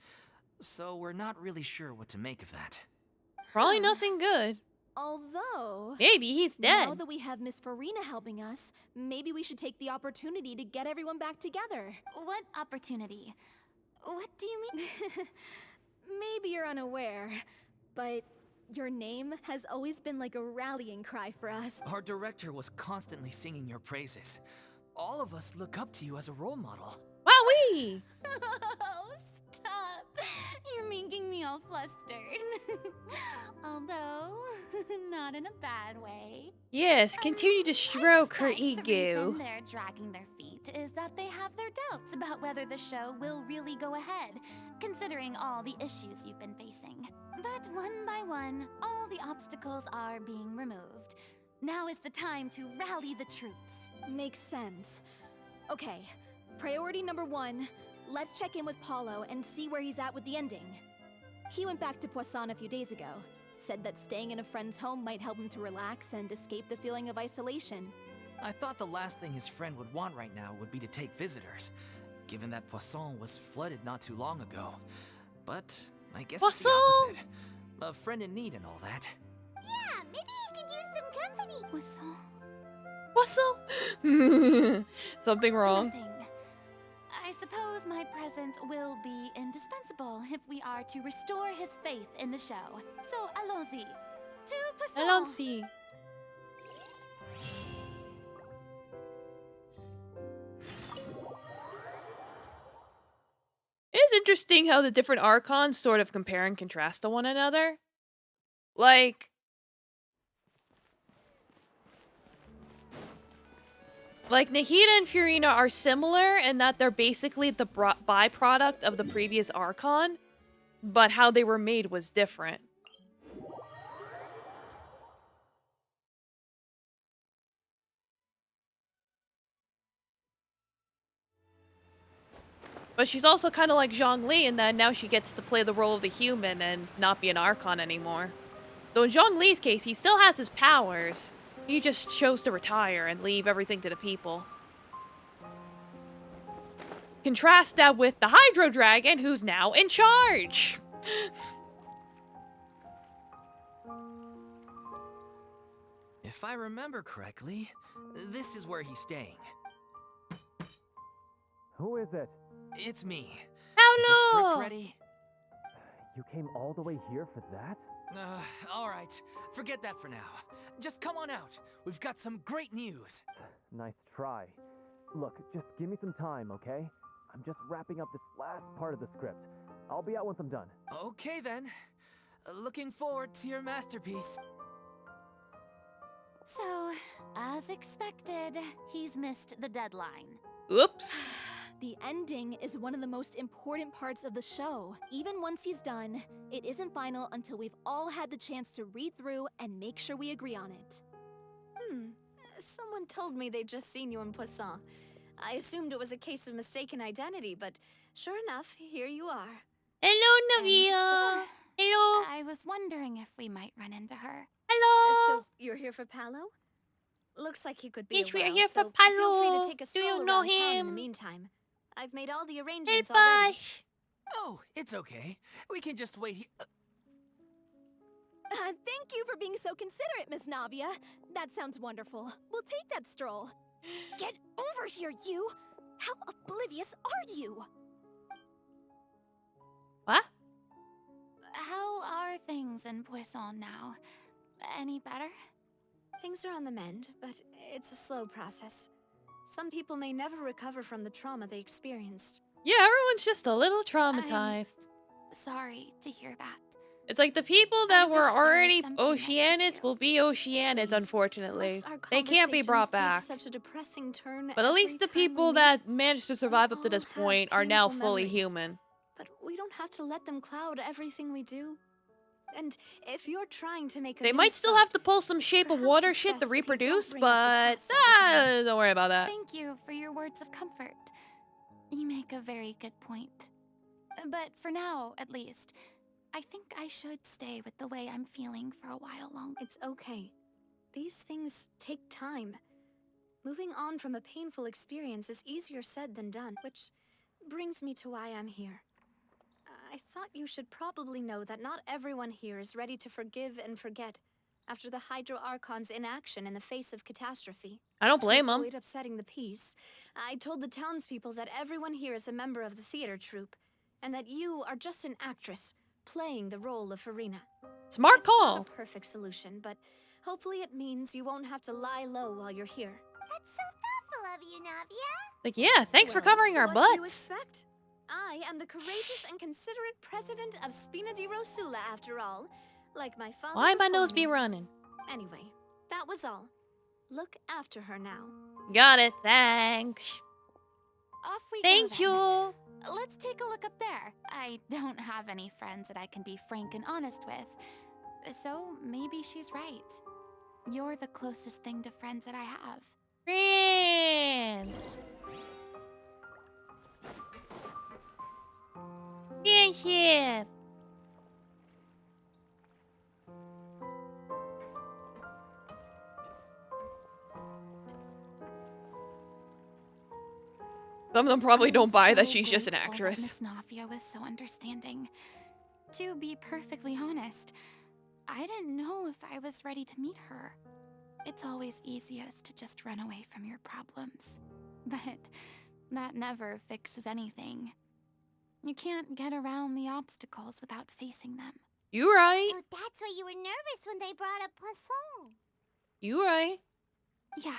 So we're not really sure what to make of that. Probably nothing good. Although... Maybe he's dead. Now that we have Miss Farina helping us, maybe we should take the opportunity to get everyone back together. What opportunity? What do you mean? Maybe you're unaware, but your name has always been like a rallying cry for us. Our director was constantly singing your praises. All of us look up to you as a role model. Wowee! Oh, stop. You're making me all flustered. Although, not in a bad way. Yes, continue to stroke her The ego. reason they're dragging their feet is that they have their doubts about whether the show will really go ahead, considering all the issues you've been facing. But one by one, all the obstacles are being removed. Now is the time to rally the troops. Makes sense. Okay, priority number 1, let's check in with Paulo and see where he's at with the ending. He went back to Poisson a few days ago, said that staying in a friend's home might help him to relax and escape the feeling of isolation. I thought the last thing his friend would want right now would be to take visitors, given that Poisson was flooded not too long ago. But I guess it's the opposite. A friend in need and all that. Yeah, maybe he could use some company. Poisson? Something wrong. Nothing. I suppose my presence will be indispensable if we are to restore his faith in the show. So allons-y. To Poisson. Allons-y. It is interesting how the different Archons sort of compare and contrast to one another. Like, Nahida and Furina are similar in that they're basically the byproduct of the previous Archon, but how they were made was different. But she's also kind of like Zhongli in that now she gets to play the role of the human and not be an Archon anymore. Though in Zhongli's case, he still has his powers. He just chose to retire and leave everything to the people. Contrast that with the Hydro Dragon, who's now in charge. If I remember correctly, this is where he's staying. Who is it? It's me. Hello! Is the script ready? You came all the way here for that? Alright. Forget that for now. Just come on out. We've got some great news. Nice try. Look, just give me some time, okay? I'm just wrapping up this last part of the script. I'll be out once I'm done. Okay then. Looking forward to your masterpiece. So, as expected, he's missed the deadline. Oops. The ending is one of the most important parts of the show. Even once he's done, it isn't final until we've all had the chance to read through and make sure we agree on it. Someone told me they'd just seen you in Poisson. I assumed it was a case of mistaken identity, but sure enough, here you are. Hello, Navia. Hello. I was wondering if we might run into her. Hello. So, you're here for Paolo? Looks like he could be Yes, we are around, here for so feel free Paolo. to take a Do you stroll know around town in him? the meantime. I've made all the arrangements Hey, already. Bosh. Oh, it's okay. We can just wait here. Thank you for being so considerate, Miss Navia. That sounds wonderful. We'll take that stroll. Get over here, you! How oblivious are you? What? How are things in Poisson now? Any better? Things are on the mend, but it's a slow process. Some people may never recover from the trauma they experienced. Yeah, everyone's just a little traumatized. Sorry to hear that. It's like the people that were wish there was already something I could Oceanids will be Oceanids, unfortunately. They can't be brought back. Such a depressing turn But at least the people that managed to survive up to this point are now fully memories. human. But we don't have to let them cloud everything we do. And if you're trying to make a They new might still start, have to pull some Shape of Water shit to reproduce, but don't worry about that. Thank you for your words of comfort. You make a very good point. But for now, at least, I think I should stay with the way I'm feeling for a while longer. It's okay. These things take time. Moving on from a painful experience is easier said than done, which brings me to why I'm here. I thought you should probably know that not everyone here is ready to forgive and forget after the Hydro Archon's inaction in the face of catastrophe. I don't blame To them. avoid upsetting the peace, I told the townspeople that everyone here is a member of the theater troupe, and that you are just an actress playing the role of Farina. Smart It's call. not a perfect solution, but hopefully it means you won't have to lie low while you're here. That's so thoughtful of you, Navia. Like, yeah, thanks for Well, covering our what do you butts. expect? I am the courageous and considerate president of Spina di Rosula, after all. Like my father. Why my before nose be me. running? Anyway, that was all. Look after her now. Got it, thanks. Off we Thank go, you. then. Let's take a look up there. I don't have any friends that I can be frank and honest with. So maybe she's right. You're the closest thing to friends that I have. Friends. Friendship. Some of them probably I'm don't buy that so she's just an grateful that actress. Miss Navia was so understanding. To be perfectly honest, I didn't know if I was ready to meet her. It's always easiest to just run away from your problems. But that never fixes anything. You can't get around the obstacles without facing them. You right. So that's why you were nervous when they brought up Poisson. You right. Yeah.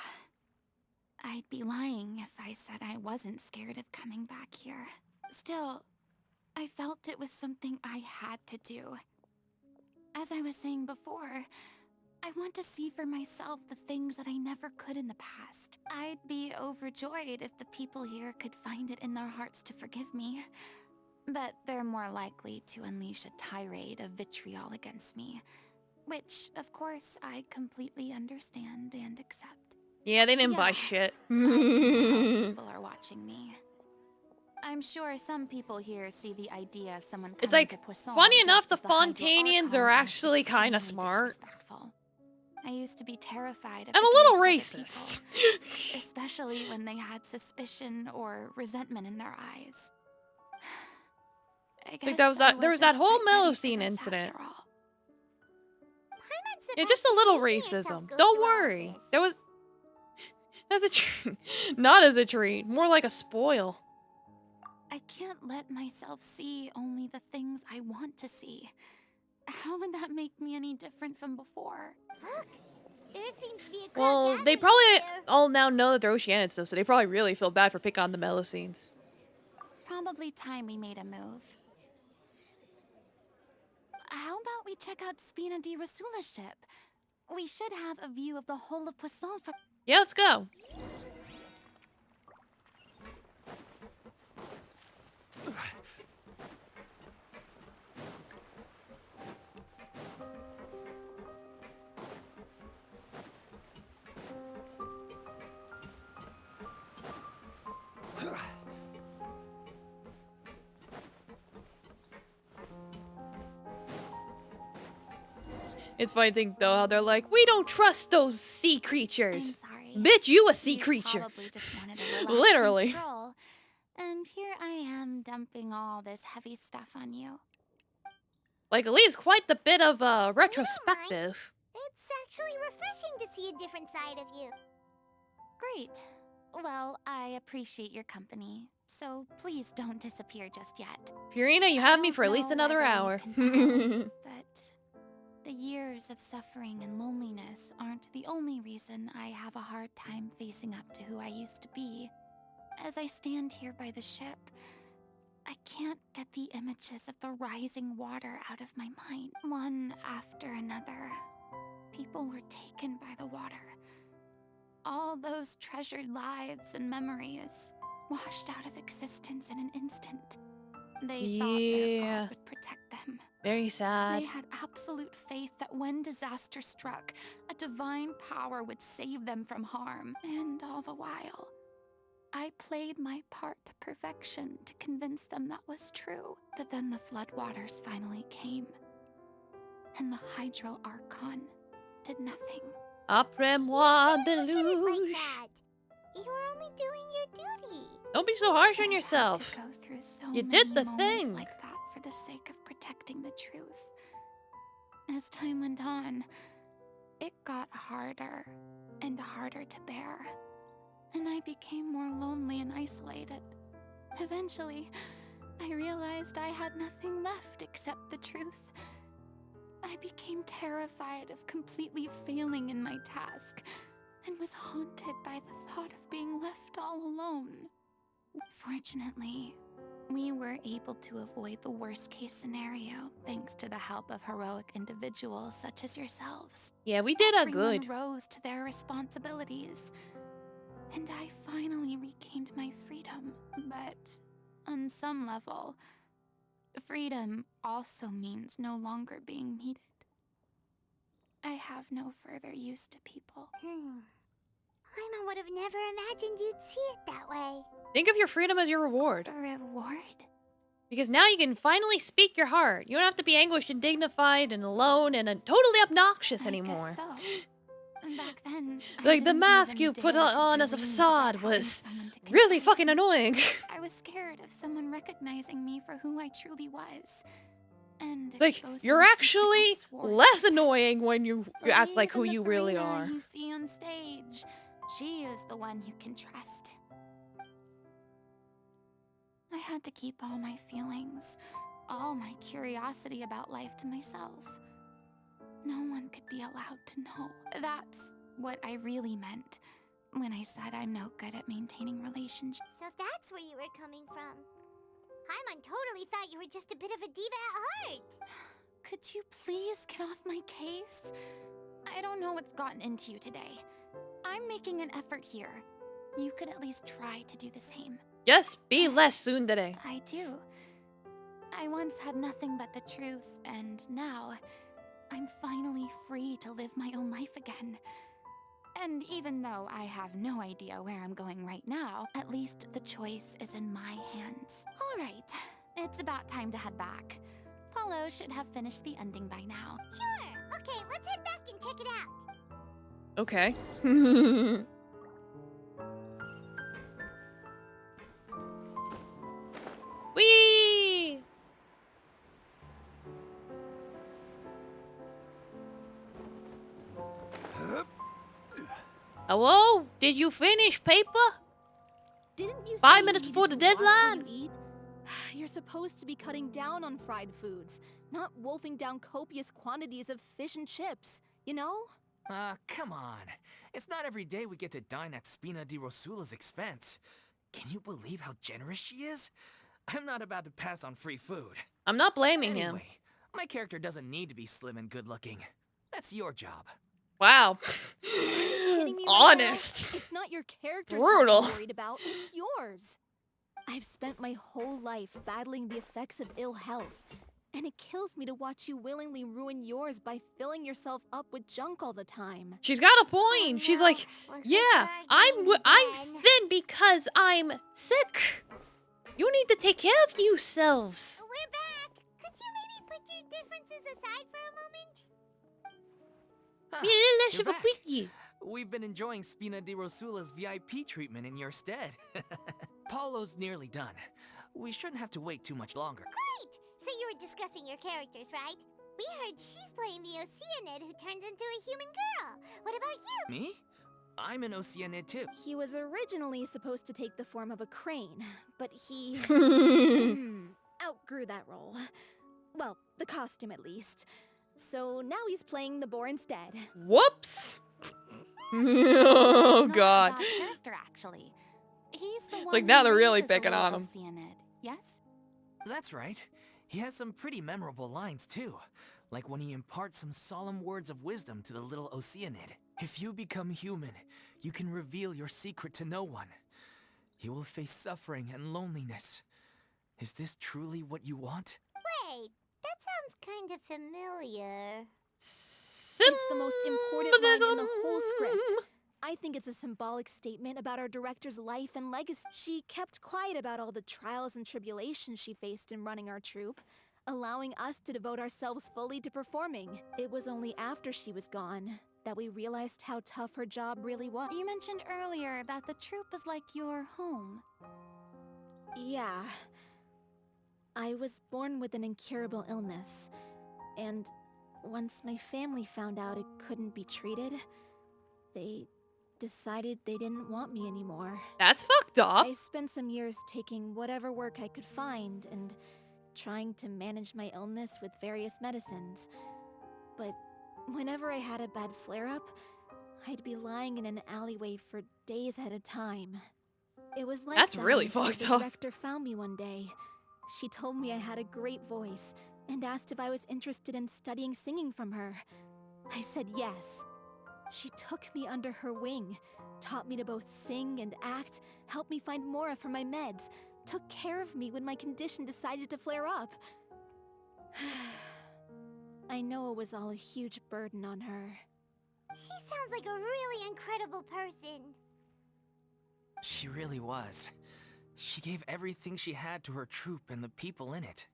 I'd be lying if I said I wasn't scared of coming back here. Still, I felt it was something I had to do. As I was saying before, I want to see for myself the things that I never could in the past. I'd be overjoyed if the people here could find it in their hearts to forgive me. But they're more likely to unleash a tirade of vitriol against me. Which, of course, I completely understand and accept. Yeah, they didn't buy shit. I can tell people are watching me. I'm sure some people here see the idea of someone coming It's like, to Poisson funny enough, the dressed as Fontanians Archon are as actually kind of extremely smart. disrespectful. I used to be terrified of And the a little gaze of other racist. people, especially when they had suspicion or resentment in their eyes. I Like guess there was that whole Melocene incident. Yeah, just a little racism. Don't worry. There was as a treat. Not as a treat. More like a spoil. I can't let myself see only the things I want to see. How would that make me any different from before? Look, there seems to be a crowd Well, gathering they probably up there. all now know that they're Oceanians though, so they probably really feel bad for picking on the Melocenes. Probably time we made a move. How about we check out Spina di Rasula's ship? We should have a view of the whole of Poisson from... Yeah, let's go. It's funny to think though how they're like, we don't trust those sea creatures. Bitch, you a sea creature. Probably just wanted to relax Literally. and stroll. And here I am dumping all this heavy stuff on you. Like, it leaves quite the bit of retrospective. It's actually refreshing to see a different side of you. Great. Well, I appreciate your company, so please don't disappear just yet. Purina, you have me for at least another hour. But the years of suffering and loneliness aren't the only reason I have a hard time facing up to who I used to be. As I stand here by the ship, I can't get the images of the rising water out of my mind. One after another, people were taken by the water. All those treasured lives and memories washed out of existence in an instant. They thought their God would protect them. Very sad. They had absolute faith that when disaster struck, a divine power would save them from harm. And all the while, I played my part to perfection to convince them that was true. But then the floodwaters finally came, and the Hydro Archon did nothing. Après-moi deluge. Like that. You were only doing your duty. Don't be so harsh on yourself. Go through so You many did the moments thing. like that for the sake of protecting the truth. As time went on, it got harder and harder to bear, and I became more lonely and isolated. Eventually, I realized I had nothing left except the truth. I became terrified of completely failing in my task, and was haunted by the thought of being left all alone. Fortunately, we were able to avoid the worst-case scenario thanks to the help of heroic individuals such as yourselves. Yeah, we did a Everyone good. rose to their responsibilities, and I finally regained my freedom. But on some level, freedom also means no longer being needed. I have no further use to people. Paimon would have never imagined you'd see it that way. Think of your freedom as your reward. A reward? Because now you can finally speak your heart. You don't have to be anguished and dignified and alone and totally obnoxious anymore. So, Back then, I Like, the didn't mask even you put dare to on as a dream facade about having was someone to really confide fucking in. annoying. I was scared of someone recognizing me for who I truly was. And It's like, exposing you're a secret I actually swore to less protect. annoying when you act like who Believe in you the really Farina are. you see on stage. She is the one you can trust. I had to keep all my feelings, all my curiosity about life to myself. No one could be allowed to know. That's what I really meant when I said I'm no good at maintaining relationships. So that's where you were coming from. Paimon totally thought you were just a bit of a diva at heart. Could you please get off my case? I don't know what's gotten into you today. I'm making an effort here. You could at least try to do the same. Just be less tsundere. I do. I once had nothing but the truth, and now I'm finally free to live my own life again. And even though I have no idea where I'm going right now, at least the choice is in my hands. All right, it's about time to head back. Paulo should have finished the ending by now. Sure. Okay, let's head back and check it out. Okay. Whee! Hello? Did you finish paper? Didn't you 5 say minutes you before needed the to watch what deadline? you eat? You're supposed to be cutting down on fried foods, not wolfing down copious quantities of fish and chips, you know? Come on. It's not every day we get to dine at Spina di Rosula's expense. Can you believe how generous she is? I'm not about to pass on free food. I'm not blaming him. Anyway, my character doesn't need to be slim and good-looking. That's your job. Wow. Kidding me right Honest. now? It's not your character's Brutal. health I'm worried about, it's yours. I've spent my whole life battling the effects of ill health, and it kills me to watch you willingly ruin yours by filling yourself up with junk all the time. She's got a point. She's like, yeah, I'm thin because I'm sick. You need to take care of yourselves. We're back. Could you maybe put your differences aside for a moment? You're back. We've been enjoying Spina di Rosula's VIP treatment in your stead. Paulo's nearly done. We shouldn't have to wait too much longer. Great! So you were discussing your characters, right? We heard she's playing the Oceanid who turns into a human girl. What about you? Me? I'm an Oceanid too. He was originally supposed to take the form of a crane, but he outgrew that role. Well, the costume at least. So now he's playing the boar instead. Whoops. Oh god. Character, actually. He's the one Like, now who they're really raises the picking on little him. Oceanid, yes? That's right. He has some pretty memorable lines too. Like when he imparts some solemn words of wisdom to the little Oceanid. If you become human, you can reveal your secret to no one. You will face suffering and loneliness. Is this truly what you want? Wait, that sounds kind of familiar. It's the most important line in the whole script. I think it's a symbolic statement about our director's life and legacy. She kept quiet about all the trials and tribulations she faced in running our troupe, allowing us to devote ourselves fully to performing. It was only after she was gone that we realized how tough her job really was. You mentioned earlier that the troupe was like your home. Yeah. I was born with an incurable illness, and once my family found out it couldn't be treated, they decided they didn't want me anymore. That's fucked up. I spent some years taking whatever work I could find and trying to manage my illness with various medicines. But whenever I had a bad flare-up, I'd be lying in an alleyway for days at a time. It was like That's that really until fucked the up. director found me one day. She told me I had a great voice and asked if I was interested in studying singing from her. I said yes. She took me under her wing, taught me to both sing and act, helped me find Mora for my meds, took care of me when my condition decided to flare up. I know it was all a huge burden on her. She sounds like a really incredible person. She really was. She gave everything she had to her troupe and the people in it.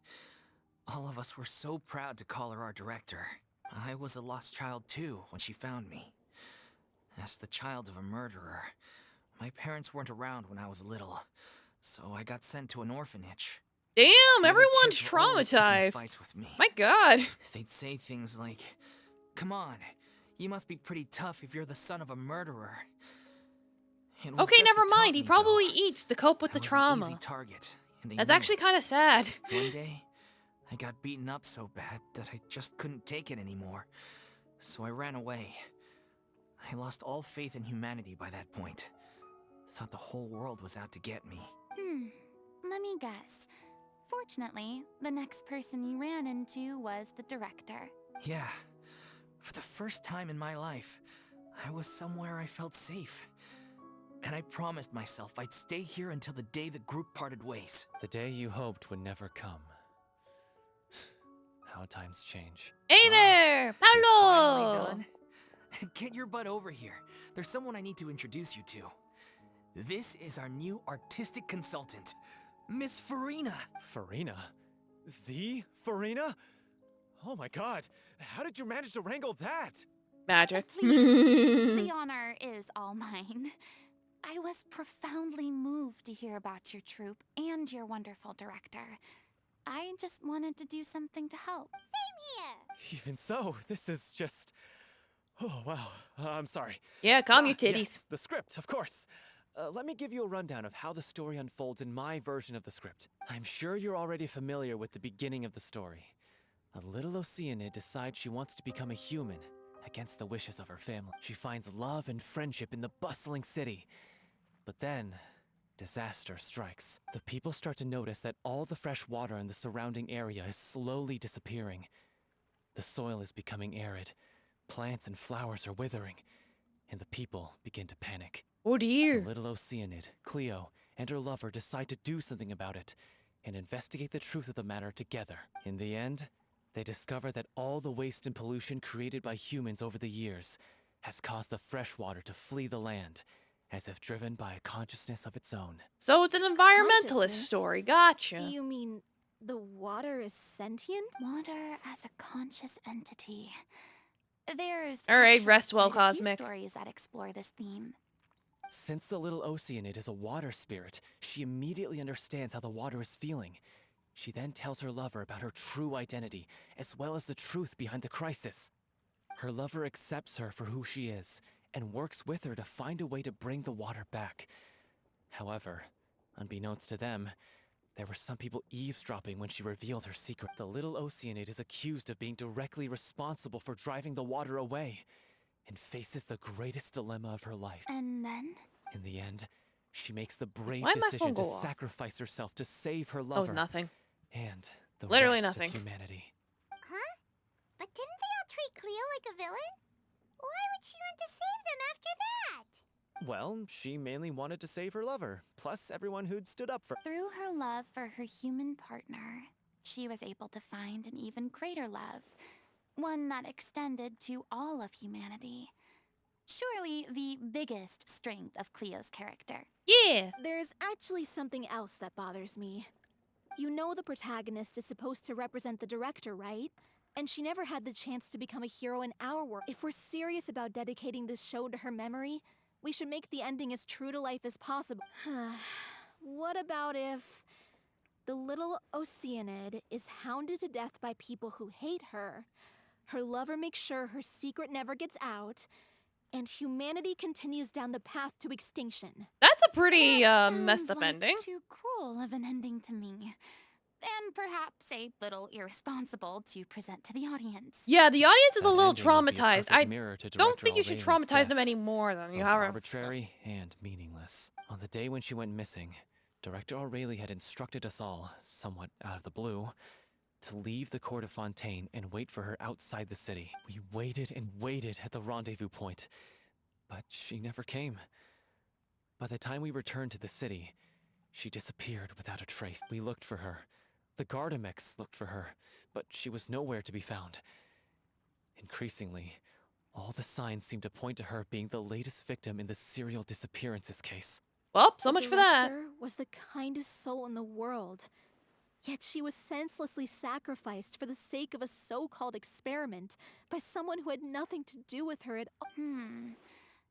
All of us were so proud to call her our director. I was a lost child too when she found me. As the child of a murderer, my parents weren't around when I was little, so I got sent to an orphanage. Damn, The other everyone's kids were always picking traumatized. fights with me. My god. They'd say things like, "Come on, you must be pretty tough if you're the son of a murderer." It was Okay, Gutsy never taught mind. He me, probably though. eats to cope with I the was an trauma. easy target, and they That's knew actually it. kind of sad. One day, I got beaten up so bad that I just couldn't take it anymore, so I ran away. I lost all faith in humanity by that point. Thought the whole world was out to get me. Let me guess. Fortunately, the next person you ran into was the director. Yeah, for the first time in my life, I was somewhere I felt safe. And I promised myself I'd stay here until the day the group parted ways. The day you hoped would never come. How times change. Hey there, Paolo! Finally done? Get your butt over here. There's someone I need to introduce you to. This is our new artistic consultant, Miss Farina. Farina? The Farina? Oh my god, how did you manage to wrangle that? Magic. Please, the honor is all mine. I was profoundly moved to hear about your troupe and your wonderful director. I just wanted to do something to help. Same here. Even so, this is just... Oh, wow. I'm sorry. Yeah, calm your titties. Yes, the script, of course. Let me give you a rundown of how the story unfolds in my version of the script. I'm sure you're already familiar with the beginning of the story. A little Oceanid decides she wants to become a human, against the wishes of her family. She finds love and friendship in the bustling city. But then, disaster strikes. The people start to notice that all the fresh water in the surrounding area is slowly disappearing. The soil is becoming arid, plants and flowers are withering, and the people begin to panic. Oh dear. The little Oceanid, Cleo, and her lover decide to do something about it, and investigate the truth of the matter together. In the end, they discover that all the waste and pollution created by humans over the years has caused the fresh water to flee the land, as if driven by a consciousness of its own. So it's an environmentalist Consciousness? story. Gotcha. You mean the water is sentient? Water as a conscious entity. There's All right, actually rest well, quite a few Cosmic. stories that explore this theme. Since the little Oceanid is a water spirit, she immediately understands how the water is feeling. She then tells her lover about her true identity, as well as the truth behind the crisis. Her lover accepts her for who she is, and works with her to find a way to bring the water back. However, unbeknownst to them, there were some people eavesdropping when she revealed her secret. The little Oceanid is accused of being directly responsible for driving the water away, and faces the greatest dilemma of her life. And then? In the end, she makes the brave Why'd my decision phone to go off? sacrifice herself to save her That lover. was nothing. And the Literally rest nothing. of humanity. Huh? But didn't they all treat Cleo like a villain? Why would she want to save them after that? Well, she mainly wanted to save her lover, plus everyone who'd stood up for... Through her love for her human partner, she was able to find an even greater love, one that extended to all of humanity. Surely the biggest strength of Cleo's character. Yeah! There's actually something else that bothers me. You know the protagonist is supposed to represent the director, right? And she never had the chance to become a hero in our work. If we're serious about dedicating this show to her memory, we should make the ending as true to life as possible. What about if the little Oceanid is hounded to death by people who hate her, her lover makes sure her secret never gets out, and humanity continues down the path to extinction? That's a pretty messed Sounds up like ending. Too cruel of an ending to me. And perhaps a little irresponsible to present to the audience. Yeah, the audience is a That little ending would be a traumatized. perfect I mirror to don't Director think you should Aurelian's traumatize them death. any more than you Both have. arbitrary and meaningless. On the day when she went missing, Director Aureli had instructed us all, somewhat out of the blue, to leave the court of Fontaine and wait for her outside the city. We waited and waited at the rendezvous point, but she never came. By the time we returned to the city, she disappeared without a trace. We looked for her. The Gardamex looked for her, but she was nowhere to be found. Increasingly, all the signs seemed to point to her being the latest victim in the serial disappearances case. Well, so The much for that. director was the kindest soul in the world. Yet she was senselessly sacrificed for the sake of a so-called experiment by someone who had nothing to do with her at all.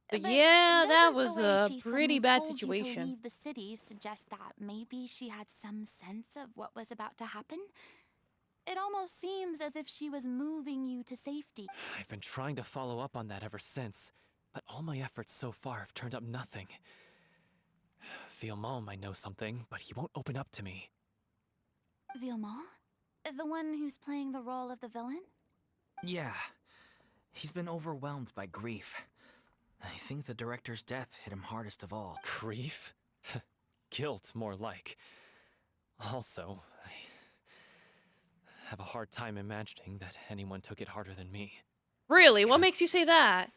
But But yeah, that doesn't was the way a she pretty suddenly bad told you to situation. leave the city suggest that maybe she had some sense of what was about to happen? It almost seems as if she was moving you to safety. I've been trying to follow up on that ever since, but all my efforts so far have turned up nothing. Villemont might know something, but he won't open up to me. Villemont? The one who's playing the role of the villain? Yeah. He's been overwhelmed by grief. I think the director's death hit him hardest of all. Grief? Guilt, more like. Also, I have a hard time imagining that anyone took it harder than me. Really? What makes you say that?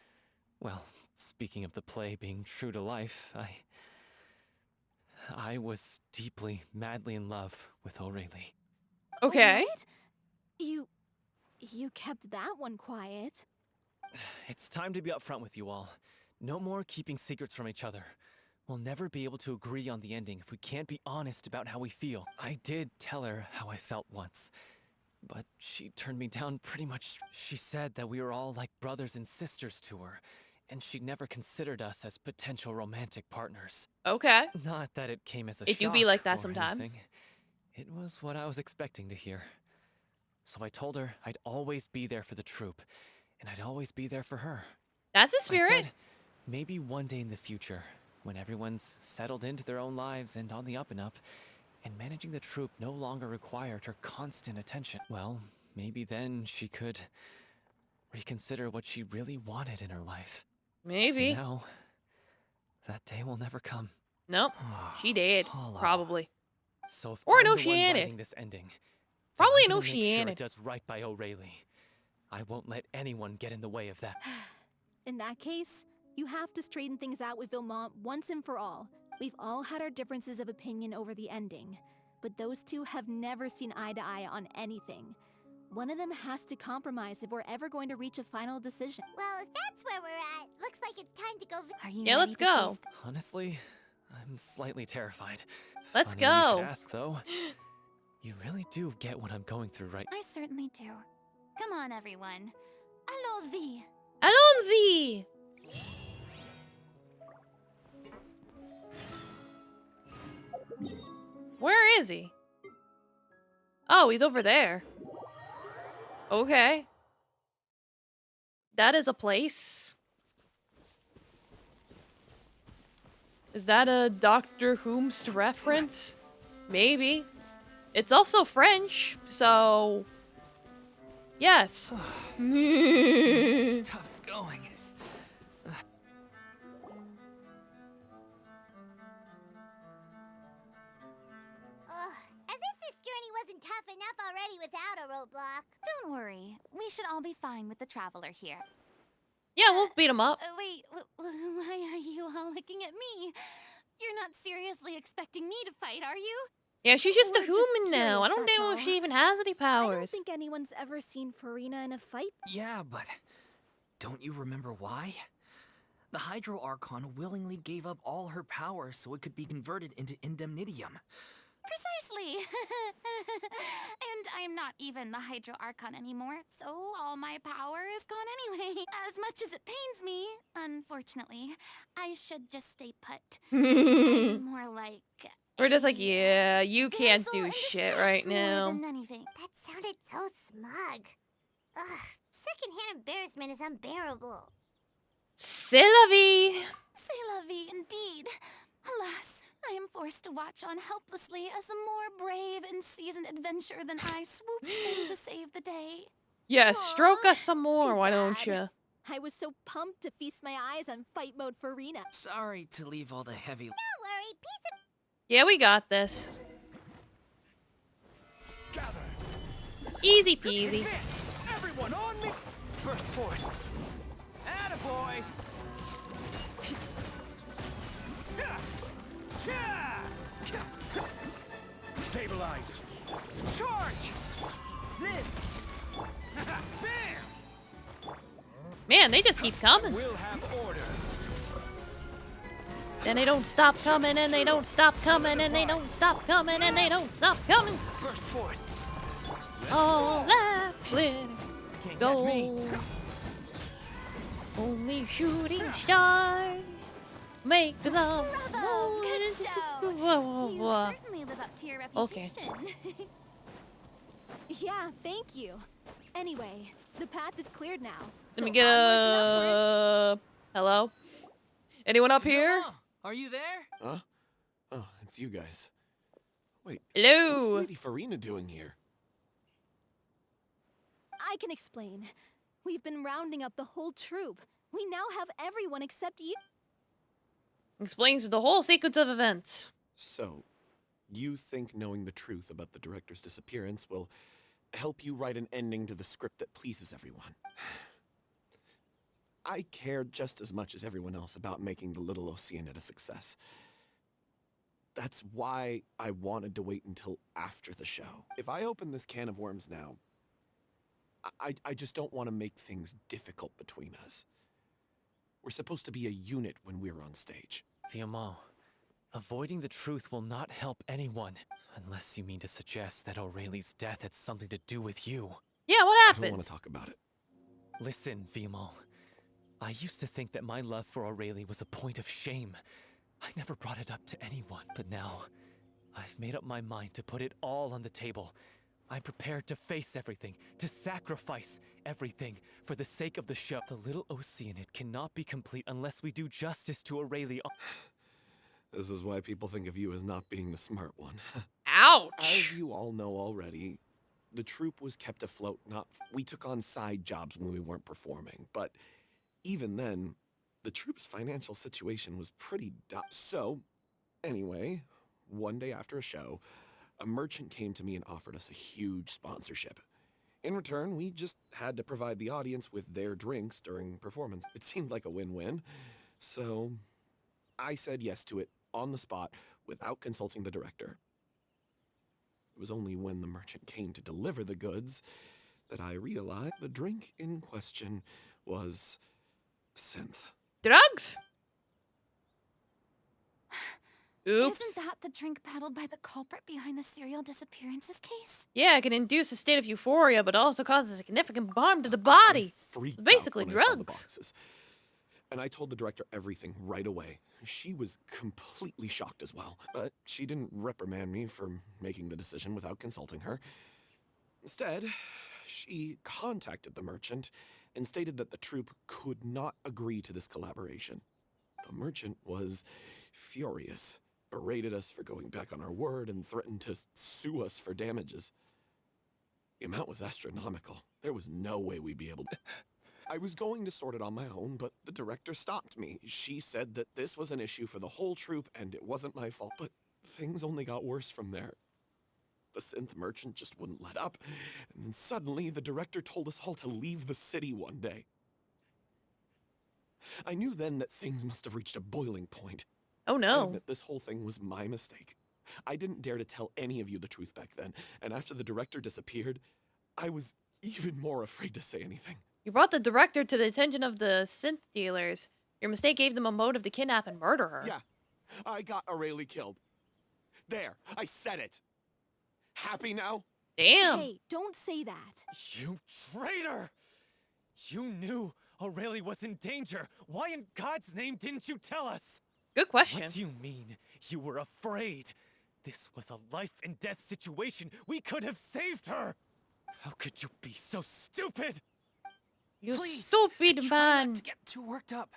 Well, speaking of the play being true to life, I was deeply, madly in love with O'Reilly. Okay. What? You kept that one quiet. It's time to be upfront with you all. No more keeping secrets from each other. We'll never be able to agree on the ending if we can't be honest about how we feel. I did tell her how I felt once, but she turned me down pretty much. She said that we were all like brothers and sisters to her, and she never considered us as potential romantic partners. Okay. Not that it came as a It do shock be like that or sometimes. anything. It was what I was expecting to hear. So I told her I'd always be there for the troupe, and I'd always be there for her. That's the I spirit. said, maybe one day in the future, when everyone's settled into their own lives and on the up and up, and managing the troupe no longer required her constant attention, well, maybe then she could reconsider what she really wanted in her life. Maybe. And now, that day will never come. Nope. She did. Probably. So if Or I'm no, the she one ain't writing it. this ending, Probably then I'm no, gonna she make sure ain't it it. does right by O'Reilly. I won't let anyone get in the way of that. In that case, you have to straighten things out with Villemont once and for all. We've all had our differences of opinion over the ending, but those two have never seen eye to eye on anything. One of them has to compromise if we're ever going to reach a final decision. Well, if that's where we're at, looks like it's time to go. Are you Yeah, let's go. Honestly, I'm slightly terrified. Let's Funny you go. should ask, though. You really do get what I'm going through, right? I certainly do. Come on, everyone. Allons-y. Allons-y! Where is he? Oh, he's over there. Okay. That is a place. Is that a Doctor Whomst reference? Maybe. It's also French, so... Yes. This is tough going. Ugh, as if this journey wasn't tough enough already without a roadblock. Don't worry. We should all be fine with the traveler here. Yeah, we'll beat him up. Wait, why are you all looking at me? You're not seriously expecting me to fight, are you? Yeah, she's just a We're just human now. I don't curious, know if that's she all. even has any I don't powers. think anyone's ever seen Farina in a fight. Yeah, but don't you remember why? The Hydro Archon willingly gave up all her powers so it could be converted into indemnitium. Precisely. And I'm not even the Hydro Archon anymore, so all my power is gone anyway. As much as it pains me, unfortunately, I should just stay put. I'm more like We're just like, yeah, you can't damsel do in shit distress right more now. than anything. That sounded so smug. Ugh, secondhand embarrassment is unbearable. C'est la vie. C'est la vie indeed. Alas, I am forced to watch on helplessly as a more brave and seasoned adventurer than I swoops in to save the day. Yeah, stroke us some more, why don't bad. you? I was so pumped to feast my eyes on fight mode Farina. Sorry to leave all the heavy... Don't worry, piece of... Yeah, we got this. Easy peasy. Everyone on me! Burst forth. Attaboy! Stabilize. Charge! This! Bam! Man, they just keep coming. We'll have order. Then they don't stop coming, and they don't stop coming, and they don't stop coming, and they don't stop coming. Burst forth. All that glitter Can't catch me. gold. Only shooting stars make love. Bravo! Good show! You certainly live up to your Okay. reputation. Yeah, thank you. Anyway, the path is cleared now. Let me so get onwards and a... Hello? Anyone up here? Are you there? Huh? Oh, it's you guys. Wait. Hello? What's Lady Farina doing here? I can explain. We've been rounding up the whole troop. We now have everyone except you. Explains the whole sequence of events. So, you think knowing the truth about the director's disappearance will help you write an ending to the script that pleases everyone? I care just as much as everyone else about making the Little Oceanid a success. That's why I wanted to wait until after the show. If I open this can of worms now, I just don't want to make things difficult between us. We're supposed to be a unit when we're on stage. Viamont, avoiding the truth will not help anyone. Unless you mean to suggest that Aurelie's death had something to do with you. Yeah, what I happened? don't want to talk about it. Listen, Viamont. I used to think that my love for Aurelie was a point of shame. I never brought it up to anyone, but now I've made up my mind to put it all on the table. I'm prepared to face everything, to sacrifice everything for the sake of the show. The Little Oceanid cannot be complete unless we do justice to Aurelie. This is why people think of you as not being the smart one. Ouch! As you all know already, the troupe was kept afloat. We took on side jobs when we weren't performing, but even then, the troupe's financial situation was pretty So, anyway, one day after a show, a merchant came to me and offered us a huge sponsorship. In return, we just had to provide the audience with their drinks during performance. It seemed like a win-win, so I said yes to it on the spot without consulting the director. It was only when the merchant came to deliver the goods that I realized the drink in question was synth. Drugs? Oops. Isn't that the drink peddled by the culprit behind the serial disappearances case? Yeah, it can induce a state of euphoria, but also causes significant harm to the body. Freaked Basically, out when I saw the drugs. boxes. And I told the director everything right away. She was completely shocked as well, but she didn't reprimand me for making the decision without consulting her. Instead, she contacted the merchant and stated that the troupe could not agree to this collaboration. The merchant was furious, berated us for going back on our word, and threatened to sue us for damages. The amount was astronomical. There was no way we'd be able to... I was going to sort it on my own, but the director stopped me. She said that this was an issue for the whole troupe and it wasn't my fault. But things only got worse from there. The synth merchant just wouldn't let up, and then suddenly the director told us all to leave the city one day. I knew then that things must have reached a boiling point. Oh I no. admit this whole thing was my mistake. I didn't dare to tell any of you the truth back then, and after the director disappeared, I was even more afraid to say anything. You brought the director to the attention of the synth dealers. Your mistake gave them a motive to kidnap and murder her. Yeah, I got Aurelie killed. There, I said it. Happy now? Damn. Hey, don't say that. You traitor! You knew Aurelie was in danger. Why in God's name didn't you tell us? Good question. What do you mean? You were afraid. This was a life and death situation. We could have saved her. How could you be so stupid? You Please, stupid try man. not to get too worked up.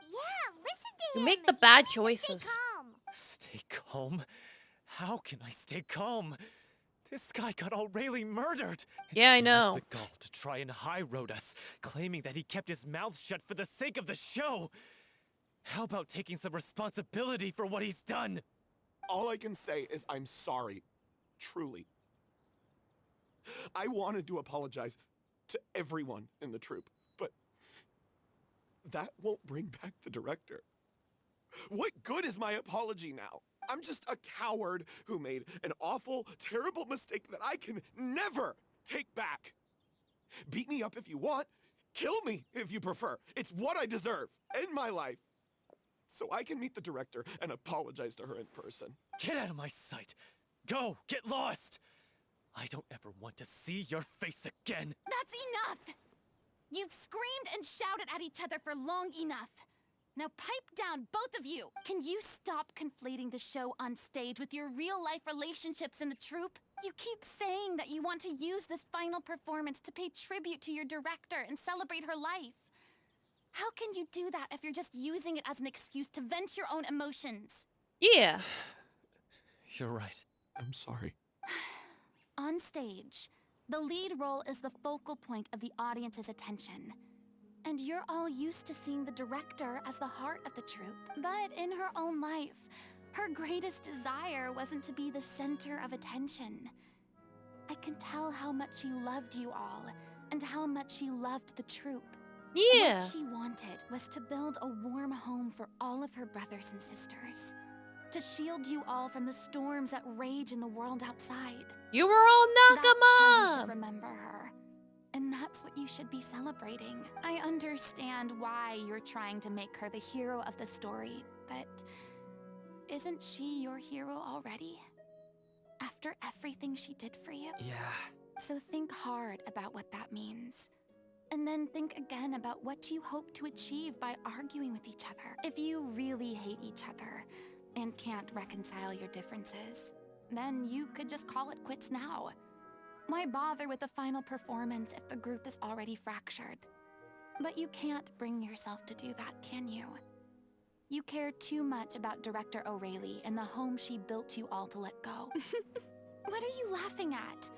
Yeah, listen to You him. make the He bad needs to choices. Stay calm. Stay calm? How can I stay calm? This guy got Aurelie murdered. Yeah, I He know. has the gall to try and high-road us, claiming that he kept his mouth shut for the sake of the show. How about taking some responsibility for what he's done? All I can say is I'm sorry. Truly. I wanted to apologize to everyone in the troupe, but that won't bring back the director. What good is my apology now? I'm just a coward who made an awful, terrible mistake that I can never take back. Beat me up if you want. Kill me if you prefer. It's what I deserve in my life. So I can meet the director and apologize to her in person. Get out of my sight. Go, get lost. I don't ever want to see your face again. That's enough! You've screamed and shouted at each other for long enough. Now pipe down, both of you! Can you stop conflating the show on stage with your real-life relationships in the troupe? You keep saying that you want to use this final performance to pay tribute to your director and celebrate her life. How can you do that if you're just using it as an excuse to vent your own emotions? Yeah. You're right. I'm sorry. On stage, the lead role is the focal point of the audience's attention. And you're all used to seeing the director as the heart of the troupe. But in her own life, her greatest desire wasn't to be the center of attention. I can tell how much she loved you all, and how much she loved the troupe. Yeah. What she wanted was to build a warm home for all of her brothers and sisters. To shield you all from the storms that rage in the world outside. You were all That's how you Nakama! should remember her. And that's what you should be celebrating. I understand why you're trying to make her the hero of the story, but isn't she your hero already? After everything she did for you? Yeah. So think hard about what that means. And then think again about what you hope to achieve by arguing with each other. If you really hate each other and can't reconcile your differences, then you could just call it quits now. Why bother with the final performance if the group is already fractured? But you can't bring yourself to do that, can you? You care too much about Director O'Reilly and the home she built you all to let go. What are you laughing at?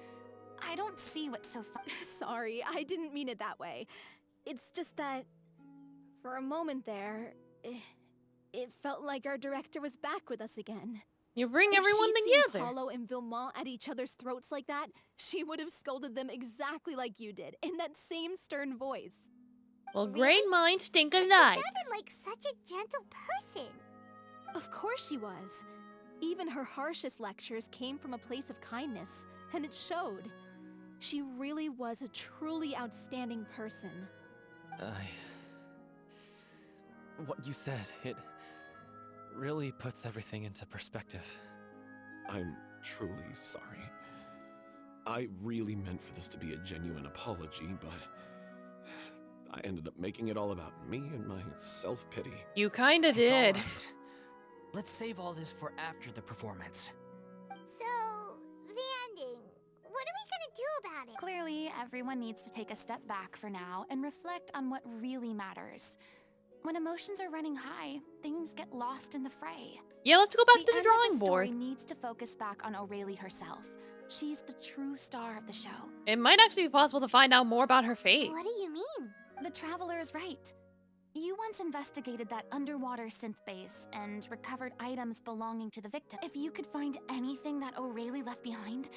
I don't see what's so funny. Sorry, I didn't mean it that way. It's just that, for a moment there, it felt like our director was back with us again. You bring If everyone she'd seen together. Paulo and Vilmont at each other's throats like that, she would have scolded them exactly like you did, in that same stern voice. Well, great minds think But alike. She sounded like such a gentle person. Of course she was. Even her harshest lectures came from a place of kindness, and it showed. She really was a truly outstanding person. What you said, it really puts everything into perspective. I'm truly sorry. I really meant for this to be a genuine apology, but I ended up making it all about me and my self-pity. You kinda It's did. all right. Let's save all this for after the performance. So, the ending. What are we gonna do about it? Clearly, everyone needs to take a step back for now and reflect on what really matters. When emotions are running high, things get lost in the fray. Yeah, let's go back to the end of drawing the story board. needs to focus back on O'Reilly herself. She's the true star of the show. It might actually be possible to find out more about her fate. What do you mean? The Traveler is right. You once investigated that underwater synth base and recovered items belonging to the victim. If you could find anything that O'Reilly left behind,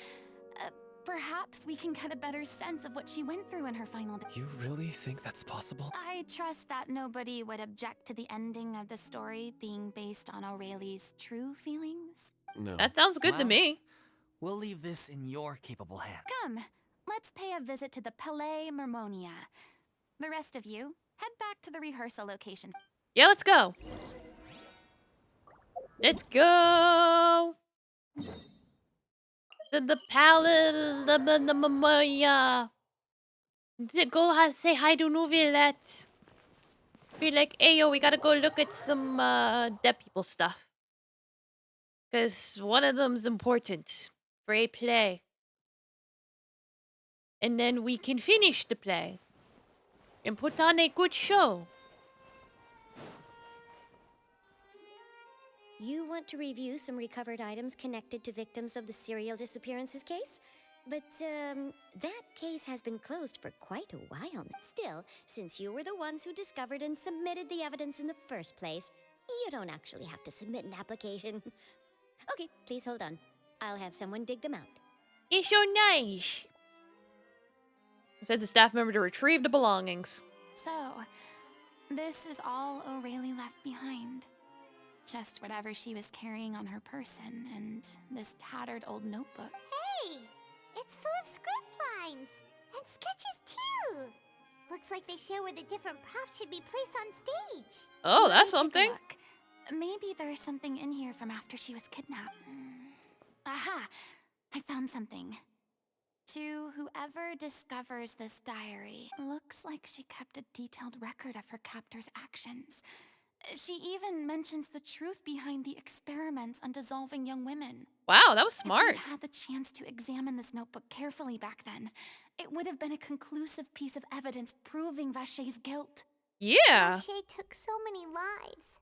perhaps we can get a better sense of what she went through in her final day. You really think that's possible? I trust that nobody would object to the ending of the story being based on O'Reilly's true feelings. No. That sounds good to Well, me. We'll leave this in your capable hands. Come, let's pay a visit to the Palais Mermonia. The rest of you, head back to the rehearsal location. Yeah, let's go. Let's go. The palace, the Mermonia. Go say hi to Nouvillette. Be like, hey yo, we gotta go look at some dead people stuff. Cause one of them's important for a play. And then we can finish the play. And put on a good show. You want to review some recovered items connected to victims of the serial disappearances case? But, that case has been closed for quite a while. Still, since you were the ones who discovered and submitted the evidence in the first place, you don't actually have to submit an application. Okay, please hold on. I'll have someone dig them out. It's so nice. Sends a staff member to retrieve the belongings. So, this is all O'Reilly left behind. Just whatever she was carrying on her person and this tattered old notebook. Hey! It's full of script lines! And sketches too! Looks like they show where the different props should be placed on stage. Oh, Let that's me take a something. look. Maybe there's something in here from after she was kidnapped. Aha! I found something. To whoever discovers this diary, looks like she kept a detailed record of her captor's actions. She even mentions the truth behind the experiments on dissolving young women. Wow, that was smart. If we'd had the chance to examine this notebook carefully back then, it would have been a conclusive piece of evidence proving Vacher's guilt. Yeah. Vacher took so many lives.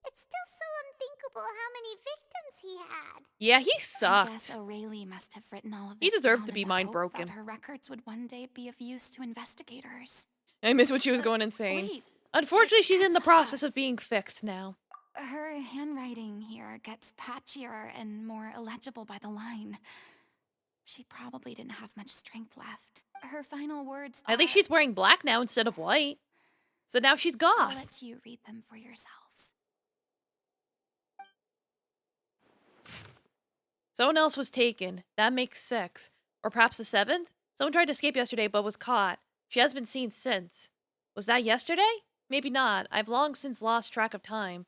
It's still so unthinkable how many victims he had. Yeah, he I sucked. guess O'Reilly must have written all of He this deserved down to be in the mind hope broken. that her records would one day be of use to investigators. I miss when she was going insane. Wait, Unfortunately, she's in the cuts process off. of being fixed now. Her handwriting here gets patchier and more illegible by the line. She probably didn't have much strength left. Her final words At least she's wearing black now instead of white. So now she's I'll goth. let you read them for yourselves. Someone else was taken. That makes 6. Or perhaps the 7th? Someone tried to escape yesterday but was caught. She has been seen since. Was that yesterday? Maybe not. I've long since lost track of time.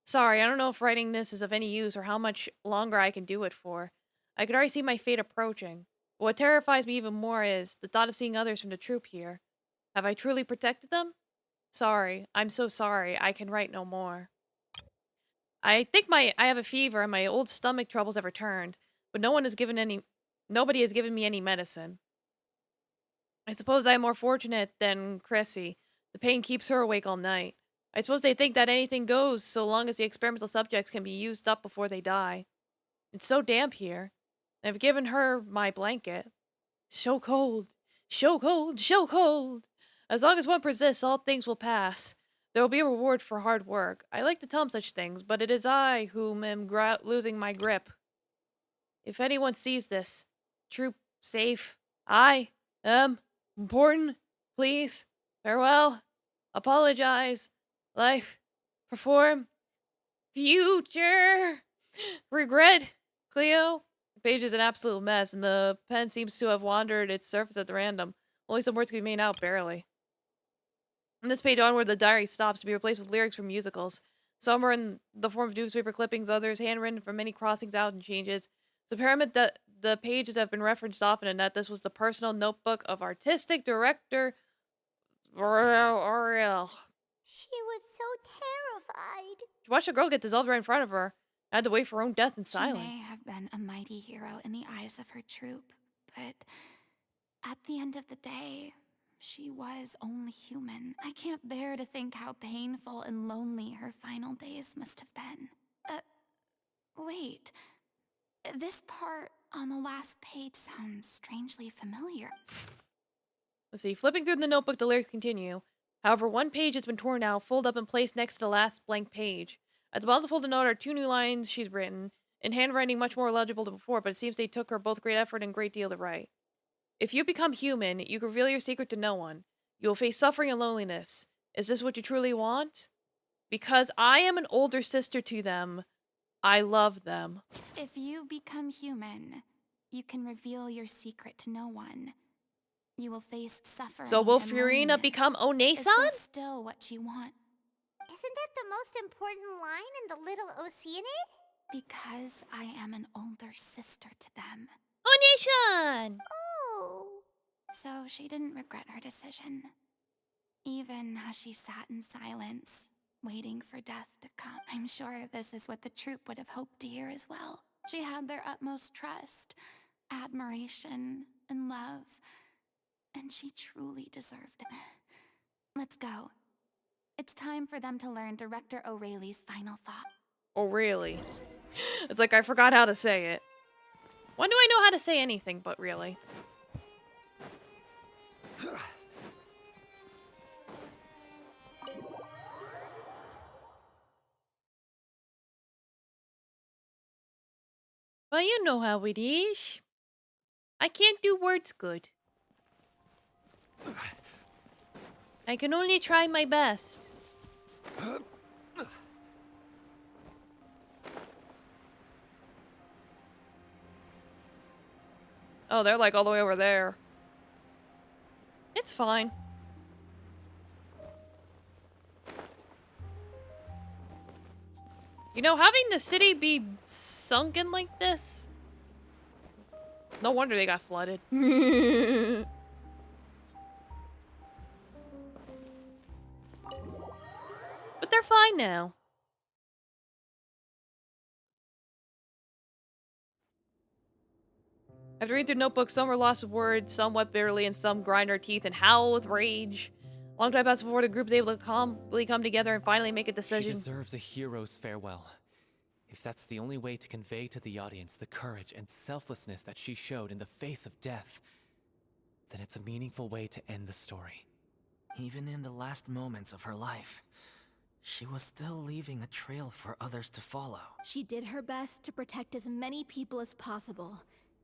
Sorry, I don't know if writing this is of any use or how much longer I can do it for. I could already see my fate approaching. But what terrifies me even more is the thought of seeing others from the troop here. Have I truly protected them? Sorry. I'm so sorry. I can write no more. I think I have a fever and my old stomach troubles have returned, but nobody has given me any medicine. I suppose I am more fortunate than Cressy. The pain keeps her awake all night. I suppose they think that anything goes so long as the experimental subjects can be used up before they die. It's so damp here. I've given her my blanket. So cold. So cold. So cold. As long as one persists, all things will pass. There will be a reward for hard work. I like to tell him such things, but it is I whom am losing my grip. If anyone sees this, troop safe, I am important. Please, farewell, apologize, life, perform, future, regret, Cleo. The page is an absolute mess, and the pen seems to have wandered its surface at random. Only some words can be made out, barely. From this page onward, the diary stops to be replaced with lyrics from musicals. Some are in the form of newspaper clippings, others handwritten from many crossings out and changes. So apparently that the pages have been referenced often and that this was the personal notebook of artistic director Ariel. She was so terrified. She watched a girl get dissolved right in front of her. Had to wait for her own death in She may silence. have been a mighty hero in the eyes of her troop, but at the end of the day, she was only human. I can't bear to think how painful and lonely her final days must have been. Wait. This part on the last page sounds strangely familiar. Let's see. Flipping through the notebook, the lyrics continue. However, one page has been torn out, folded up and placed next to the last blank page. At the bottom of the folded note are 2 new lines she's written, in handwriting much more legible than before, but it seems they took her both great effort and great deal to write. If you become human, you can reveal your secret to no one. You will face suffering and loneliness. Is this what you truly want? Because I am an older sister to them, I love them. If you become human, you can reveal your secret to no one. You will face suffering. So will and Furina become loneliness. Is One-san? this still what you want? Isn't that the most important line in the little Oceanid? Because I am an older sister to them. One-san! Oh. So she didn't regret her decision. Even as she sat in silence, waiting for death to come. I'm sure this is what the troop would have hoped to hear as well. She had their utmost trust, admiration, and love. And she truly deserved it. Let's go. It's time for them to learn Director O'Reilly's final thought. Oh, really? It's like I forgot how to say it. When do I know how to say anything but really? Well, you know how it is. I can't do words good. I can only try my best. Oh, they're like all the way over there. It's fine. You know, having the city be sunken like this No wonder they got flooded. But they're fine now. After reading through notebooks, some were lost with words, some wept bitterly, and some grind their teeth and howl with rage. A long time passed before the group was able to calmly come together and finally make a decision. She deserves a hero's farewell. If that's the only way to convey to the audience the courage and selflessness that she showed in the face of death, then it's a meaningful way to end the story. Even in the last moments of her life, she was still leaving a trail for others to follow. She did her best to protect as many people as possible,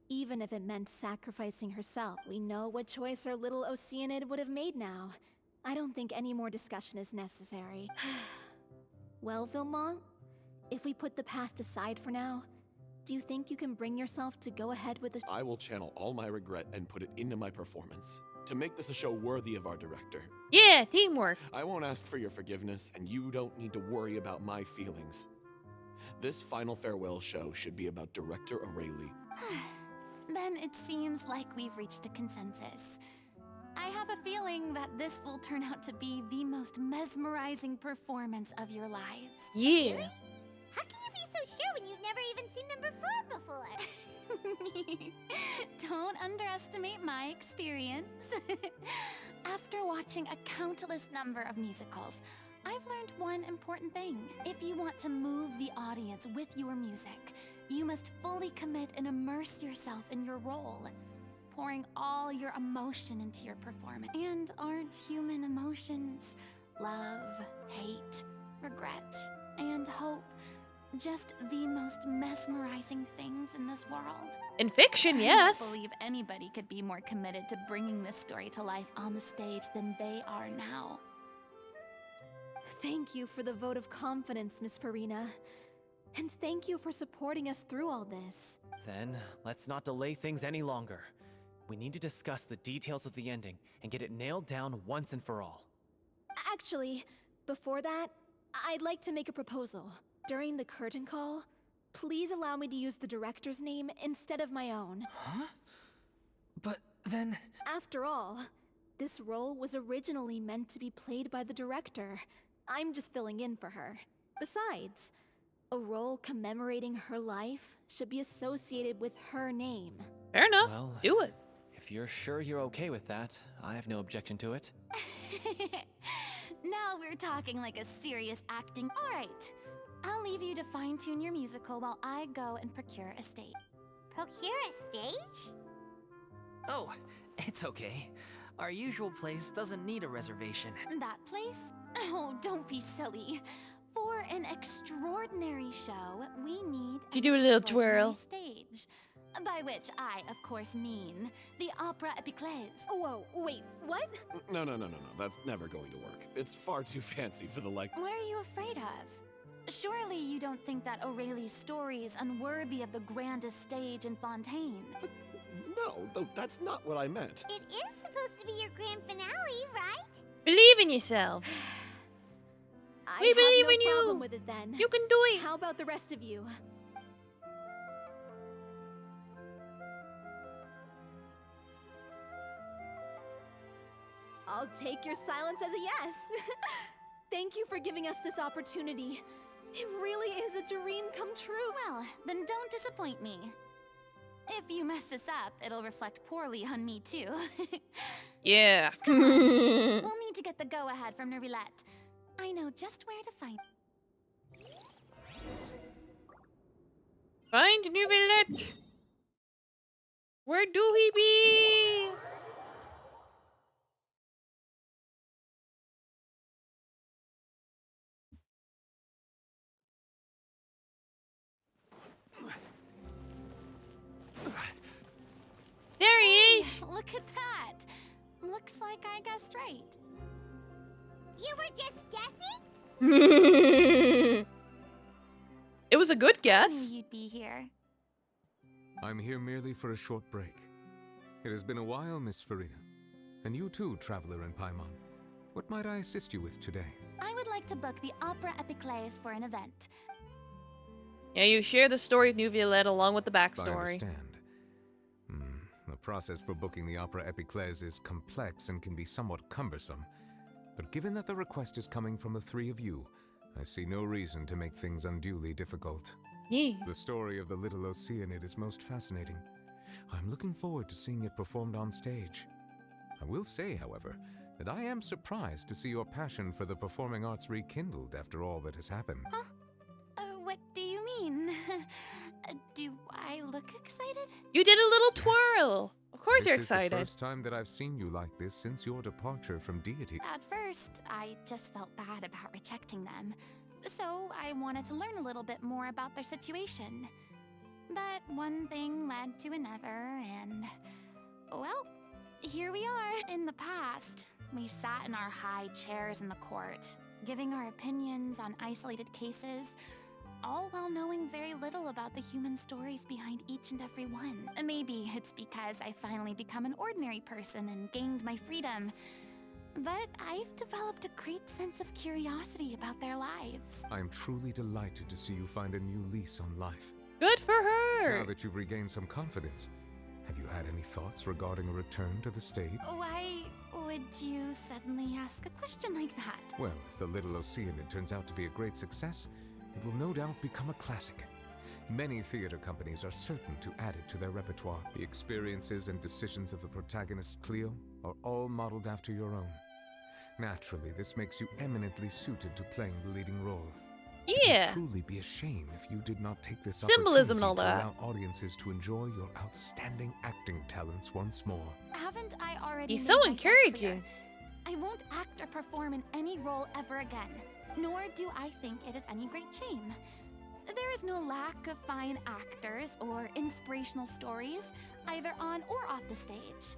even if it meant sacrificing herself. We know what choice our little Oceanid would have made now. I don't think any more discussion is necessary. Well, Vilmont, if we put the past aside for now, do you think you can bring yourself to go ahead with the— I will channel all my regret and put it into my performance, to make this a show worthy of our director. Yeah, teamwork. I won't ask for your forgiveness, and you don't need to worry about my feelings. This final farewell show should be about Director Aurelie. Then it seems like we've reached a consensus. I have a feeling that this will turn out to be the most mesmerizing performance of your lives. Yeah. How can you be so sure when you've never even seen them perform before? Don't underestimate my experience. After watching a countless number of musicals, I've learned one important thing. If you want to move the audience with your music, you must fully commit and immerse yourself in your role, pouring all your emotion into your performance. And aren't human emotions love, hate, regret, and hope just the most mesmerizing things in this world? In fiction, I yes. don't believe anybody could be more committed to bringing this story to life on the stage than they are now. Thank you for the vote of confidence, Miss Farina. And thank you for supporting us through all this. Then, let's not delay things any longer. We need to discuss the details of the ending and get it nailed down once and for all. Actually, before that, I'd like to make a proposal. During the curtain call, please allow me to use the director's name instead of my own. Huh? But then... After all, this role was originally meant to be played by the director. I'm just filling in for her. Besides, a role commemorating her life should be associated with her name. Fair enough. Well, do it. If you're sure you're okay with that, I have no objection to it. Now we're talking like a serious acting. All right, I'll leave you to fine-tune your musical while I go and procure a stage. Procure a stage? Oh, it's okay. Our usual place doesn't need a reservation. That place? Oh, don't be silly. For an extraordinary show, we need You do a little extraordinary twirl. stage. By which I, of course, mean the Opera Epiclese. Whoa, wait, what? No. That's never going to work. It's far too fancy for the like. What are you afraid of? Surely you don't think that Aurelie's story is unworthy of the grandest stage in Fontaine. No, though that's not what I meant. It is supposed to be your grand finale, right? Believe in yourselves. I We have believe no in you. problem with it then. You can do it. How about the rest of you? I'll take your silence as a yes. Thank you for giving us this opportunity. It really is a dream come true. Well, then don't disappoint me. If you mess this up, it'll reflect poorly on me too. Yeah. Come on. We'll need to get the go-ahead from Nervilette. I know just where to find. Find Neuvillette. Where do he be? There he is. Look at that. Looks like I guessed right. You were just guessing? It was a good I guess. knew you'd be here. I'm here merely for a short break. It has been a while, Miss Farina. And you too, traveler in Paimon. What might I assist you with today? I would like to book the Opera Epiclese for an event. Yeah, you share the story of Neuvillette along with the I backstory. understand. process for booking the Opera Epiclese is complex and can be somewhat cumbersome. But given that the request is coming from the three of you, I see no reason to make things unduly difficult. Yeah. The story of the Little Oceanid is most fascinating. I'm looking forward to seeing it performed on stage. I will say, however, that I am surprised to see your passion for the performing arts rekindled after all that has happened. Huh? What do you mean? Do I look excited? You did a little twirl. Of course you're This is the excited. first time that I've seen you like this since your departure from deity. At first, I just felt bad about rejecting them. So I wanted to learn a little bit more about their situation. But one thing led to another, and... well, here we are. In the past, we sat in our high chairs in the court, giving our opinions on isolated cases, all while knowing very little about the human stories behind each and every one. Maybe it's because I finally become an ordinary person and gained my freedom, but I've developed a great sense of curiosity about their lives. I am truly delighted to see you find a new lease on life. Good for her! Now that you've regained some confidence, have you had any thoughts regarding a return to the stage? Why would you suddenly ask a question like that? Well, if the Little Oceanid turns out to be a great success, it will no doubt become a classic. Many theater companies are certain to add it to their repertoire. The experiences and decisions of the protagonist, Cleo, are all modeled after your own. Naturally, this makes you eminently suited to playing the leading role. Yeah. It would truly be a shame if you did not take this Symbolism and all opportunity to that. allow audiences to enjoy your outstanding acting talents once more. Haven't I already He's made so myself encouraging. clear? I won't act or perform in any role ever again, nor do I think it is any great shame. There is no lack of fine actors or inspirational stories, either on or off the stage.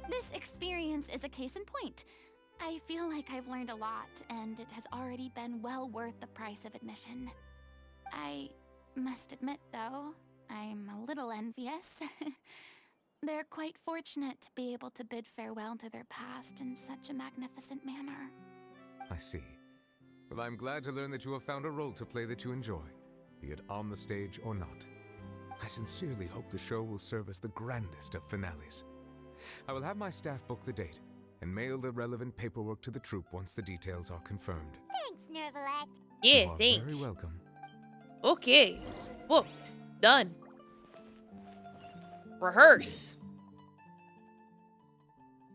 This experience is a case in point. I feel like I've learned a lot, and it has already been well worth the price of admission. I must admit, though, I'm a little envious. They're quite fortunate to be able to bid farewell to their past in such a magnificent manner. I see. Well, I'm glad to learn that you have found a role to play that you enjoy, be it on the stage or not. I sincerely hope the show will serve as the grandest of finales. I will have my staff book the date and mail the relevant paperwork to the troupe once the details are confirmed. Thanks, Nervalect. Yeah, You are thanks. very welcome. Okay. Booked. Done. Rehearse.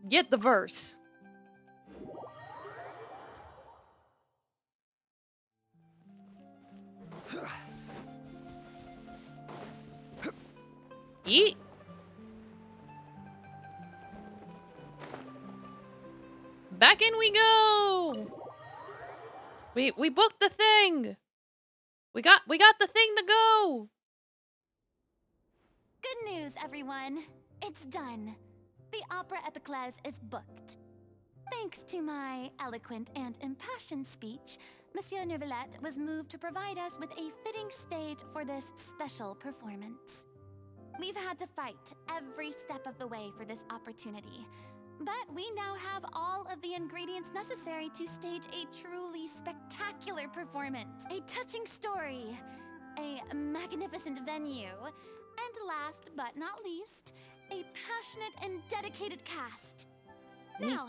Get the verse. Eat. Back in we go. We booked the thing. We got the thing to go. Good news, everyone. It's done. The Opera Epiclese is booked. Thanks to my eloquent and impassioned speech, Monsieur Neuvillette was moved to provide us with a fitting stage for this special performance. We've had to fight every step of the way for this opportunity, but we now have all of the ingredients necessary to stage a truly spectacular performance, a touching story, a magnificent venue, and last but not least, a passionate and dedicated cast. Now,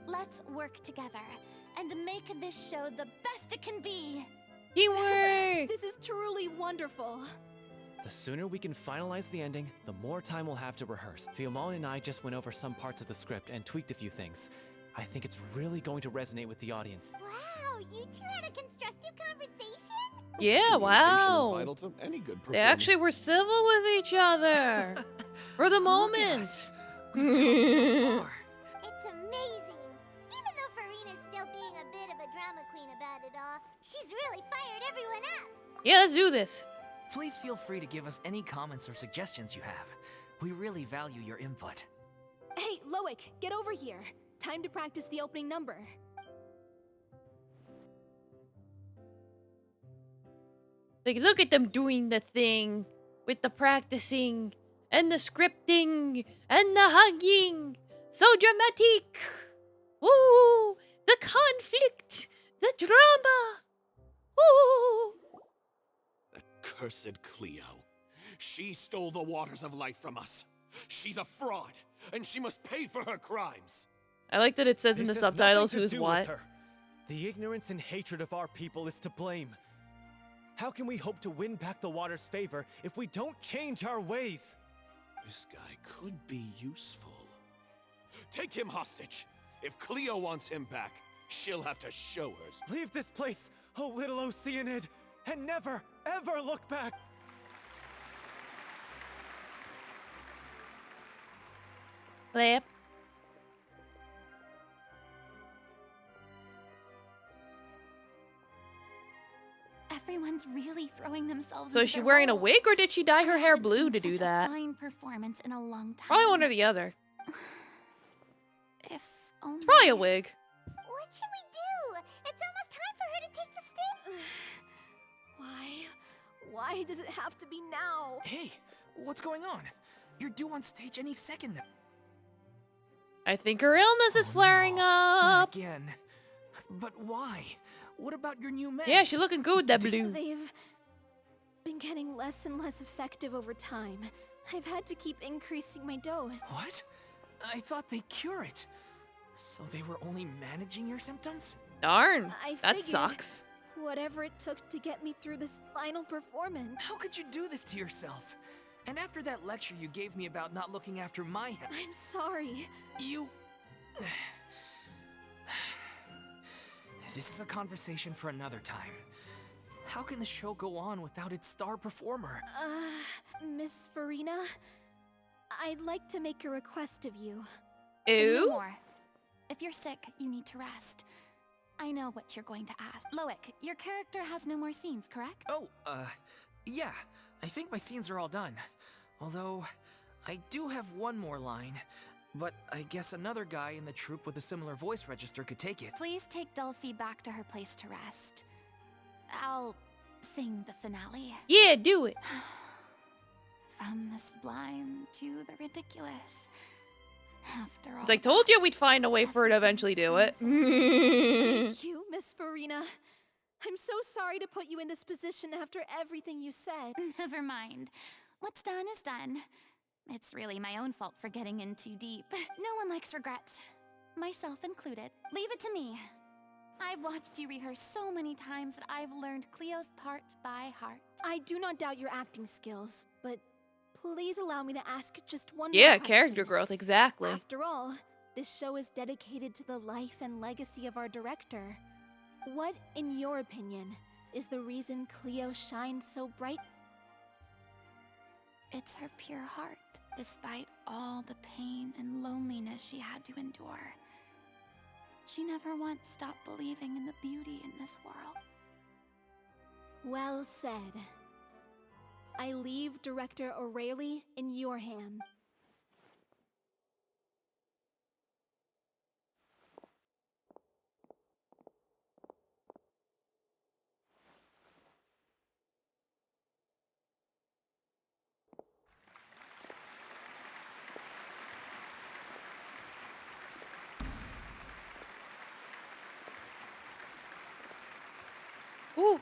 let's work together and make this show the best it can be. Teamwork! This is truly wonderful. The sooner we can finalize the ending, the more time we'll have to rehearse. Fiamma and I just went over some parts of the script and tweaked a few things. I think it's really going to resonate with the audience. Wow, you two had a constructive conversation? Yeah, Communication wow. is vital to any good They actually were civil with each other. For the moment. It's amazing. Even though Farina's still being a bit of a drama queen about it all, she's really fired everyone up. Yeah, let's do this. Please feel free to give us any comments or suggestions you have. We really value your input. Hey, Loic, get over here. Time to practice the opening number. Like, look at them doing the thing with the practicing and the scripting and the hugging. So dramatic. Woo! The conflict, the drama. Woo! Cursed Cleo. She stole the waters of life from us. She's a fraud, and she must pay for her crimes. I like that it says in the This has subtitles nothing to who's do what. with her. The ignorance and hatred of our people is to blame. How can we hope to win back the water's favor if we don't change our ways? This guy could be useful. Take him hostage. If Cleo wants him back, she'll have to show hers. Leave this place, O little Oceanid, and never, ever look back! Flip. Everyone's really throwing themselves So into is she their wearing a roles. wig or did she dye her I hair haven't blue seen to do such a that? fine performance in a long time. Probably one or the other. If only. It's probably a wig. What should we do? It's almost time for her to take the stick. Why does it have to be now? Hey, what's going on? You're due on stage any second now. I think her illness is flaring Not up. again. But why? What about your new meds? Yeah, she's looking good with that So blue. they've been getting less and less effective over time. I've had to keep increasing my dose. What? I thought they cure it. So they were only managing your symptoms? Darn, I that figured sucks. Whatever it took to get me through this final performance. How could you do this to yourself? And after that lecture you gave me about not looking after my health. I'm sorry. You... This is a conversation for another time. How can the show go on without its star performer? Miss Farina, I'd like to make a request of you. Say no Ew. more. If you're sick, you need to rest. I know what you're going to ask. Loic, your character has no more scenes, correct? Oh, yeah. I think my scenes are all done. Although, I do have one more line. But I guess another guy in the troupe with a similar voice register could take it. Please take Delphi back to her place to rest. I'll sing the finale. Yeah, do it. From the sublime to the ridiculous. After all, It's like, told you we'd find a way for her to eventually do it. Thank you, Miss Farina. I'm so sorry to put you in this position after everything you said. Never mind. What's done is done. It's really my own fault for getting in too deep. No one likes regrets. Myself included. Leave it to me. I've watched you rehearse so many times that I've learned Cleo's part by heart. I do not doubt your acting skills, but please allow me to ask just one more Yeah, question. character growth, exactly. After all, this show is dedicated to the life and legacy of our director. What, in your opinion, is the reason Cleo shines so bright? It's her pure heart, despite all the pain and loneliness she had to endure. She never once stopped believing in the beauty in this world. Well said. I leave Director O'Reilly in your hand. Ooh.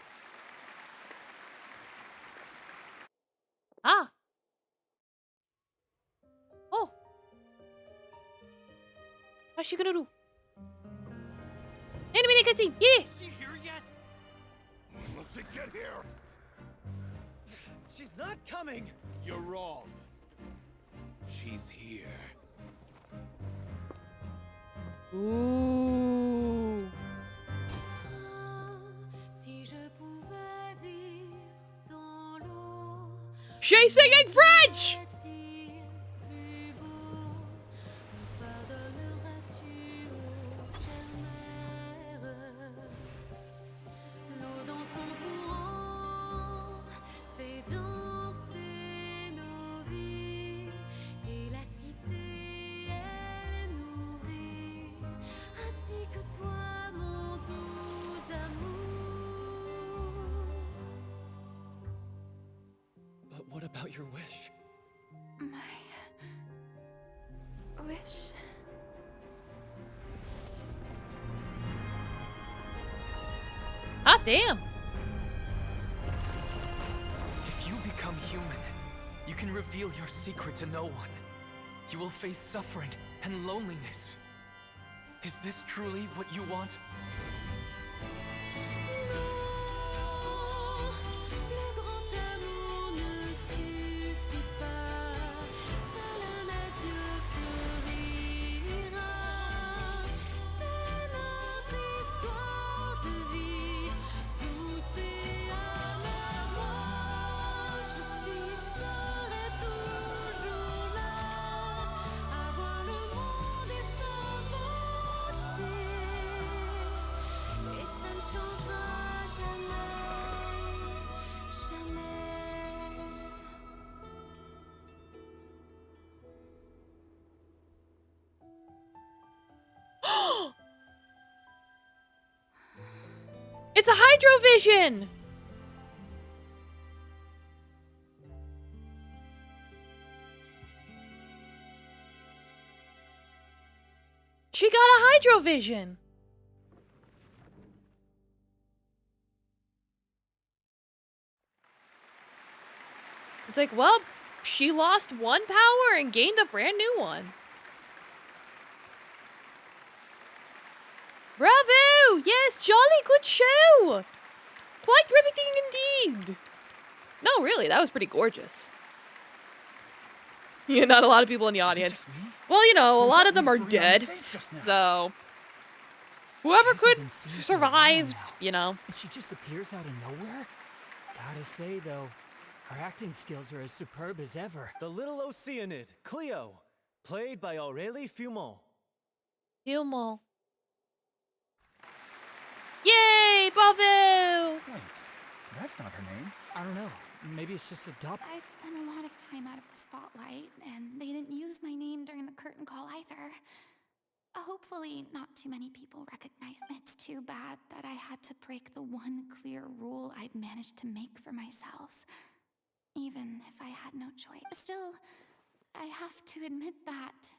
Ah. Oh. What's she gonna do? Animated cutscene, yeah! Is she here yet? Must she get here? She's not coming! You're wrong. She's here. Ooh. She's singing French! But what about your wish? My wish. Hot damn. If you become human, you can reveal your secret to no one. You will face suffering and loneliness. Is this truly what you want? It's a hydrovision! She got a hydrovision! It's like, well, she lost one power and gained a brand new one. Bravo! Yes, jolly good show! Quite riveting indeed! No, really, that was pretty gorgeous. Yeah, not a lot of people in the audience. Well, you know, a lot of them are dead, so... Whoever could survive, you know. She just appears out of nowhere? Gotta say, though, her acting skills are as superb as ever. The little Oceanid, Cleo, played by Aurélie Fumont. Fumont. Yay, bravo! Wait, that's not her name. I don't know. Maybe it's just a dub. I've spent a lot of time out of the spotlight, and they didn't use my name during the curtain call either. Hopefully, not too many people recognize me. It's too bad that I had to break the one clear rule I'd managed to make for myself, even if I had no choice. Still, I have to admit that,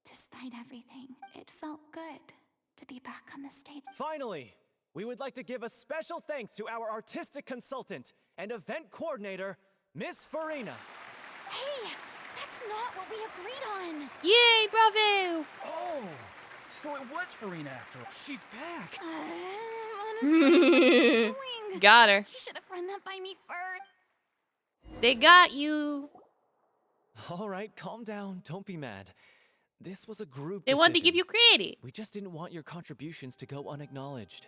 despite everything, it felt good to be back on the stage. Finally, we would like to give a special thanks to our artistic consultant and event coordinator, Miss Farina. Hey, that's not what we agreed on. Yay, bravo! Oh, so it was Farina after all. She's back. Honestly, what's she doing? Got her. You should have run that by me first. They got you. All right, calm down. Don't be mad. This was a group They decision. wanted to give you credit. We just didn't want your contributions to go unacknowledged.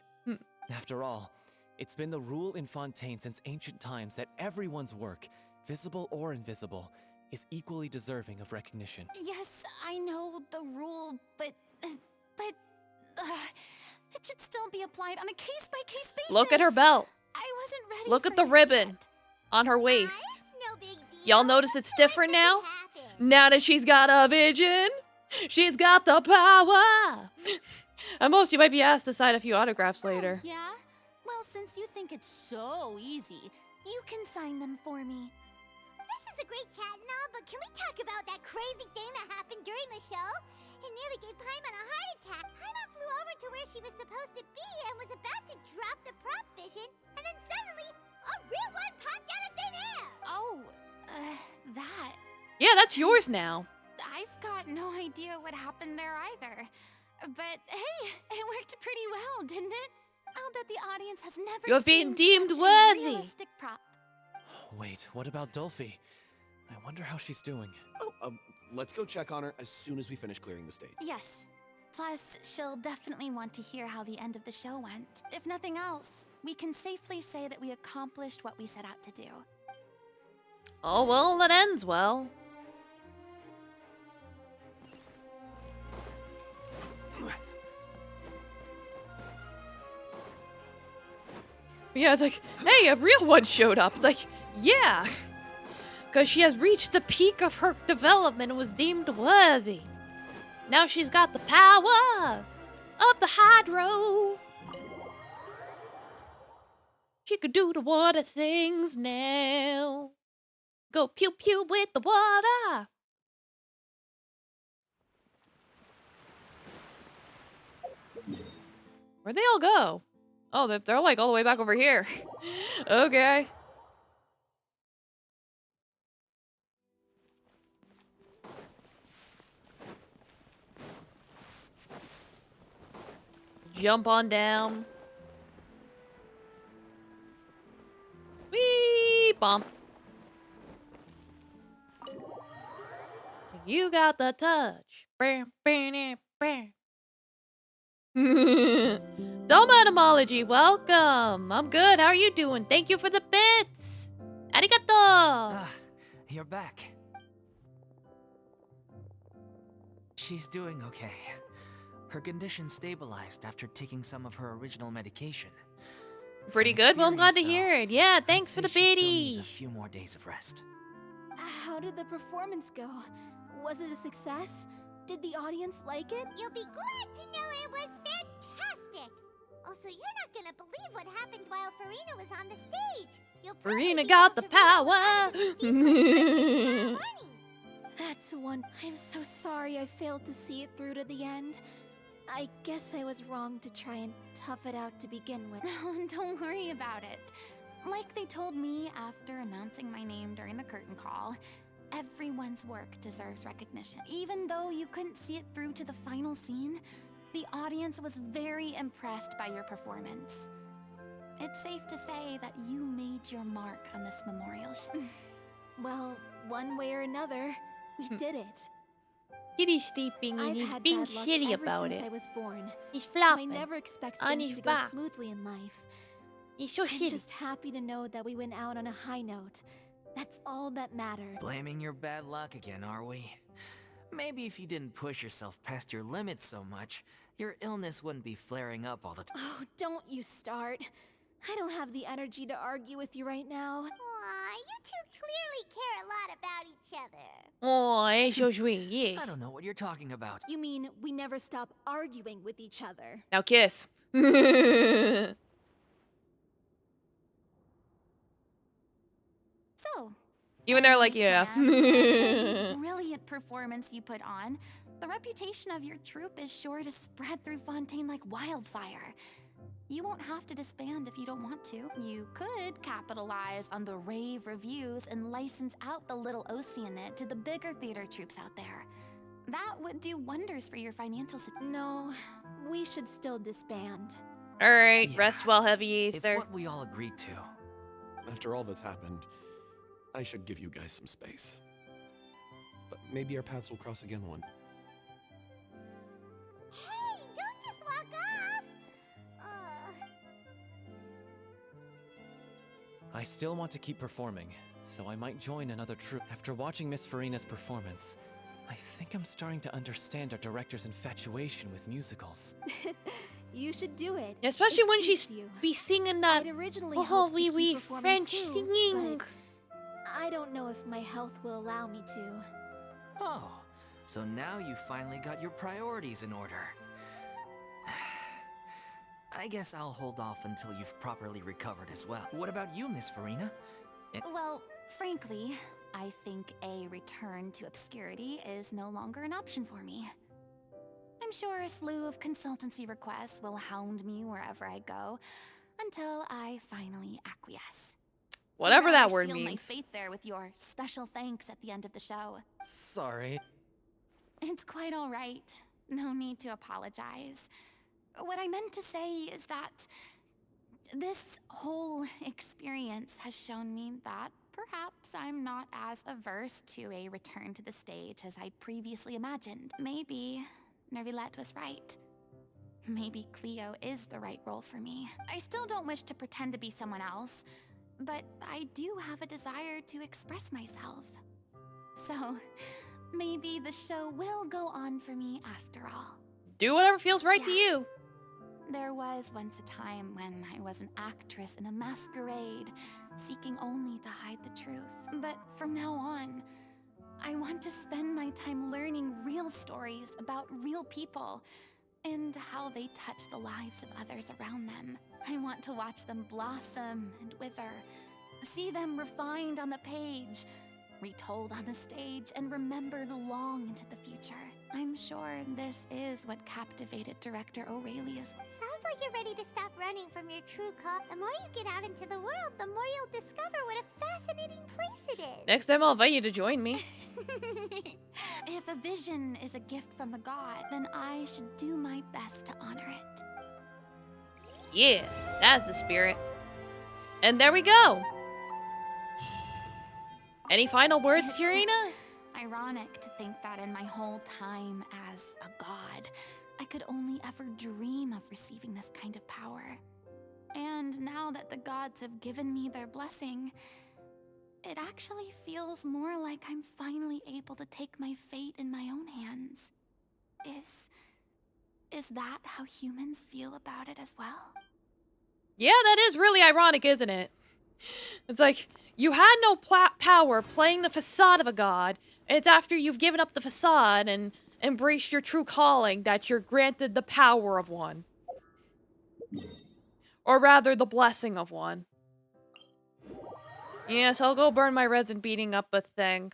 After all, it's been the rule in Fontaine since ancient times that everyone's work, visible or invisible, is equally deserving of recognition. Yes, I know the rule, but it should still be applied on a case-by-case basis. Look at her belt. I wasn't ready. Look at the ribbon on her waist. Y'all notice it's different now? Now that she's got a vision, she's got the power. At most, you might be asked to sign a few autographs later. Yeah? Well, since you think it's so easy, you can sign them for me. This is a great chat and all, but can we talk about that crazy thing that happened during the show? It nearly gave Paimon a heart attack. Paimon flew over to where she was supposed to be and was about to drop the prop vision, and then suddenly, a real one popped out of thin air! Oh, that. Yeah, that's yours now. I've got no idea what happened there either. But hey, it worked pretty well, didn't it? I'll bet the audience has never You're being seen deemed such a worthy. realistic prop. Wait, what about Dolphy? I wonder how she's doing. Oh, let's go check on her as soon as we finish clearing the stage. Yes. Plus, she'll definitely want to hear how the end of the show went. If nothing else, we can safely say that we accomplished what we set out to do. Oh, well, that ends well. Yeah, it's like, hey, a real one showed up. It's like, yeah. Because she has reached the peak of her development and was deemed worthy. Now she's got the power of the hydro. She could do the water things now. Go pew pew with the water. Where'd they all go? Oh, they're like all the way back over here. Okay. jump on down. Whee! Bump. You got the touch. Dome etymology, welcome. I'm good. How are you doing? Thank you for the bits. Arigato. You're back. She's doing okay. Her condition stabilized after taking some of her original medication. Pretty good. Well, I'm glad to hear it. Yeah, thanks for the She still needs biddy. a few more days of rest. How did the performance go? Was it a success? Did the audience like it? You'll be glad to know it was fantastic. Also, you're not gonna believe what happened while Farina was on the stage. You'll Farina got the power. That's one. I'm so sorry I failed to see it through to the end. I guess I was wrong to try and tough it out to begin with. No, don't worry about it. Like they told me after announcing my name during the curtain call, everyone's work deserves recognition. Even though you couldn't see it through to the final scene, the audience was very impressed by your performance. It's safe to say that you made your mark on this memorial show. Well, one way or another, we did it. Kitty's sleeping and I've he's had being bad luck shitty ever about since it. I was born. He's So I flopping never expect on things his to go back. smoothly in life. He's so I'm shitty. just happy to know that we went out on a high note. That's all that mattered. Blaming your bad luck again, are we? Maybe if you didn't push yourself past your limits so much, your illness wouldn't be flaring up all the time. Oh, don't you start. I don't have the energy to argue with you right now. Aw, you two clearly care a lot about each other. Oh, it's so sweet. Yeah. I don't know what you're talking about. You mean we never stop arguing with each other? Now kiss. So, Even they're like, yeah. the brilliant performance you put on, the reputation of your troupe is sure to spread through Fontaine like wildfire. You won't have to disband if you don't want to. You could capitalize on the rave reviews and license out the little Oceanid to the bigger theater troupes out there. That would do wonders for your financial situation. No, we should still disband. Alright, Yeah, rest well, heavy It's ether. what we all agreed to. After all that's happened, I should give you guys some space. But maybe our paths will cross again one. Hey, don't just walk off! I still want to keep performing, so I might join another troupe. After watching Miss Farina's performance, I think I'm starting to understand our director's infatuation with musicals. You should do it. Especially It when suits she's you. be singing that I'd originally oh hoped to wee keep wee performing French too, singing. but I don't know if my health will allow me to. Oh, so now you finally got your priorities in order. I guess I'll hold off until you've properly recovered as well. What about you, Miss Farina? Well, frankly, I think a return to obscurity is no longer an option for me. I'm sure a slew of consultancy requests will hound me wherever I go until I finally acquiesce. Whatever I'd that rather word seal my means. fate there with your special thanks at the end of the show. Sorry. It's quite all right. No need to apologize. What I meant to say is that this whole experience has shown me that perhaps I'm not as averse to a return to the stage as I previously imagined. Maybe Nervilette was right. Maybe Cleo is the right role for me. I still don't wish to pretend to be someone else, but I do have a desire to express myself. So, maybe the show will go on for me after all. Do whatever feels right to you. There was once a time when I was an actress in a masquerade, seeking only to hide the truth. But from now on, I want to spend my time learning real stories about real people and how they touch the lives of others around them. I want to watch them blossom and wither, see them refined on the page, retold on the stage, and remembered long into the future. I'm sure this is what captivated director Aurelius. Sounds like you're ready to stop running from your true cop. The more you get out into the world, the more you'll discover what a fascinating place it is. Next time I'll invite you to join me. If a vision is a gift from the god, then I should do my best to honor it. Yeah, that's the spirit. And there we go. Any final words, Furina? Ironic to think that in my whole time as a god, I could only ever dream of receiving this kind of power. And now that the gods have given me their blessing, it actually feels more like I'm finally able to take my fate in my own hands. Is that how humans feel about it as well? Yeah, that is really ironic, isn't it? It's like, you had no power playing the facade of a god, and it's after you've given up the facade and embraced your true calling that you're granted the power of one. Or rather, the blessing of one. Yes, I'll go burn my resin beating up a thing.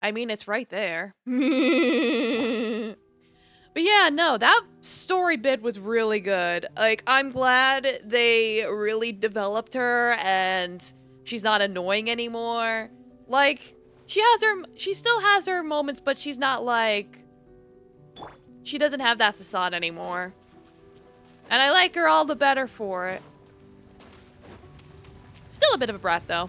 I mean, it's right there. But yeah, no, that story bit was really good. Like, I'm glad they really developed her and she's not annoying anymore. Like, she still has her moments, but she's not like, she doesn't have that facade anymore. And I like her all the better for it. Still a bit of a brat, though.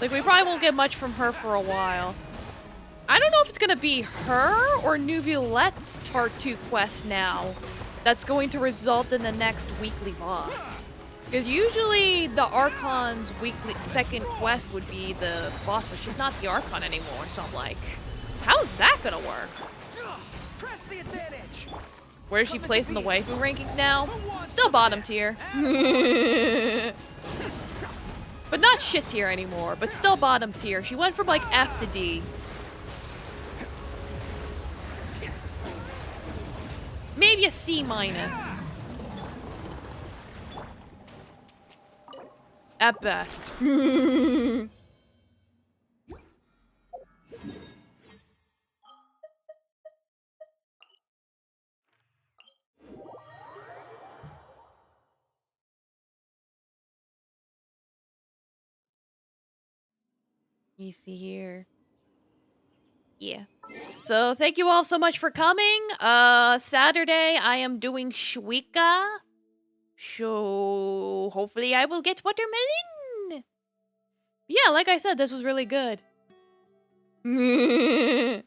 Like, we probably won't get much from her for a while. I don't know if it's gonna be her or Nuvulette's Part 2 quest now that's going to result in the next weekly boss. Because usually the Archon's second quest would be the boss, but she's not the Archon anymore, so I'm like, how's that gonna work? Press the advantage. Where is she placed in the waifu rankings now? Still bottom tier. But not shit tier anymore, but still bottom tier. She went from like F to D. Maybe a C minus. At best. You see here. Yeah. So thank you all so much for coming. Saturday I am doing Shwika. So hopefully I will get watermelon. Yeah, like I said, this was really good. You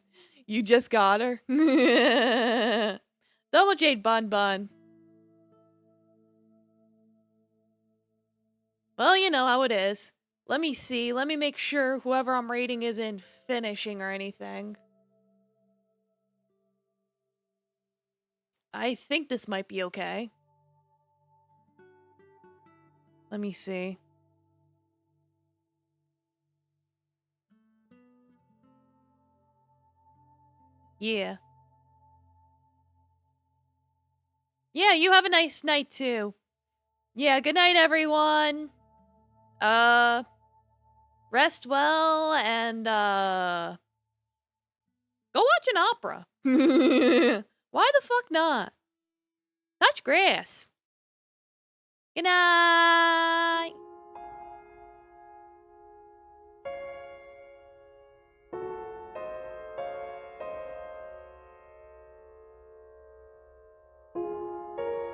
just got her. Double Jade Bun Bun. Well, you know how it is. Let me see. Let me make sure whoever I'm rating isn't finishing or anything. I think this might be okay. Let me see. Yeah. Yeah, you have a nice night too. Yeah, good night everyone. Rest well and go watch an opera. Why the fuck not? Touch grass. Good night.